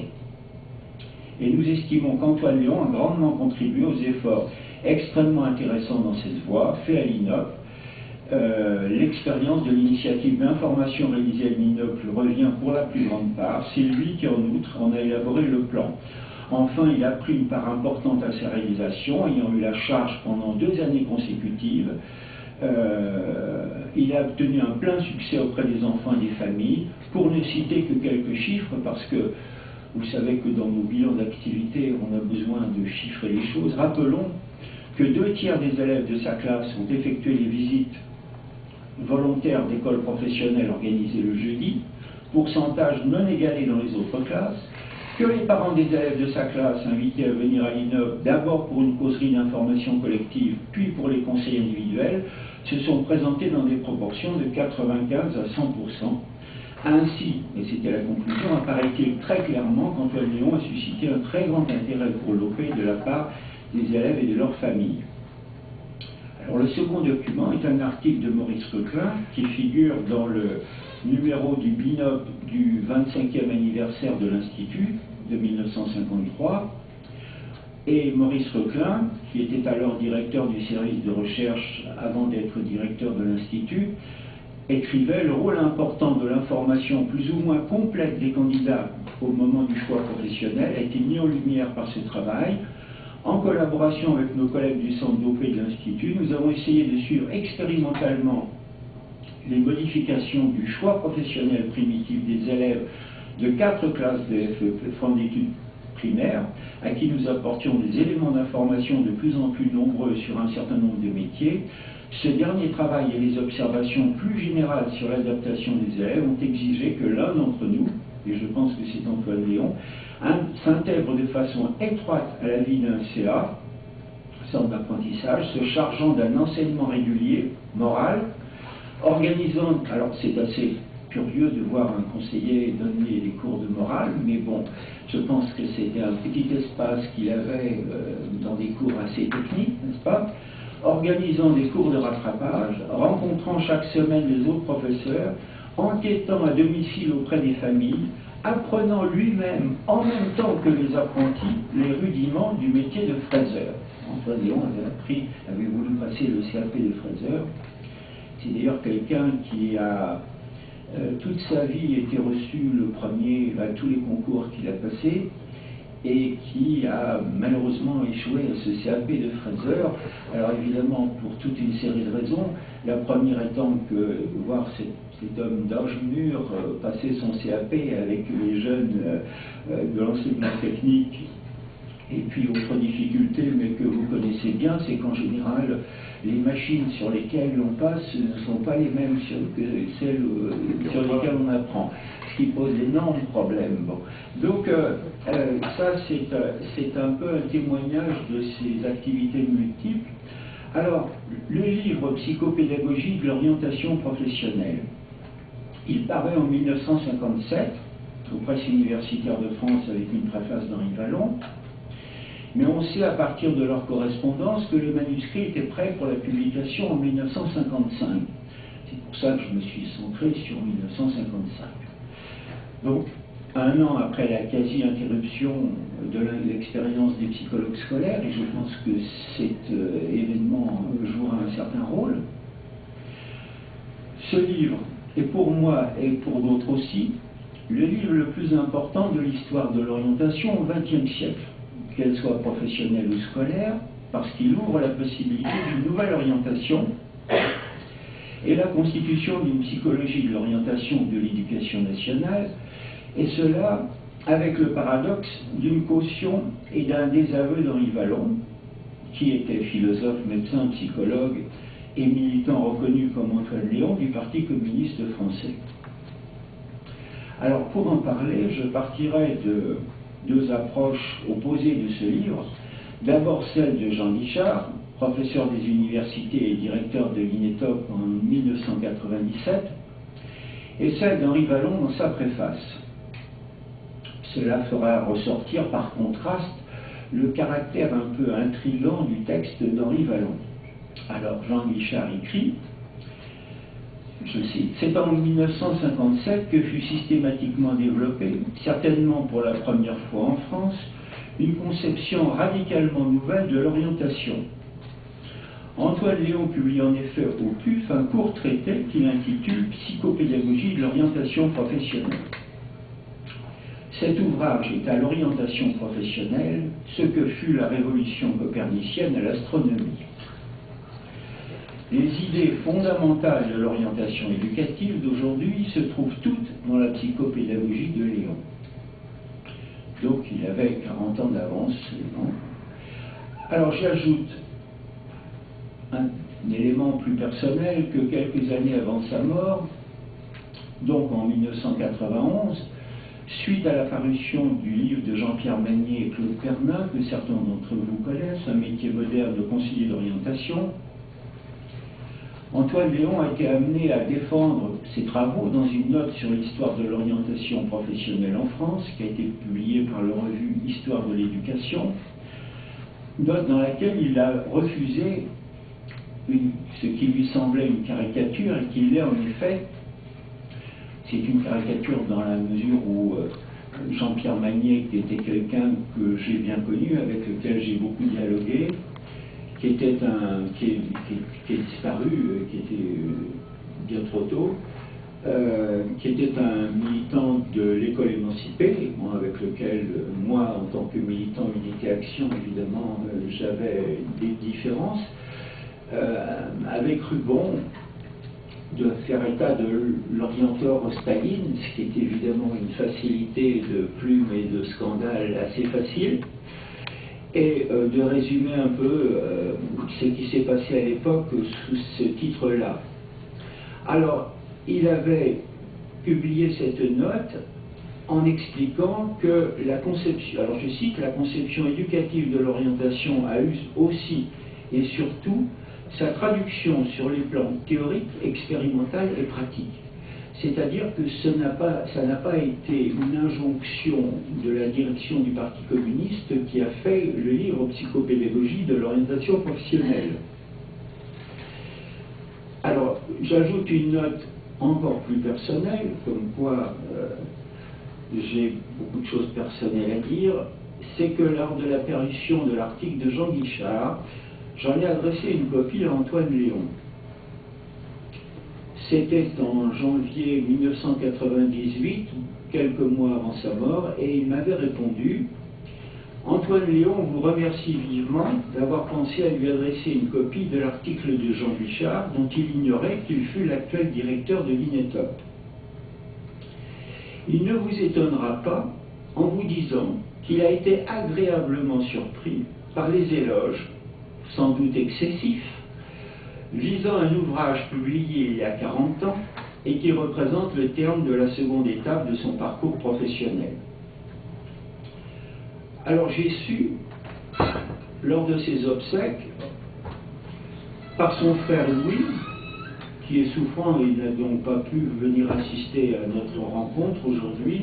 Et nous estimons qu'Antoine Léon a grandement contribué aux efforts extrêmement intéressants dans cette voie, fait à l'INOP. L'expérience de l'initiative d'information réalisée à l'INOP revient pour la plus grande part. C'est lui qui, en outre, en a élaboré le plan. Enfin, il a pris une part importante à sa réalisation, ayant eu la charge pendant 2 années consécutives. Il a obtenu un plein succès auprès des enfants et des familles, pour ne citer que quelques chiffres, parce que vous savez que dans nos bilans d'activité, on a besoin de chiffrer les choses. Rappelons que 2 tiers des élèves de sa classe ont effectué les visites volontaires d'écoles professionnelles organisées le jeudi, pourcentage non égalé dans les autres classes, que les parents des élèves de sa classe invités à venir à l'INOP, d'abord pour une causerie d'information collective, puis pour les conseils individuels, se sont présentés dans des proportions de 95 à 100%. Ainsi, et c'était la conclusion, apparaît-il très clairement qu'Antoine Léon a suscité un très grand intérêt pour l'OP de la part des élèves et de leurs familles. Alors, le second document est un article de Maurice Reclin qui figure dans le numéro du BINOP du 25e anniversaire de l'Institut de 1953. Et Maurice Reclin, qui était alors directeur du service de recherche avant d'être directeur de l'Institut, écrivait: le rôle important de l'information plus ou moins complète des candidats au moment du choix professionnel a été mis en lumière par ce travail. En collaboration avec nos collègues du centre d'OP de l'Institut, nous avons essayé de suivre expérimentalement les modifications du choix professionnel primitif des élèves de 4 classes de FE d'études primaires, à qui nous apportions des éléments d'information de plus en plus nombreux sur un certain nombre de métiers. Ce dernier travail et les observations plus générales sur l'adaptation des élèves ont exigé que l'un d'entre nous, et je pense que c'est Antoine Léon, s'intègre de façon étroite à la vie d'un CA, centre d'apprentissage, se chargeant d'un enseignement régulier, moral, organisant, alors c'est assez curieux de voir un conseiller donner des cours de morale, mais bon, je pense que c'était un petit espace qu'il avait dans des cours assez techniques, n'est-ce pas? Organisant des cours de rattrapage, rencontrant chaque semaine les autres professeurs, enquêtant à domicile auprès des familles, apprenant lui-même, en même temps que les apprentis, les rudiments du métier de fraiseur. Antoine Léon avait voulu passer le CAP de fraiseur. C'est d'ailleurs quelqu'un qui a toute sa vie été reçu le premier à tous les concours qu'il a passés, et qui a malheureusement échoué à ce CAP de fraiseur. Alors évidemment, pour toute une série de raisons, la première étant que voir cet homme d'âge mûr passer son CAP avec les jeunes de l'enseignement technique, et puis autre difficulté, mais que vous connaissez bien, c'est qu'en général, les machines sur lesquelles l'on passe ne sont pas les mêmes que celles sur lesquelles on apprend, ce qui pose d'énormes problèmes. Bon. Donc ça, c'est un peu un témoignage de ces activités multiples. Alors, le livre Psychopédagogie de l'orientation professionnelle, il paraît en 1957 aux presses universitaires de France avec une préface d'Henri Vallon. Mais on sait à partir de leur correspondance que le manuscrit était prêt pour la publication en 1955. C'est pour ça que je me suis centré sur 1955. Donc, 1 an après la quasi-interruption de l'expérience des psychologues scolaires, et je pense que cet événement jouera un certain rôle, ce livre est pour moi et pour d'autres aussi le livre le plus important de l'histoire de l'orientation au XXe siècle, qu'elle soit professionnelle ou scolaire, parce qu'il ouvre la possibilité d'une nouvelle orientation et la constitution d'une psychologie de l'orientation de l'éducation nationale, et cela avec le paradoxe d'une caution et d'un désaveu d'Henri Vallon, qui était philosophe, médecin, psychologue et militant reconnu comme Antoine Léon du Parti communiste français. Alors pour en parler, je partirai de deux approches opposées de ce livre. D'abord celle de Jean Guichard, professeur des universités et directeur de l'INETOP en 1997, et celle d'Henri Vallon dans sa préface. Cela fera ressortir par contraste le caractère un peu intrigant du texte d'Henri Vallon. Alors Jean Guichard écrit, je cite, « C'est en 1957 que fut systématiquement développée, certainement pour la première fois en France, une conception radicalement nouvelle de l'orientation. Antoine Léon publie en effet au PUF un court traité qu'il intitule « Psychopédagogie de l'orientation professionnelle ». Cet ouvrage est à l'orientation professionnelle ce que fut la révolution copernicienne à l'astronomie. Les idées fondamentales de l'orientation éducative d'aujourd'hui se trouvent toutes dans la psychopédagogie de Léon. Donc il avait 40 ans d'avance seulement. Alors j'ajoute un élément plus personnel que quelques années avant sa mort, donc en 1991, suite à la parution du livre de Jean-Pierre Magnier et Claude Pernin, que certains d'entre vous connaissent, Un métier moderne de conseiller d'orientation, Antoine Léon a été amené à défendre ses travaux dans une note sur l'histoire de l'orientation professionnelle en France, qui a été publiée par la revue Histoire de l'éducation, note dans laquelle il a refusé ce qui lui semblait une caricature, et qu'il l'est en effet. C'est une caricature dans la mesure où Jean-Pierre Magnier, qui était quelqu'un que j'ai bien connu, avec lequel j'ai beaucoup dialogué, qui est disparu, qui était bien trop tôt, qui était un militant de l'école émancipée, avec lequel, moi, en tant que militant Unité Action, évidemment, j'avais des différences, avait cru bon de faire état de l'orienteur Staline, ce qui est évidemment une facilité de plume et de scandale assez facile, et de résumer un peu ce qui s'est passé à l'époque sous ce titre-là. Alors, il avait publié cette note en expliquant que la conception, alors je cite, la conception éducative de l'orientation a eu aussi et surtout sa traduction sur les plans théoriques, expérimental et pratique. C'est-à-dire que ça n'a pas été une injonction de la direction du Parti communiste qui a fait le livre Psychopédagogie de l'orientation professionnelle. Alors, j'ajoute une note encore plus personnelle, comme quoi j'ai beaucoup de choses personnelles à dire, c'est que lors de la parution de l'article de Jean Guichard, j'en ai adressé une copie à Antoine Léon. C'était en janvier 1998, quelques mois avant sa mort, et il m'avait répondu « Antoine Léon vous remercie vivement d'avoir pensé à lui adresser une copie de l'article de Jean Guichard dont il ignorait qu'il fut l'actuel directeur de l'INETOP. Il ne vous étonnera pas en vous disant qu'il a été agréablement surpris par les éloges, sans doute excessifs, visant un ouvrage publié il y a 40 ans et qui représente le terme de la seconde étape de son parcours professionnel. » Alors j'ai su, lors de ses obsèques, par son frère Louis, qui est souffrant et n'a donc pas pu venir assister à notre rencontre aujourd'hui,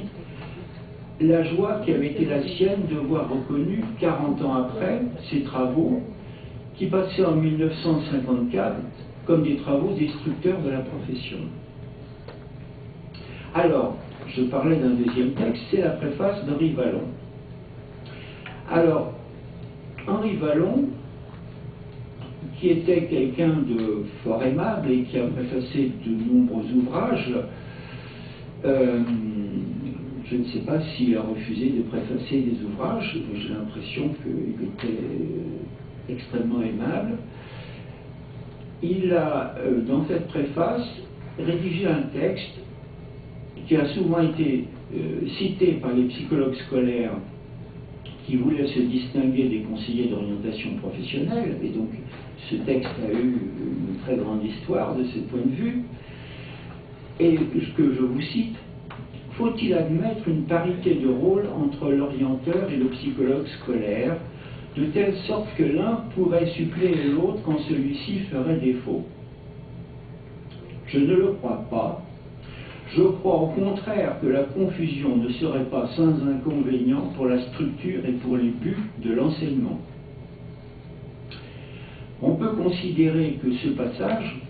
la joie qui avait été la sienne de voir reconnu, 40 ans après, ses travaux, qui passaient en 1954 comme des travaux destructeurs de la profession. Alors, je parlais d'un deuxième texte, c'est la préface d'Henri Vallon. Alors, Henri Vallon, qui était quelqu'un de fort aimable et qui a préfacé de nombreux ouvrages, je ne sais pas s'il a refusé de préfacer des ouvrages, j'ai l'impression qu'il était extrêmement aimable. Il a, dans cette préface, rédigé un texte qui a souvent été cité par les psychologues scolaires qui voulaient se distinguer des conseillers d'orientation professionnelle, et donc ce texte a eu une très grande histoire de ce point de vue, et que je vous cite: faut-il admettre une parité de rôle entre l'orienteur et le psychologue scolaire, de telle sorte que l'un pourrait suppléer l'autre quand celui-ci ferait défaut? Je ne le crois pas. Je crois au contraire que la confusion ne serait pas sans inconvénient pour la structure et pour les buts de l'enseignement. On peut considérer que ce passage,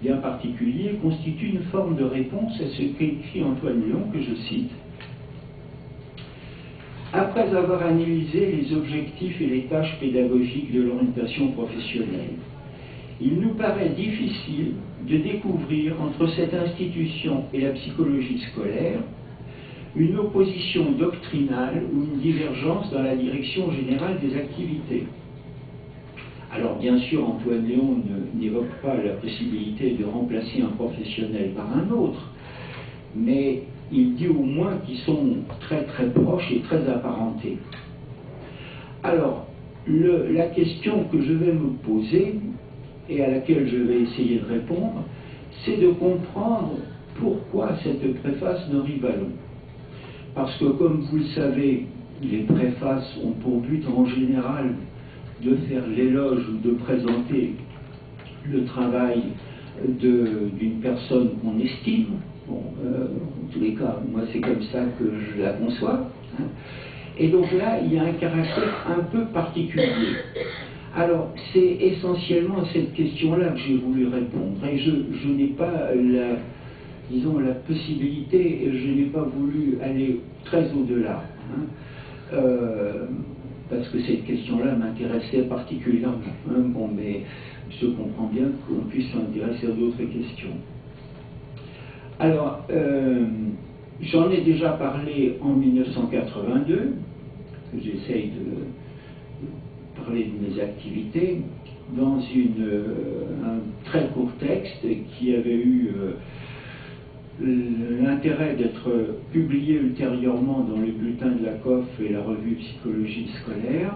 bien particulier, constitue une forme de réponse à ce qu'écrit Antoine Léon, que je cite. Après avoir analysé les objectifs et les tâches pédagogiques de l'orientation professionnelle, il nous paraît difficile de découvrir entre cette institution et la psychologie scolaire une opposition doctrinale ou une divergence dans la direction générale des activités. Alors bien sûr, Antoine Léon n'évoque pas la possibilité de remplacer un professionnel par un autre, mais il dit au moins qu'ils sont très très proches et très apparentés. Alors, la question que je vais me poser, et à laquelle je vais essayer de répondre, c'est de comprendre pourquoi cette préface d'Henri Vallon. Parce que, comme vous le savez, les préfaces ont pour but en général de faire l'éloge ou de présenter le travail d'une personne qu'on estime. Bon, en tous les cas, moi c'est comme ça que je la conçois. Hein. Et donc là, il y a un caractère un peu particulier. Alors, c'est essentiellement à cette question-là que j'ai voulu répondre. Et je n'ai pas la possibilité, et je n'ai pas voulu aller très au-delà. Hein. Parce que cette question-là m'intéressait particulièrement. Hein. Bon, mais je comprends bien qu'on puisse s'intéresser à d'autres questions. Alors, j'en ai déjà parlé en 1982, j'essaye de parler de mes activités, dans un très court texte qui avait eu l'intérêt d'être publié ultérieurement dans le bulletin de la COF et la revue Psychologie scolaire,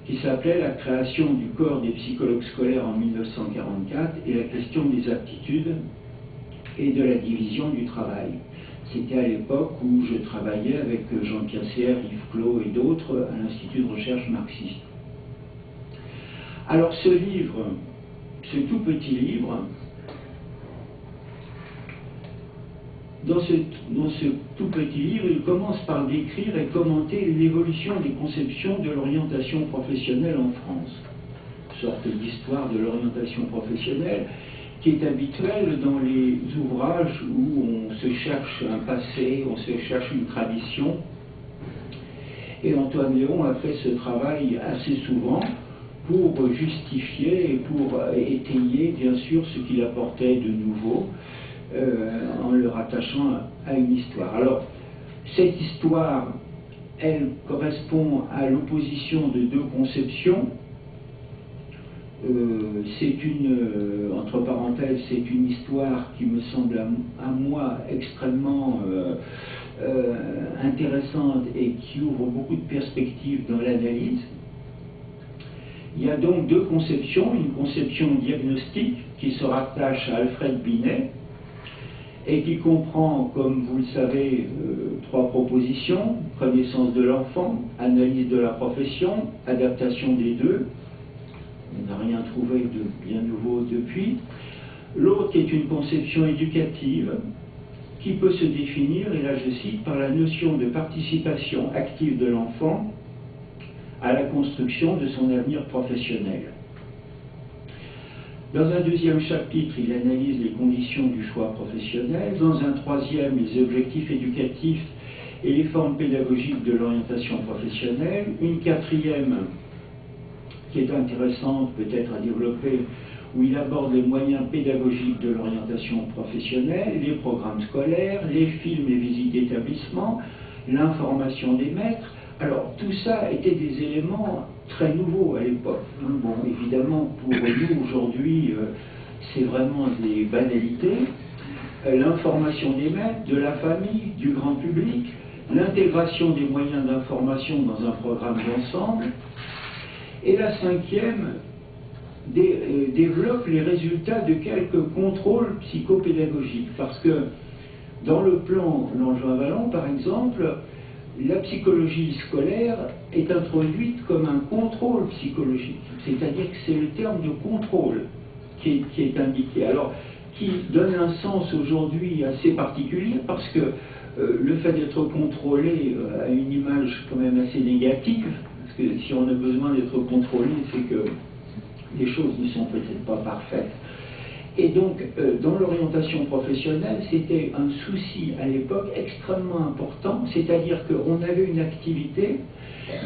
qui s'appelait « La création du corps des psychologues scolaires en 1944 et la question des aptitudes et de la division du travail ». C'était à l'époque où je travaillais avec Jean-Pierre Serre, Yves Clos et d'autres à l'Institut de recherche marxiste. Alors ce livre, ce tout petit livre, dans ce tout petit livre, il commence par décrire et commenter l'évolution des conceptions de l'orientation professionnelle en France. Une sorte d'histoire de l'orientation professionnelle qui est habituelle dans les ouvrages où on se cherche un passé, on se cherche une tradition. Et Antoine Léon a fait ce travail assez souvent pour justifier et pour étayer, bien sûr, ce qu'il apportait de nouveau, en le rattachant à une histoire. Alors, cette histoire, elle correspond à l'opposition de deux conceptions. C'est entre parenthèses, c'est une histoire qui me semble à moi extrêmement intéressante et qui ouvre beaucoup de perspectives dans l'analyse. Il y a donc deux conceptions, une conception diagnostique qui se rattache à Alfred Binet et qui comprend, comme vous le savez, trois propositions: connaissance de l'enfant, analyse de la profession, adaptation des deux. On n'a rien trouvé de bien nouveau depuis. L'autre est une conception éducative qui peut se définir, et là je cite, par la notion de participation active de l'enfant à la construction de son avenir professionnel. Dans un deuxième chapitre, il analyse les conditions du choix professionnel. Dans un troisième, les objectifs éducatifs et les formes pédagogiques de l'orientation professionnelle. Une quatrième, qui est intéressante peut-être à développer, où il aborde les moyens pédagogiques de l'orientation professionnelle, les programmes scolaires, les films et visites d'établissement, l'information des maîtres. Alors tout ça était des éléments très nouveau à l'époque. Bon, évidemment, pour nous, aujourd'hui, c'est vraiment des banalités. L'information des maîtres, de la famille, du grand public, l'intégration des moyens d'information dans un programme d'ensemble. Et la cinquième développe les résultats de quelques contrôles psychopédagogiques. Parce que dans le plan Langevin-Wallon, par exemple, la psychologie scolaire est introduite comme un contrôle psychologique. C'est-à-dire que c'est le terme de contrôle qui est indiqué. Alors, qui donne un sens aujourd'hui assez particulier, parce que le fait d'être contrôlé a une image quand même assez négative, parce que si on a besoin d'être contrôlé, c'est que les choses ne sont peut-être pas parfaites. Et donc, dans l'orientation professionnelle, c'était un souci à l'époque extrêmement important, c'est-à-dire qu'on avait une activité,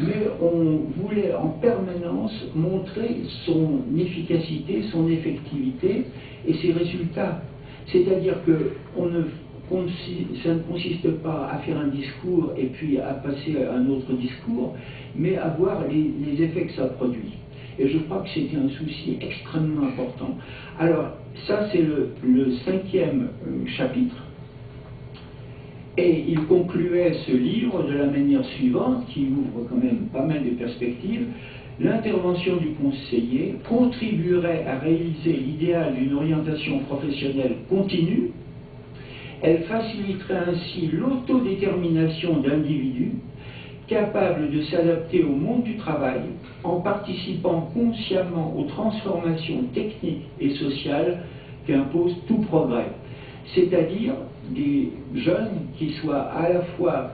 mais on voulait en permanence montrer son efficacité, son effectivité et ses résultats. C'est-à-dire que ça ne consiste pas à faire un discours et puis à passer à un autre discours, mais à voir les effets que ça produit. Et je crois que c'était un souci extrêmement important. Alors, ça c'est le cinquième chapitre. Et il concluait ce livre de la manière suivante, qui ouvre quand même pas mal de perspectives. L'intervention du conseiller contribuerait à réaliser l'idéal d'une orientation professionnelle continue. Elle faciliterait ainsi l'autodétermination d'individus capables de s'adapter au monde du travail en participant consciemment aux transformations techniques et sociales qu'impose tout progrès. C'est-à-dire des jeunes qui soient à la fois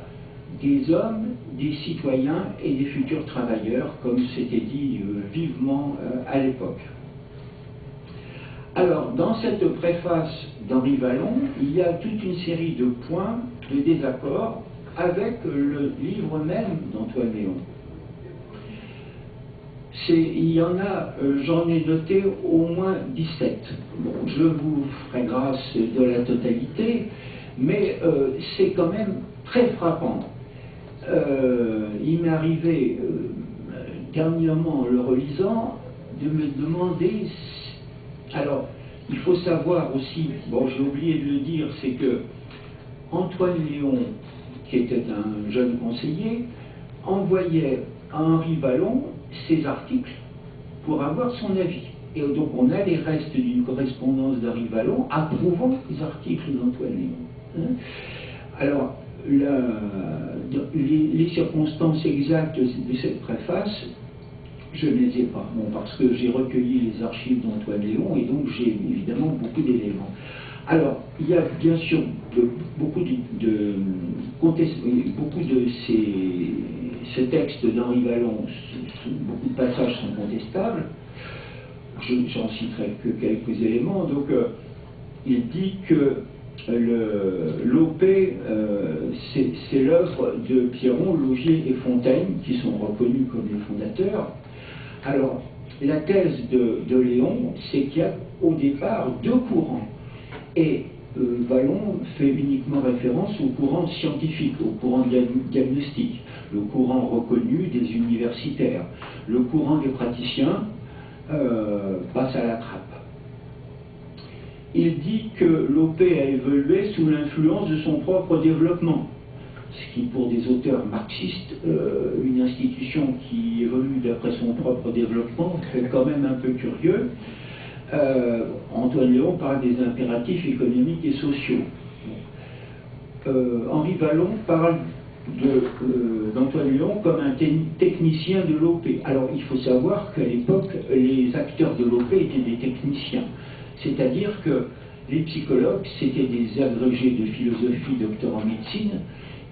des hommes, des citoyens et des futurs travailleurs, comme c'était dit vivement à l'époque. Alors, dans cette préface d'Henri Wallon, il y a toute une série de points de désaccord avec le livre même d'Antoine Léon. Il y en a, j'en ai noté au moins 17. Bon, je vous ferai grâce de la totalité, mais c'est quand même très frappant. Il m'est arrivé, dernièrement en le relisant, de me demander... Alors, il faut savoir aussi, bon, j'ai oublié de le dire, c'est que Antoine Léon, qui était un jeune conseiller, envoyait à Henri Wallon ses articles pour avoir son avis. Et donc on a les restes d'une correspondance d'Henri Wallon approuvant les articles d'Antoine Léon. Alors, les circonstances exactes de cette préface, je ne les ai pas, bon, parce que j'ai recueilli les archives d'Antoine Léon et donc j'ai évidemment beaucoup d'éléments. Alors, il y a bien sûr beaucoup de ces textes d'Henri Wallon, beaucoup de passages sont contestables. J'en citerai que quelques éléments. Donc, il dit que l'OP, c'est l'œuvre de Pierron, Laugier et Fontaine, qui sont reconnus comme les fondateurs. Alors, la thèse de Léon, c'est qu'il y a au départ deux courants. Et Wallon fait uniquement référence au courant scientifique, au courant diagnostique, le courant reconnu des universitaires. Le courant des praticiens passe à la trappe. Il dit que l'OP a évolué sous l'influence de son propre développement, ce qui pour des auteurs marxistes, une institution qui évolue d'après son propre développement, fait quand même un peu curieux. Antoine Léon parle des impératifs économiques et sociaux. Henri Wallon parle d'Antoine Léon comme un technicien de l'OP. Alors il faut savoir qu'à l'époque, les acteurs de l'OP étaient des techniciens. C'est-à-dire que les psychologues, c'était des agrégés de philosophie, docteurs en médecine,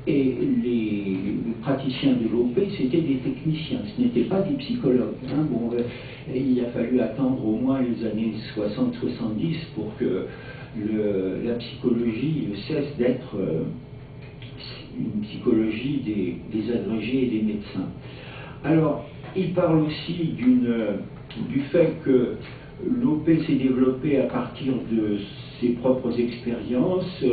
et les praticiens de l'OP, c'était des techniciens, ce n'étaient pas des psychologues. Hein. Bon, il a fallu attendre au moins les années 60-70 pour que la psychologie cesse d'être une psychologie des agrégés et des médecins. Alors, il parle aussi du fait que l'OP s'est développé à partir de ses propres expériences,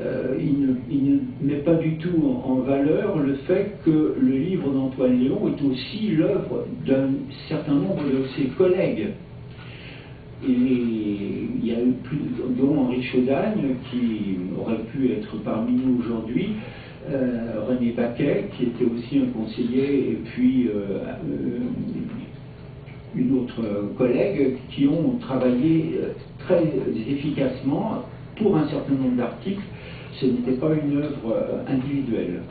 il ne met pas du tout en valeur le fait que le livre d'Antoine Léon est aussi l'œuvre d'un certain nombre de ses collègues. Et il y a eu dont Henri Chaudagne, qui aurait pu être parmi nous aujourd'hui, René Baquet, qui était aussi un conseiller, et puis une autre collègue, qui ont travaillé très efficacement pour un certain nombre d'articles. Ce n'était pas une œuvre individuelle.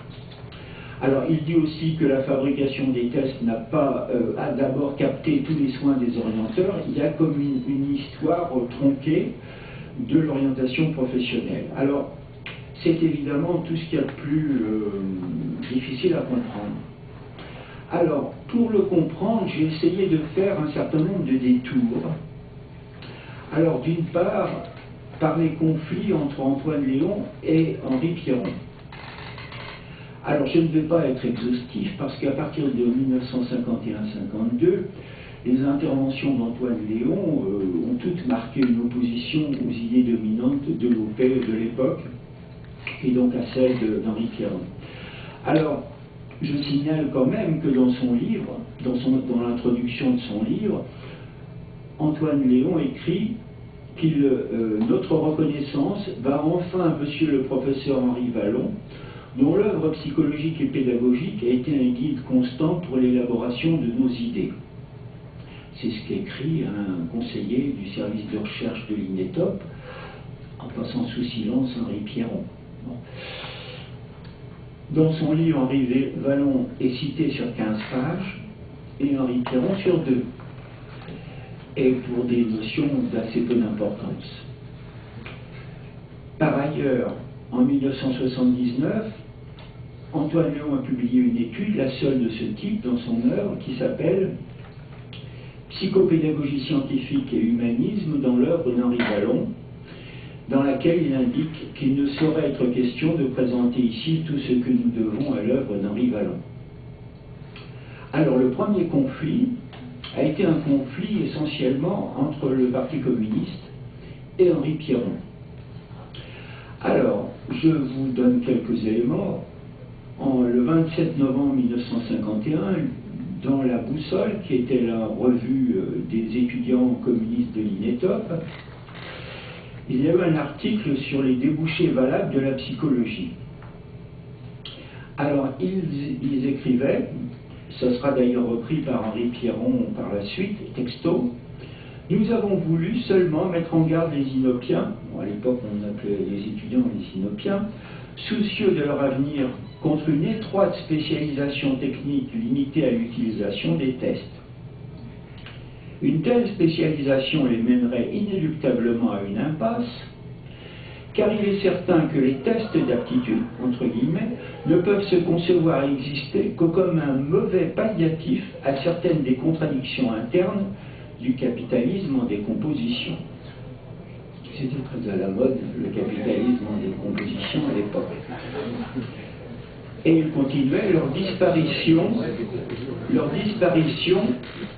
Alors, il dit aussi que la fabrication des tests n'a pas d'abord capté tous les soins des orienteurs. Il y a comme une histoire tronquée de l'orientation professionnelle. Alors, c'est évidemment tout ce qu'il y a de plus difficile à comprendre. Alors, pour le comprendre, j'ai essayé de faire un certain nombre de détours. Alors, d'une part, par les conflits entre Antoine Léon et Henri Pierron. Alors, je ne vais pas être exhaustif parce qu'à partir de 1951-52, les interventions d'Antoine Léon ont toutes marqué une opposition aux idées dominantes de l'OP de l'époque et donc à celle d'Henri Pierron. Alors, je signale quand même que dans son livre, dans l'introduction de son livre, Antoine Léon écrit qu'il notre reconnaissance va enfin à monsieur le professeur Henri Vallon, dont l'œuvre psychologique et pédagogique a été un guide constant pour l'élaboration de nos idées. C'est ce qu'écrit un conseiller du service de recherche de l'INETOP, en passant sous silence Henri Pierron. Bon. Dans son livre, Henri Vallon est cité sur 15 pages et Henri Pierron sur 2, et pour des notions d'assez peu d'importance. Par ailleurs, en 1979, Antoine Léon a publié une étude, la seule de ce type dans son œuvre, qui s'appelle Psychopédagogie scientifique et humanisme dans l'œuvre d'Henri Vallon, dans laquelle il indique qu'il ne saurait être question de présenter ici tout ce que nous devons à l'œuvre d'Henri Vallon. Alors, le premier conflit a été un conflit essentiellement entre le Parti communiste et Henri Pierron. Alors, je vous donne quelques éléments. Le 27 novembre 1951, dans La Boussole, qui était la revue des étudiants communistes de l'INETOP, il y a eu un article sur les débouchés valables de la psychologie. Alors, ils écrivaient, ça sera d'ailleurs repris par Henri Pierron par la suite, texto, « Nous avons voulu seulement mettre en garde les inopiens, bon, à l'époque on appelait les étudiants les inopiens, soucieux de leur avenir contre une étroite spécialisation technique limitée à l'utilisation des tests. Une telle spécialisation les mènerait inéluctablement à une impasse, car il est certain que les tests d'aptitude, entre guillemets, ne peuvent se concevoir et exister que comme un mauvais palliatif à certaines des contradictions internes du capitalisme en décomposition. » C'était très à la mode, le capitalisme en décomposition à l'époque. Et il continuait, leur disparition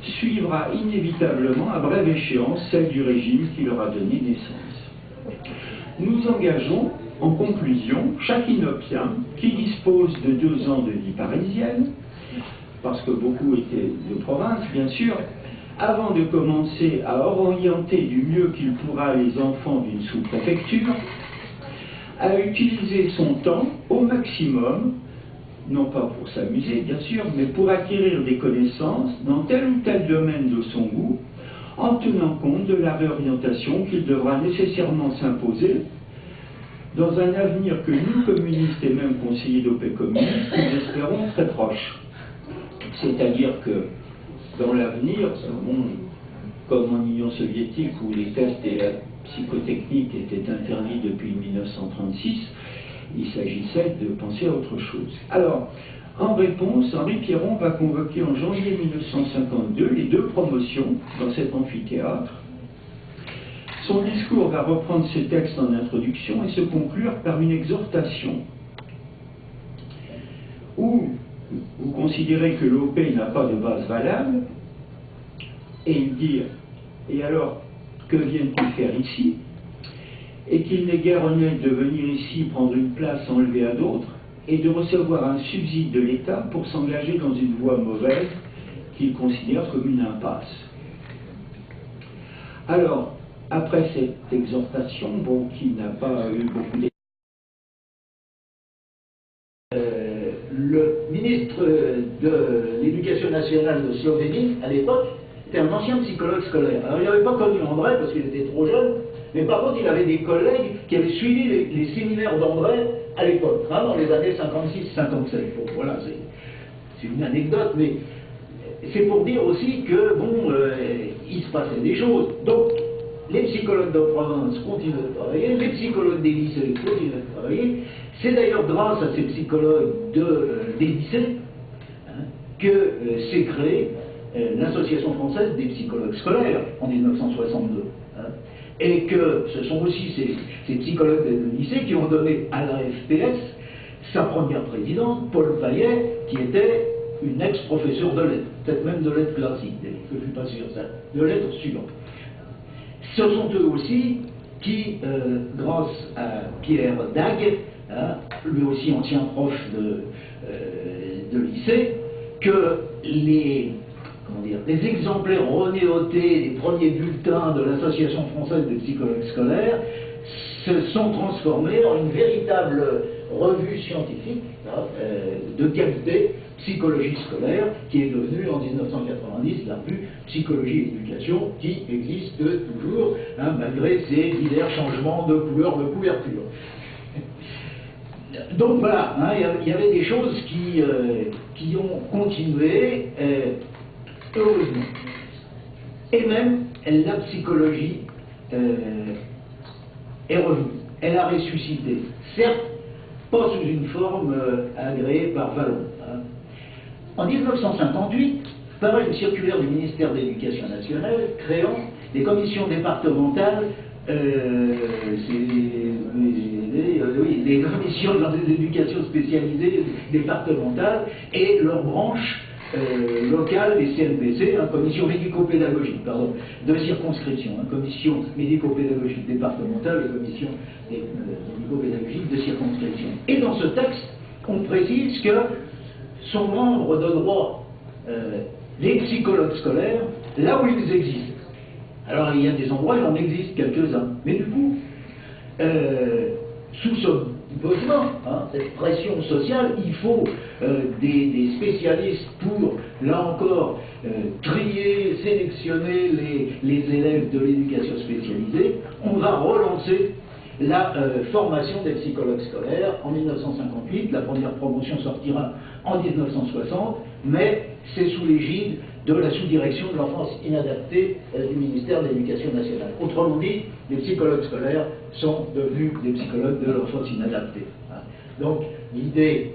suivra inévitablement à brève échéance celle du régime qui leur a donné naissance. Nous engageons, en conclusion, chaque inopien qui dispose de 2 ans de vie parisienne, parce que beaucoup étaient de province, bien sûr, avant de commencer à orienter du mieux qu'il pourra les enfants d'une sous-préfecture, à utiliser son temps au maximum, non pas pour s'amuser bien sûr, mais pour acquérir des connaissances dans tel ou tel domaine de son goût, en tenant compte de la réorientation qu'il devra nécessairement s'imposer dans un avenir que nous, communistes et même conseillers d'OP communistes, nous espérons très proche. C'est-à-dire que dans l'avenir, bon, comme en Union soviétique où les tests et la psychotechnique étaient interdits depuis 1936, il s'agissait de penser à autre chose. Alors, en réponse, Henri Pierron va convoquer en janvier 1952 les 2 promotions dans cet amphithéâtre. Son discours va reprendre ses textes en introduction et se conclure par une exhortation où vous considérez que l'OP n'a pas de base valable, et il dit « Et alors, que viennent-ils faire ici ?» et qu'il n'est guère honnête de venir ici prendre une place enlevée à d'autres, et de recevoir un subside de l'État pour s'engager dans une voie mauvaise qu'il considère comme une impasse. Alors, après cette exhortation, bon, qui n'a pas eu beaucoup d'effet, le ministre de l'Éducation nationale de Slovénie, à l'époque, était un ancien psychologue scolaire. Alors, il n'avait pas connu André parce qu'il était trop jeune, mais par contre, il avait des collègues qui avaient suivi les séminaires d'André à l'époque, hein, dans les années 56-57. Bon, voilà, c'est une anecdote, mais c'est pour dire aussi que, bon, il se passait des choses. Donc, les psychologues de province continuent de travailler, les psychologues des lycées continuent de travailler. C'est d'ailleurs grâce à ces psychologues des lycées hein, que s'est créée l'Association française des psychologues scolaires en 1962. Hein, et que ce sont aussi ces psychologues de lycée qui ont donné à la FPS sa première présidente, Paul Payet, qui était une ex-professeure de lettres, peut-être même de lettres classiques, je ne suis pas sûr, ça, de lettres suivantes. Ce sont eux aussi qui, grâce à Pierre Dague, hein, lui aussi ancien prof de lycée, que les exemplaires renéotés des premiers bulletins de l'Association française des psychologues scolaires se sont transformés en une véritable revue scientifique hein, de qualité, Psychologie scolaire, qui est devenue en 1990 la revue Psychologie et Éducation, qui existe toujours, hein, malgré ces divers changements de couleur de couverture. Donc voilà, hein, il y avait des choses qui ont continué, heureusement. Et même la psychologie est revenue, elle a ressuscité. Certes, pas sous une forme agréée par Vallon. Hein. En 1958, paraît une circulaire du ministère de l'Éducation nationale créant des commissions départementales, les commissions d'éducation spécialisées départementales et leurs branches locales, les CMPC, hein, commission médico-pédagogique, pardon, de circonscription, hein, commission médico-pédagogique départementale et commission médico-pédagogique de circonscription. Et dans ce texte, on précise que sont membres de droit les psychologues scolaires là où ils existent. Alors il y a des endroits, il en existe quelques-uns, mais du coup, sous ce besoin, hein, cette pression sociale, il faut des spécialistes pour, là encore, trier, sélectionner les élèves de l'éducation spécialisée. On va relancer la formation des psychologues scolaires en 1958, la première promotion sortira en 1960, mais c'est sous l'égide de la sous-direction de l'enfance inadaptée du ministère de l'Éducation nationale. Autrement dit, les psychologues scolaires sont devenus des psychologues de l'enfance inadaptée. Hein. Donc, l'idée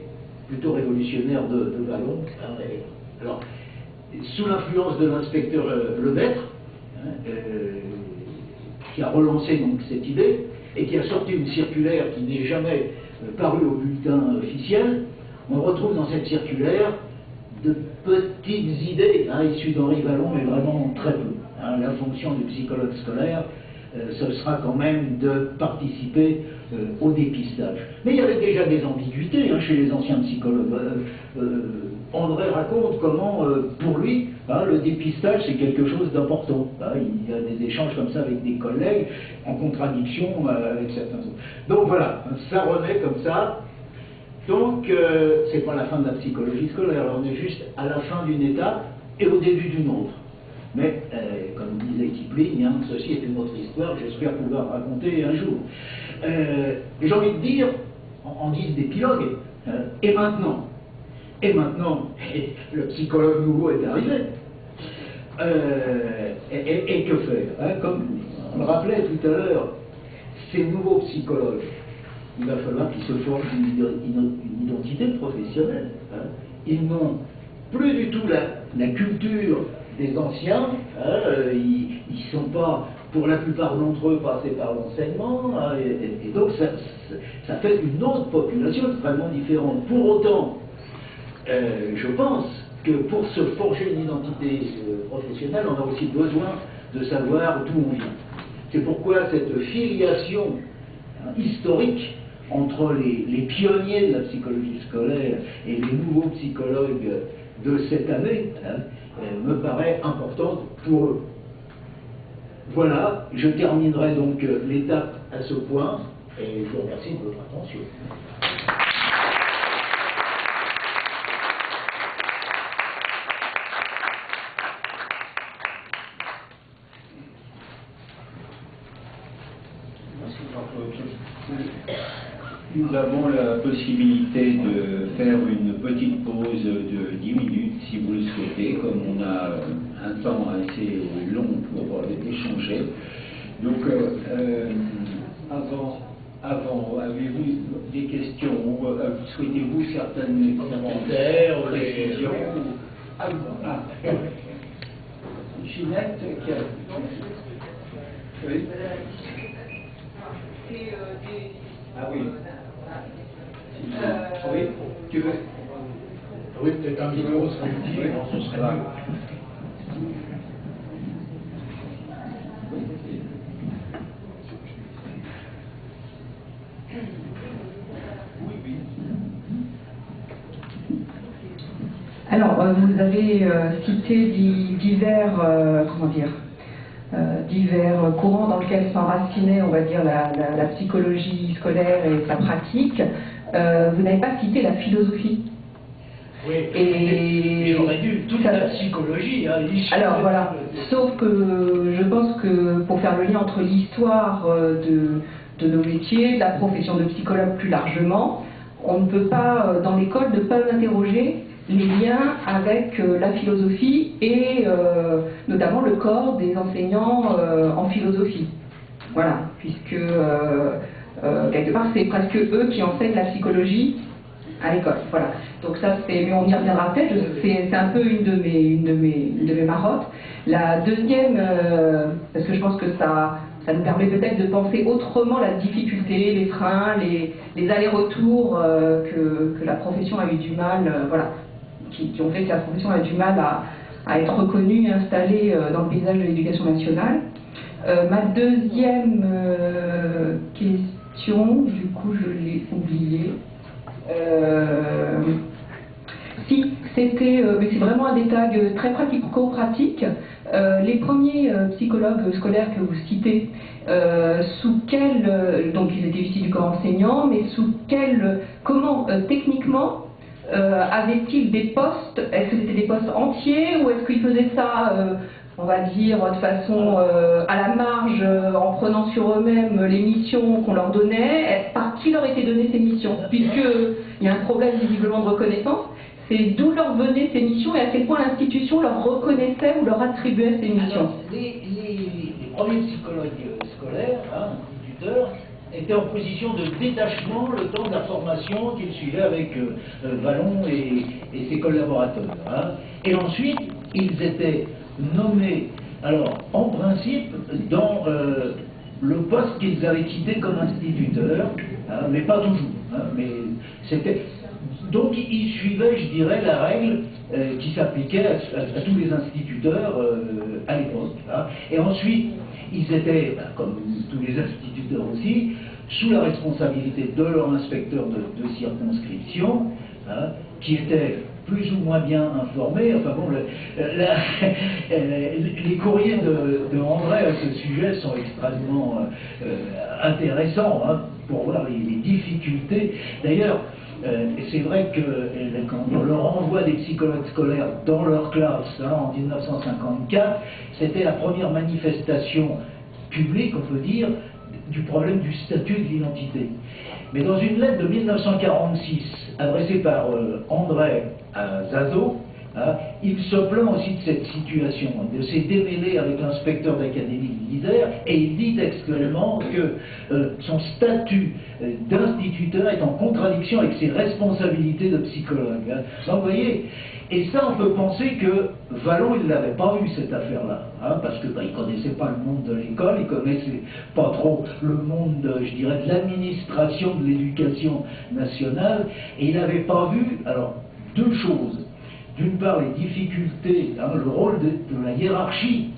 plutôt révolutionnaire de Vallon, hein, alors, sous l'influence de l'inspecteur Lemaître, hein, qui a relancé donc cette idée, et qui a sorti une circulaire qui n'est jamais parue au bulletin officiel, on retrouve dans cette circulaire de petites idées, hein, issues d'Henri Vallon, mais vraiment très peu. Hein. La fonction du psychologue scolaire, ce sera quand même de participer au dépistage. Mais il y avait déjà des ambiguïtés hein, chez les anciens psychologues. André raconte comment, pour lui, hein, le dépistage c'est quelque chose d'important. Hein. Il y a des échanges comme ça avec des collègues, en contradiction avec certains autres. Donc voilà, ça remet comme ça. Donc, c'est pas la fin de la psychologie scolaire, on est juste à la fin d'une étape et au début d'une autre. Mais, comme disait Kipling, hein, ceci est une autre histoire, j'espère pouvoir raconter un jour. J'ai envie de dire, en guise d'épilogue, et maintenant, le psychologue nouveau est arrivé. Et que faire hein, comme on le rappelait tout à l'heure, ces nouveaux psychologues, il va falloir qu'ils se forgent une identité professionnelle. Hein. Ils n'ont plus du tout la culture des anciens, hein, ils ne sont pas, pour la plupart d'entre eux, passés par l'enseignement, hein, et donc ça fait une autre population extrêmement différente. Pour autant, je pense que pour se forger une identité professionnelle, on a aussi besoin de savoir d'où on vient. C'est pourquoi cette filiation historique entre les pionniers de la psychologie scolaire et les nouveaux psychologues de cette année me paraît importante pour eux. Voilà, je terminerai donc l'étape à ce point et je vous remercie de votre attention. Nous avons la possibilité de faire une petite pause de 10 minutes si vous le souhaitez, comme on a un temps assez long pour échanger. Donc, avant, avez-vous des questions? Souhaitez-vous certains commentaires, précisions? Ginette, oui. Ah oui. Oui, tu veux? Oui, peut-être un numéro serait utile, ce serait mieux. Alors, vous avez cité divers, divers courants dans lesquels s'enracinait, on va dire, la psychologie scolaire et sa pratique. Vous n'avez pas cité la philosophie. Oui, et j'aurais dû toute la psychologie. Alors voilà, sauf que je pense que pour faire le lien entre l'histoire de nos métiers, de la profession de psychologue plus largement, on ne peut pas, dans l'école, ne pas interroger les liens avec la philosophie et notamment le corps des enseignants en philosophie. Voilà, puisque quelque part c'est presque eux qui enseignent la psychologie à l'école. Voilà. Donc ça c'est, mais on y reviendra peut-être. C'est un peu une de mes marottes. La deuxième, parce que je pense que ça nous permet peut-être de penser autrement la difficulté, les freins, les allers-retours que la profession a eu du mal, voilà, qui ont fait que la profession a du mal à être reconnue et installée dans le paysage de l'éducation nationale. Ma deuxième question, du coup je l'ai oubliée. Si, c'était, mais c'est vraiment un détail très pratico-pratique. Les premiers psychologues scolaires que vous citez, sous quel, donc ils étaient issus du corps enseignant, mais sous quel, comment techniquement avaient-ils des postes? Est-ce que c'était des postes entiers ou est-ce qu'ils faisaient ça, on va dire, de façon à la marge, en prenant sur eux-mêmes les missions qu'on leur donnait? Par qui leur étaient données ces missions? Puisqu'il y a un problème visiblement de reconnaissance. C'est d'où leur venaient ces missions et à quel point l'institution leur reconnaissait ou leur attribuait ces missions. Alors, les premiers psychologues scolaires, instituteurs, étaient en position de détachement le temps de la formation qu'ils suivaient avec Vallon et ses collaborateurs. Et ensuite, ils étaient nommés, alors en principe, dans le poste qu'ils avaient quitté comme instituteurs, mais pas toujours. Mais c'était... Donc ils suivaient, je dirais, la règle qui s'appliquait à tous les instituteurs à l'époque. Et ensuite, ils étaient, comme tous les instituteurs aussi, sous la responsabilité de leur inspecteur de circonscription, qui était plus ou moins bien informé. Enfin bon, les courriers de André à ce sujet sont extrêmement intéressants pour voir les difficultés. D'ailleurs, c'est vrai que quand le renvoi des psychologues scolaires dans leur classe en 1954, c'était la première manifestation publique, on peut dire, du problème du statut de l'identité. Mais dans une lettre de 1946, adressée par André à Zazo, il se plaint aussi de cette situation, de s'est démêlé avec l'inspecteur d'académie de l'Isère, et il dit textuellement que son statut d'instituteur est en contradiction avec ses responsabilités de psychologue. Donc vous voyez, et ça on peut penser que Vallon il ne l'avait pas vu cette affaire-là, parce que il ne connaissait pas le monde de l'école, il ne connaissait pas trop le monde, je dirais, de l'administration de l'éducation nationale, et il n'avait pas vu, alors, deux choses. D'une part, les difficultés, le rôle de la hiérarchie,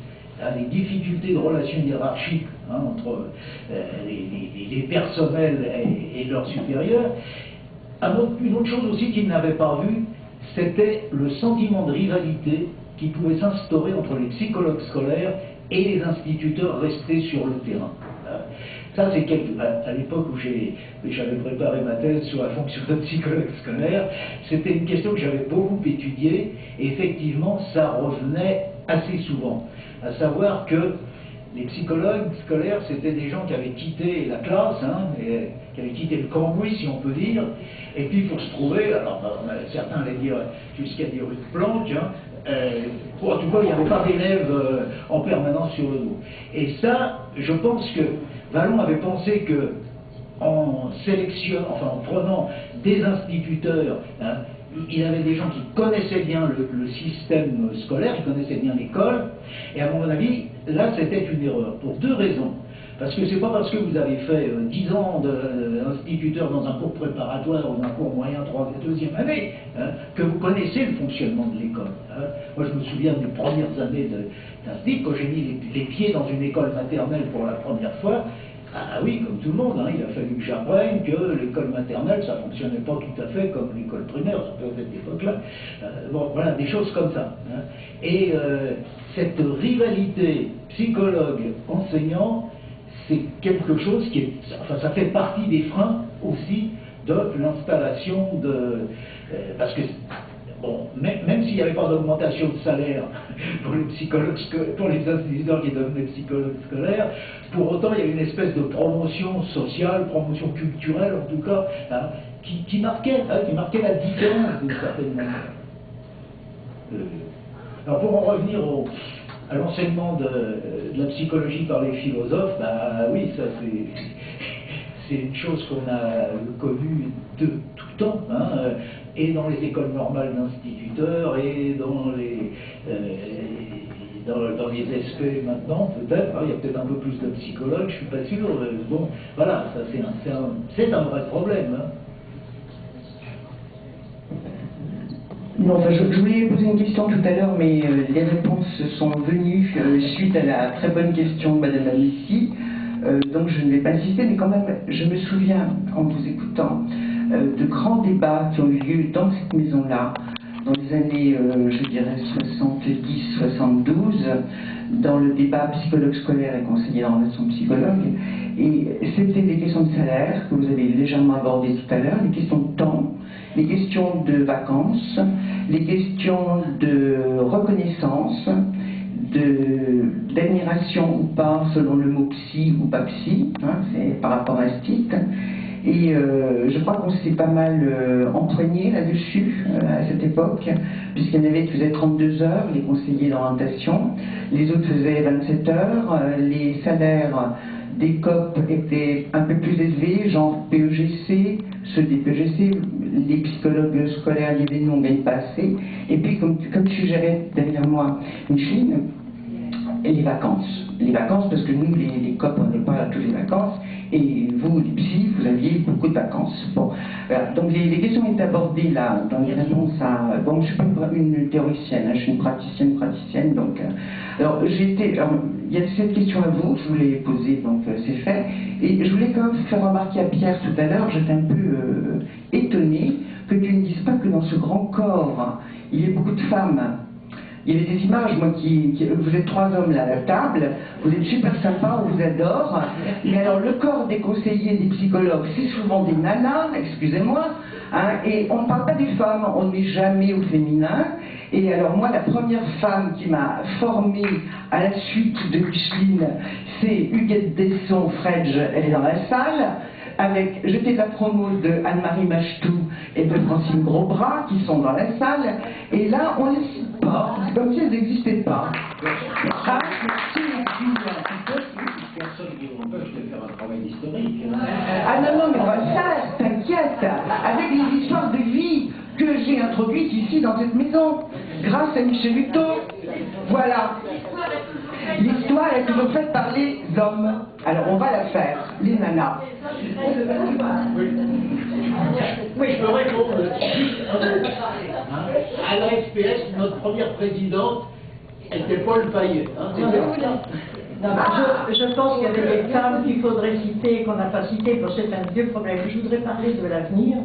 les difficultés de relations hiérarchiques hein, entre les personnels et leurs supérieurs. Une autre chose aussi qu'ils n'avaient pas vue, c'était le sentiment de rivalité qui pouvait s'instaurer entre les psychologues scolaires et les instituteurs restés sur le terrain. Ça, c'est à l'époque où j'avais préparé ma thèse sur la fonction de psychologue scolaire, c'était une question que j'avais beaucoup étudiée, et effectivement, ça revenait assez souvent. À savoir que les psychologues scolaires, c'était des gens qui avaient quitté la classe, hein, et qui avaient quitté le cambouis, si on peut dire, et puis pour se trouver, alors certains allaient dire jusqu'à dire une planque, hein, en tout cas, il n'y avait pas d'élèves en permanence sur le dos. Et ça, je pense que Vallon avait pensé que en prenant des instituteurs, hein, il avait des gens qui connaissaient bien le système scolaire, qui connaissaient bien l'école, et à mon avis, là, c'était une erreur, pour deux raisons. Parce que c'est pas parce que vous avez fait 10 ans d'instituteur dans un cours préparatoire ou d'un cours moyen, 2e année, hein, que vous connaissez le fonctionnement de l'école. Hein. Moi, je me souviens des premières années d'institut, quand j'ai mis les pieds dans une école maternelle pour la première fois. Ah oui, comme tout le monde, hein, il a fallu que j'apprenne que l'école maternelle, ça ne fonctionnait pas tout à fait comme l'école primaire, ça peut être à cette époque-là. Bon, voilà, des choses comme ça. Hein. Et cette rivalité psychologue-enseignant, c'est quelque chose qui est, enfin, ça fait partie des freins aussi de l'installation de... parce que, bon, même s'il n'y avait pas d'augmentation de salaire pour les psychologues, pour les instituteurs qui devenaient psychologues scolaires, pour autant il y a une espèce de promotion sociale, promotion culturelle en tout cas, hein, qui marquait la différence d'une certaine manière. Alors pour en revenir à l'enseignement de la psychologie par les philosophes, bah oui, ça c'est une chose qu'on a connue de tout le temps, hein, et dans les écoles normales d'instituteurs, et dans les SP maintenant, peut-être, hein, il y a peut-être un peu plus de psychologues, je suis pas sûr, bon, voilà, ça c'est un vrai problème. Hein. Non, enfin, je voulais poser une question tout à l'heure, mais les réponses sont venues suite à la très bonne question de Madame Amici, donc je ne vais pas insister, mais quand même, je me souviens, en vous écoutant, de grands débats qui ont eu lieu dans cette maison-là, dans les années, je dirais, 70-72, dans le débat psychologue scolaire et conseiller d'orientation psychologue, et c'était des questions de salaire, que vous avez légèrement abordées tout à l'heure, les questions de temps, les questions de vacances, les questions de reconnaissance, d'admiration ou pas, selon le mot psy ou pas psy, hein, c'est par rapport à ce titre. Et je crois qu'on s'est pas mal empoigné là-dessus à cette époque, puisqu'il y en avait qui faisaient 32 heures, les conseillers d'orientation, les autres faisaient 27 heures, les salaires des COP étaient un peu plus élevés, genre PEGC, ceux des PEGC, les psychologues scolaires, les nous, on ne gagne pas assez. Et puis, comme suggérait derrière moi Micheline, les vacances. Les vacances, parce que nous, les COP, on n'est pas à toutes les vacances, et vous, les psy, vous aviez beaucoup de vacances. Bon, voilà. Donc les questions étaient abordées là, dans les réponses à... Bon, je ne suis pas une théoricienne, hein, je suis une praticienne, donc... alors, il y a cette question à vous, je vous l'ai posée, donc c'est fait. Et je voulais quand même faire remarquer à Pierre tout à l'heure, j'étais un peu étonnée que tu ne dises pas que dans ce grand corps, il y a beaucoup de femmes. Il y avait des images, moi, vous êtes 3 hommes là à la table, vous êtes super sympas, on vous adore, mais alors le corps des conseillers, des psychologues, c'est souvent des nanas, excusez-moi, hein, et on ne parle pas des femmes, on ne met jamais au féminin. Et alors moi, la première femme qui m'a formée à la suite de Micheline, c'est Huguette Desson-Fredge, elle est dans la salle. J'étais la promo de Anne-Marie Machetou et de Francine Grosbras qui sont dans la salle, et là on ne les cite pas, c'est comme si elles n'existaient pas. Personne qui vous empêche de faire un travail historique. Ah non, mais on va le faire, t'inquiète, avec les histoires de vie que j'ai introduites ici dans cette maison, grâce à Michel Hutton. Voilà. L'histoire est toujours faite par les hommes. Alors on va la faire, les nanas. Oui, je peux répondre. À la SPS, notre première présidente était Paul Paillet. Hein, Non, je pense qu'il y avait des femmes qu'il faudrait citer, qu'on n'a pas citées, pour c'est un vieux problème. Je voudrais parler de l'avenir.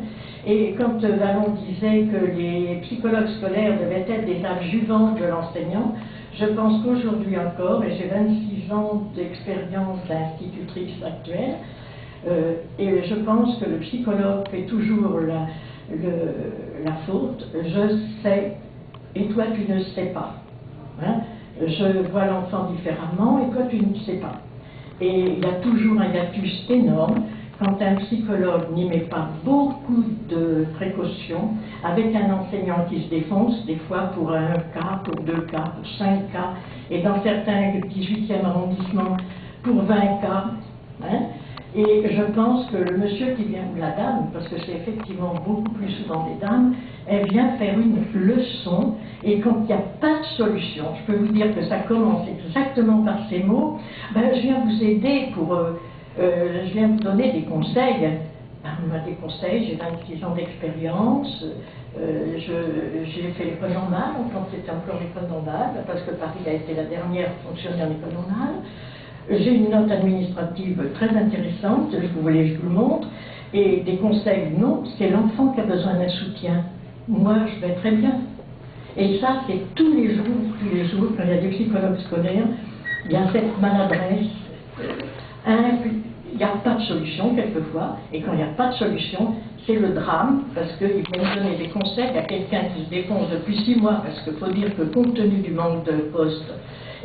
Et quand Vallon disait que les psychologues scolaires devaient être des adjuvantes de l'enseignant, je pense qu'aujourd'hui encore, et j'ai 26 ans d'expérience d'institutrice actuelle, et je pense que le psychologue fait toujours la faute. Je sais, et toi tu ne sais pas. Hein? Je vois l'enfant différemment, et toi tu ne sais pas. Et il y a toujours un hiatus énorme quand un psychologue n'y met pas beaucoup de précautions, avec un enseignant qui se défonce, des fois pour un cas, pour 2 cas, pour 5 cas, et dans certains 18e arrondissements, pour 20 cas. Hein. Et je pense que le monsieur qui vient, ou la dame, parce que c'est effectivement beaucoup plus souvent des dames, elle vient faire une leçon, et quand il n'y a pas de solution, je peux vous dire que ça commence exactement par ces mots, ben, je viens vous aider pour... je viens vous donner des conseils. Des conseils, j'ai 26 ans d'expérience. J'ai fait l'école normale, quand c'était encore l'école normale, parce que Paris a été la dernière fonctionnaire d'école normale. J'ai une note administrative très intéressante, si vous voulez, je vous le montre. Et des conseils, non, c'est l'enfant qui a besoin d'un soutien. Moi, je vais très bien. Et ça, c'est tous les jours, quand il y a des psychologues scolaires, il y a cette maladresse. Il n'y a pas de solution quelquefois, et quand il n'y a pas de solution, c'est le drame, parce qu'ils vont donner des conseils à quelqu'un qui se défonce depuis 6 mois, parce qu'il faut dire que compte tenu du manque de postes,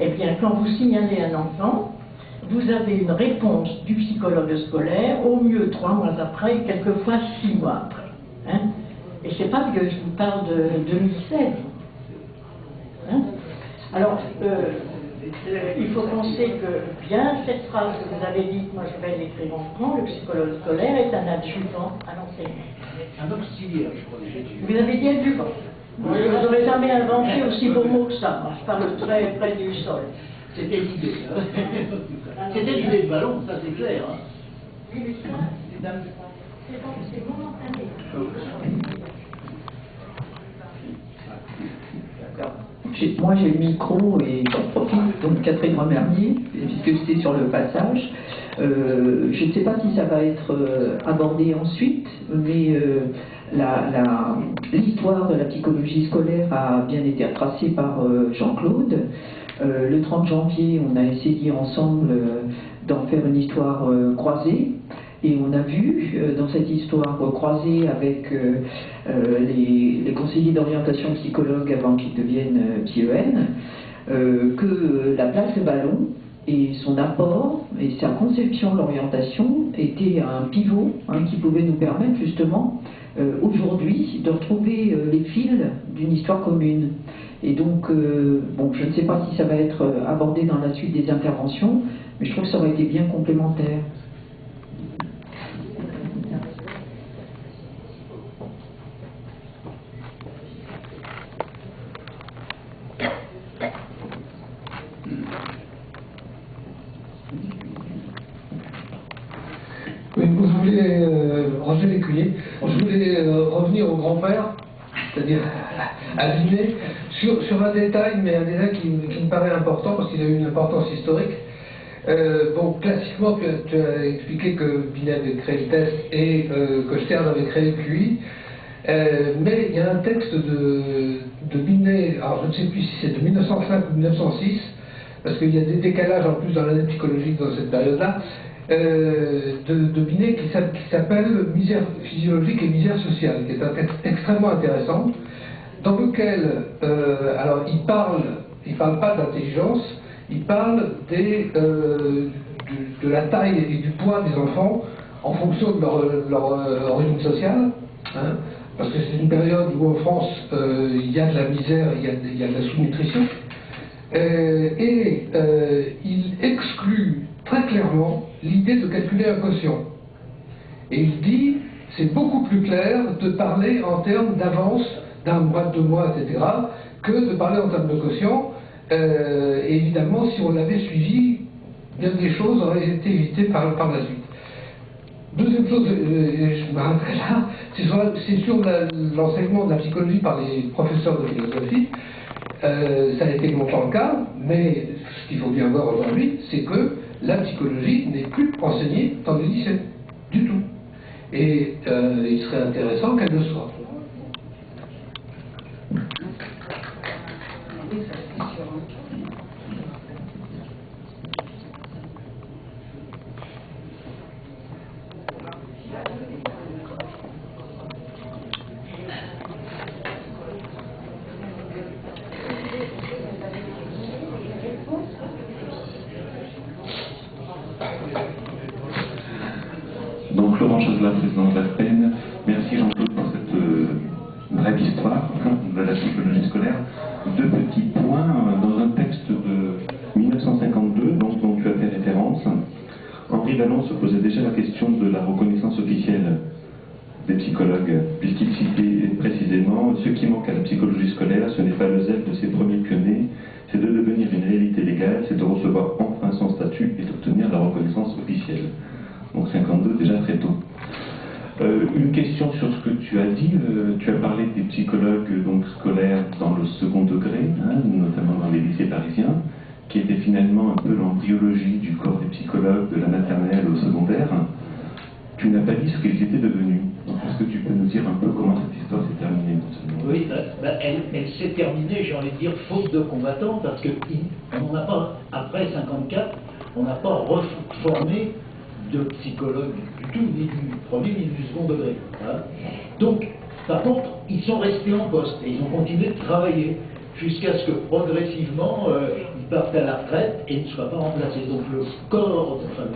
eh bien quand vous signalez un enfant, vous avez une réponse du psychologue scolaire, au mieux 3 mois après, et quelquefois 6 mois après. Hein? Et c'est pas que je vous parle de 2016. Hein? Alors, il faut penser que bien cette phrase que vous avez dite, moi je vais l'écrire en franc, le psychologue scolaire est un adjuvant à l'enseignement. Un auxiliaire, je crois déjà. Vous avez dit adjuvant. Moi, je n'aurais jamais inventé aussi beau mot que ça. Moi, je parle très près du sol. C'était l'idée. C'était l'idée de Vallon, ça c'est clair. Hein. Oui, mais ça, c'est momentané. Moi j'ai le micro et j'en profite, donc Catherine Remernier, puisque c'était sur le passage. Je ne sais pas si ça va être abordé ensuite, mais l'histoire de la psychologie scolaire a bien été tracée par Jean-Claude. Le 30 janvier, on a essayé ensemble d'en faire une histoire croisée. Et on a vu dans cette histoire croisée avec les conseillers d'orientation psychologue avant qu'ils deviennent PIEN, que la place de Vallon et son apport et sa conception de l'orientation était un pivot qui pouvait nous permettre justement aujourd'hui de retrouver les fils d'une histoire commune. Et donc, bon, je ne sais pas si ça va être abordé dans la suite des interventions, mais je trouve que ça aurait été bien complémentaire. Oui, vous voulez, Roger Lécuyer, je voulais revenir au grand-père, c'est-à-dire à Binet, sur un détail, mais un détail qui me paraît important parce qu'il a eu une importance historique. Bon, classiquement, tu as expliqué que Binet avait créé le test et que Stern avait créé le QI, mais il y a un texte de Binet, alors je ne sais plus si c'est de 1905 ou 1906, parce qu'il y a des décalages en plus dans l'année psychologique dans cette période-là, de Binet qui s'appelle Misère physiologique et misère sociale, qui est un texte extrêmement intéressant, dans lequel, alors il parle pas d'intelligence, il parle de la taille et du poids des enfants en fonction de leur origine sociale, hein, parce que c'est une période où en France il y a de la misère, il y a de la sous-nutrition, et il exclut très clairement l'idée de calculer un quotient. Et il dit, c'est beaucoup plus clair de parler en termes d'avance, d'un mois, 2 mois, etc., que de parler en termes de quotient. Et évidemment, si on l'avait suivi, bien des choses auraient été évitées par la suite. Deuxième chose, je m'arrêterai là, c'est sur l'enseignement de la psychologie par les professeurs de philosophie. Ça a été longtemps le cas, mais ce qu'il faut bien voir aujourd'hui, c'est que la psychologie n'est plus enseignée dans les lycées, du tout. Et il serait intéressant qu'elle le soit. Donc Laurent Chazela, président de l'AFPEN, merci Jean-Claude pour cette brève histoire de la psychologie scolaire. Deux petits points dans un texte de 1952 dont tu as fait référence. Henri Vallon se posait déjà la question de la reconnaissance officielle des psychologues, puisqu'il citait précisément « Ce qui manque à la psychologie scolaire, ce n'est pas le zèle de ses premiers pionniers, c'est de devenir une réalité légale, c'est de recevoir enfin son statut et d'obtenir la reconnaissance officielle. » Donc 52, déjà très tôt. Une question sur ce que tu as dit. Tu as parlé des psychologues donc, scolaires dans le second degré, notamment dans les lycées parisiens, qui était finalement un peu l'embryologie du corps des psychologues de la maternelle au secondaire. Tu n'as pas dit ce qu'ils étaient devenus. Est-ce que tu peux nous dire un peu comment cette histoire s'est terminée? Oui, elle s'est terminée, j'ai envie de dire, faute de combattants, parce qu'on n'a pas, après 54, on n'a pas reformé de psychologues du tout, ni du premier ni du second degré. Hein. Donc, par contre, ils sont restés en poste et ils ont continué de travailler jusqu'à ce que progressivement ils partent à la retraite et ne soient pas remplacés. Donc le corps, enfin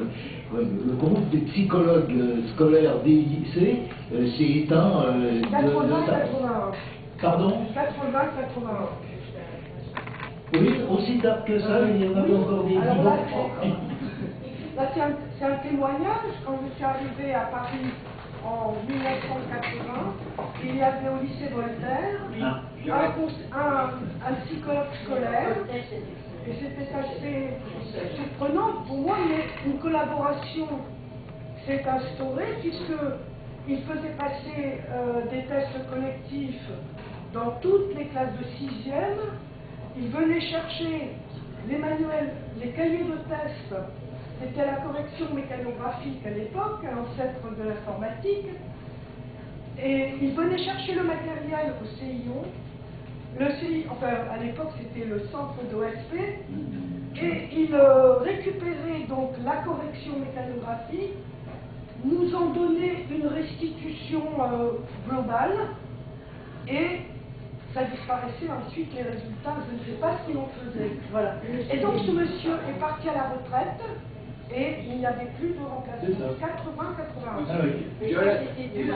le groupe des psychologues scolaires des lycées s'est éteint. 80-81. Pardon? 80-81. Oui, aussi tard que ça, il y en avait encore des. Alors là, c'est un témoignage. Quand je suis arrivée à Paris en 1980, il y avait au lycée Voltaire un psychologue scolaire, et c'était assez surprenant pour moi, mais une collaboration s'est instaurée puisqu'il faisait passer des tests collectifs dans toutes les classes de 6e. Il venait chercher les manuels, les cahiers de tests. C'était la correction mécanographique à l'époque, l'ancêtre de l'informatique. Et il venait chercher le matériel au CIO. Le CIO, enfin à l'époque c'était le centre d'OSP. Et il récupérait donc la correction mécanographique, nous en donnait une restitution globale. Et ça disparaissait ensuite les résultats, je ne sais pas ce qu'il en faisait. Voilà. Et donc ce monsieur est parti à la retraite. Et il n'y avait plus de remplacement. 80-81. Ah oui. C'était dû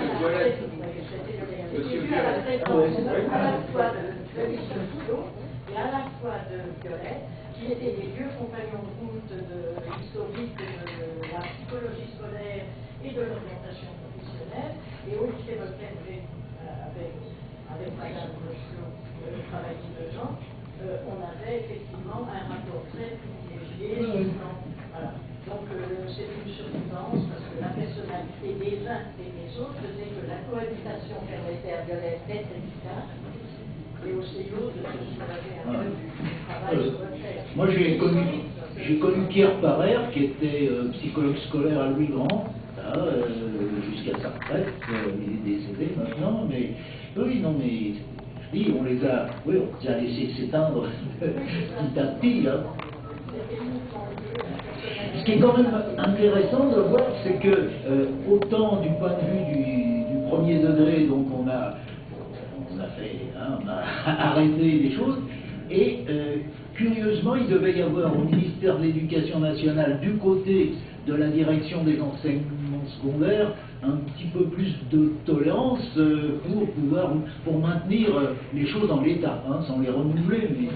à la présence à la fois de Michel Boulot et à la fois de Violette, qui étaient des vieux compagnons de route de l'historique de la psychologie scolaire et de l'orientation professionnelle. Et au lycée Voltaire, avec Madame Rochelot, le travail de Jean, on avait effectivement un rapport très privilégié. Voilà. Donc c'est une survivance parce que la personnalité des uns et des autres faisait que la cohabitation permettait à Violette d'être efficace et au CIO de se soulager un peu du travail de Voltaire. Moi j'ai connu Pierre Parère qui était psychologue scolaire à Louis Grand jusqu'à sa retraite, il est décédé maintenant, mais oui, non mais je dis, on les a laissés s'éteindre petit à petit là. Ce qui est quand même intéressant de voir, c'est que autant du point de vue du premier degré, donc on a arrêté des choses, et curieusement, il devait y avoir au ministère de l'Éducation nationale, du côté de la direction des enseignements secondaires, un petit peu plus de tolérance pour maintenir les choses en l'état, sans les renouveler. Mais...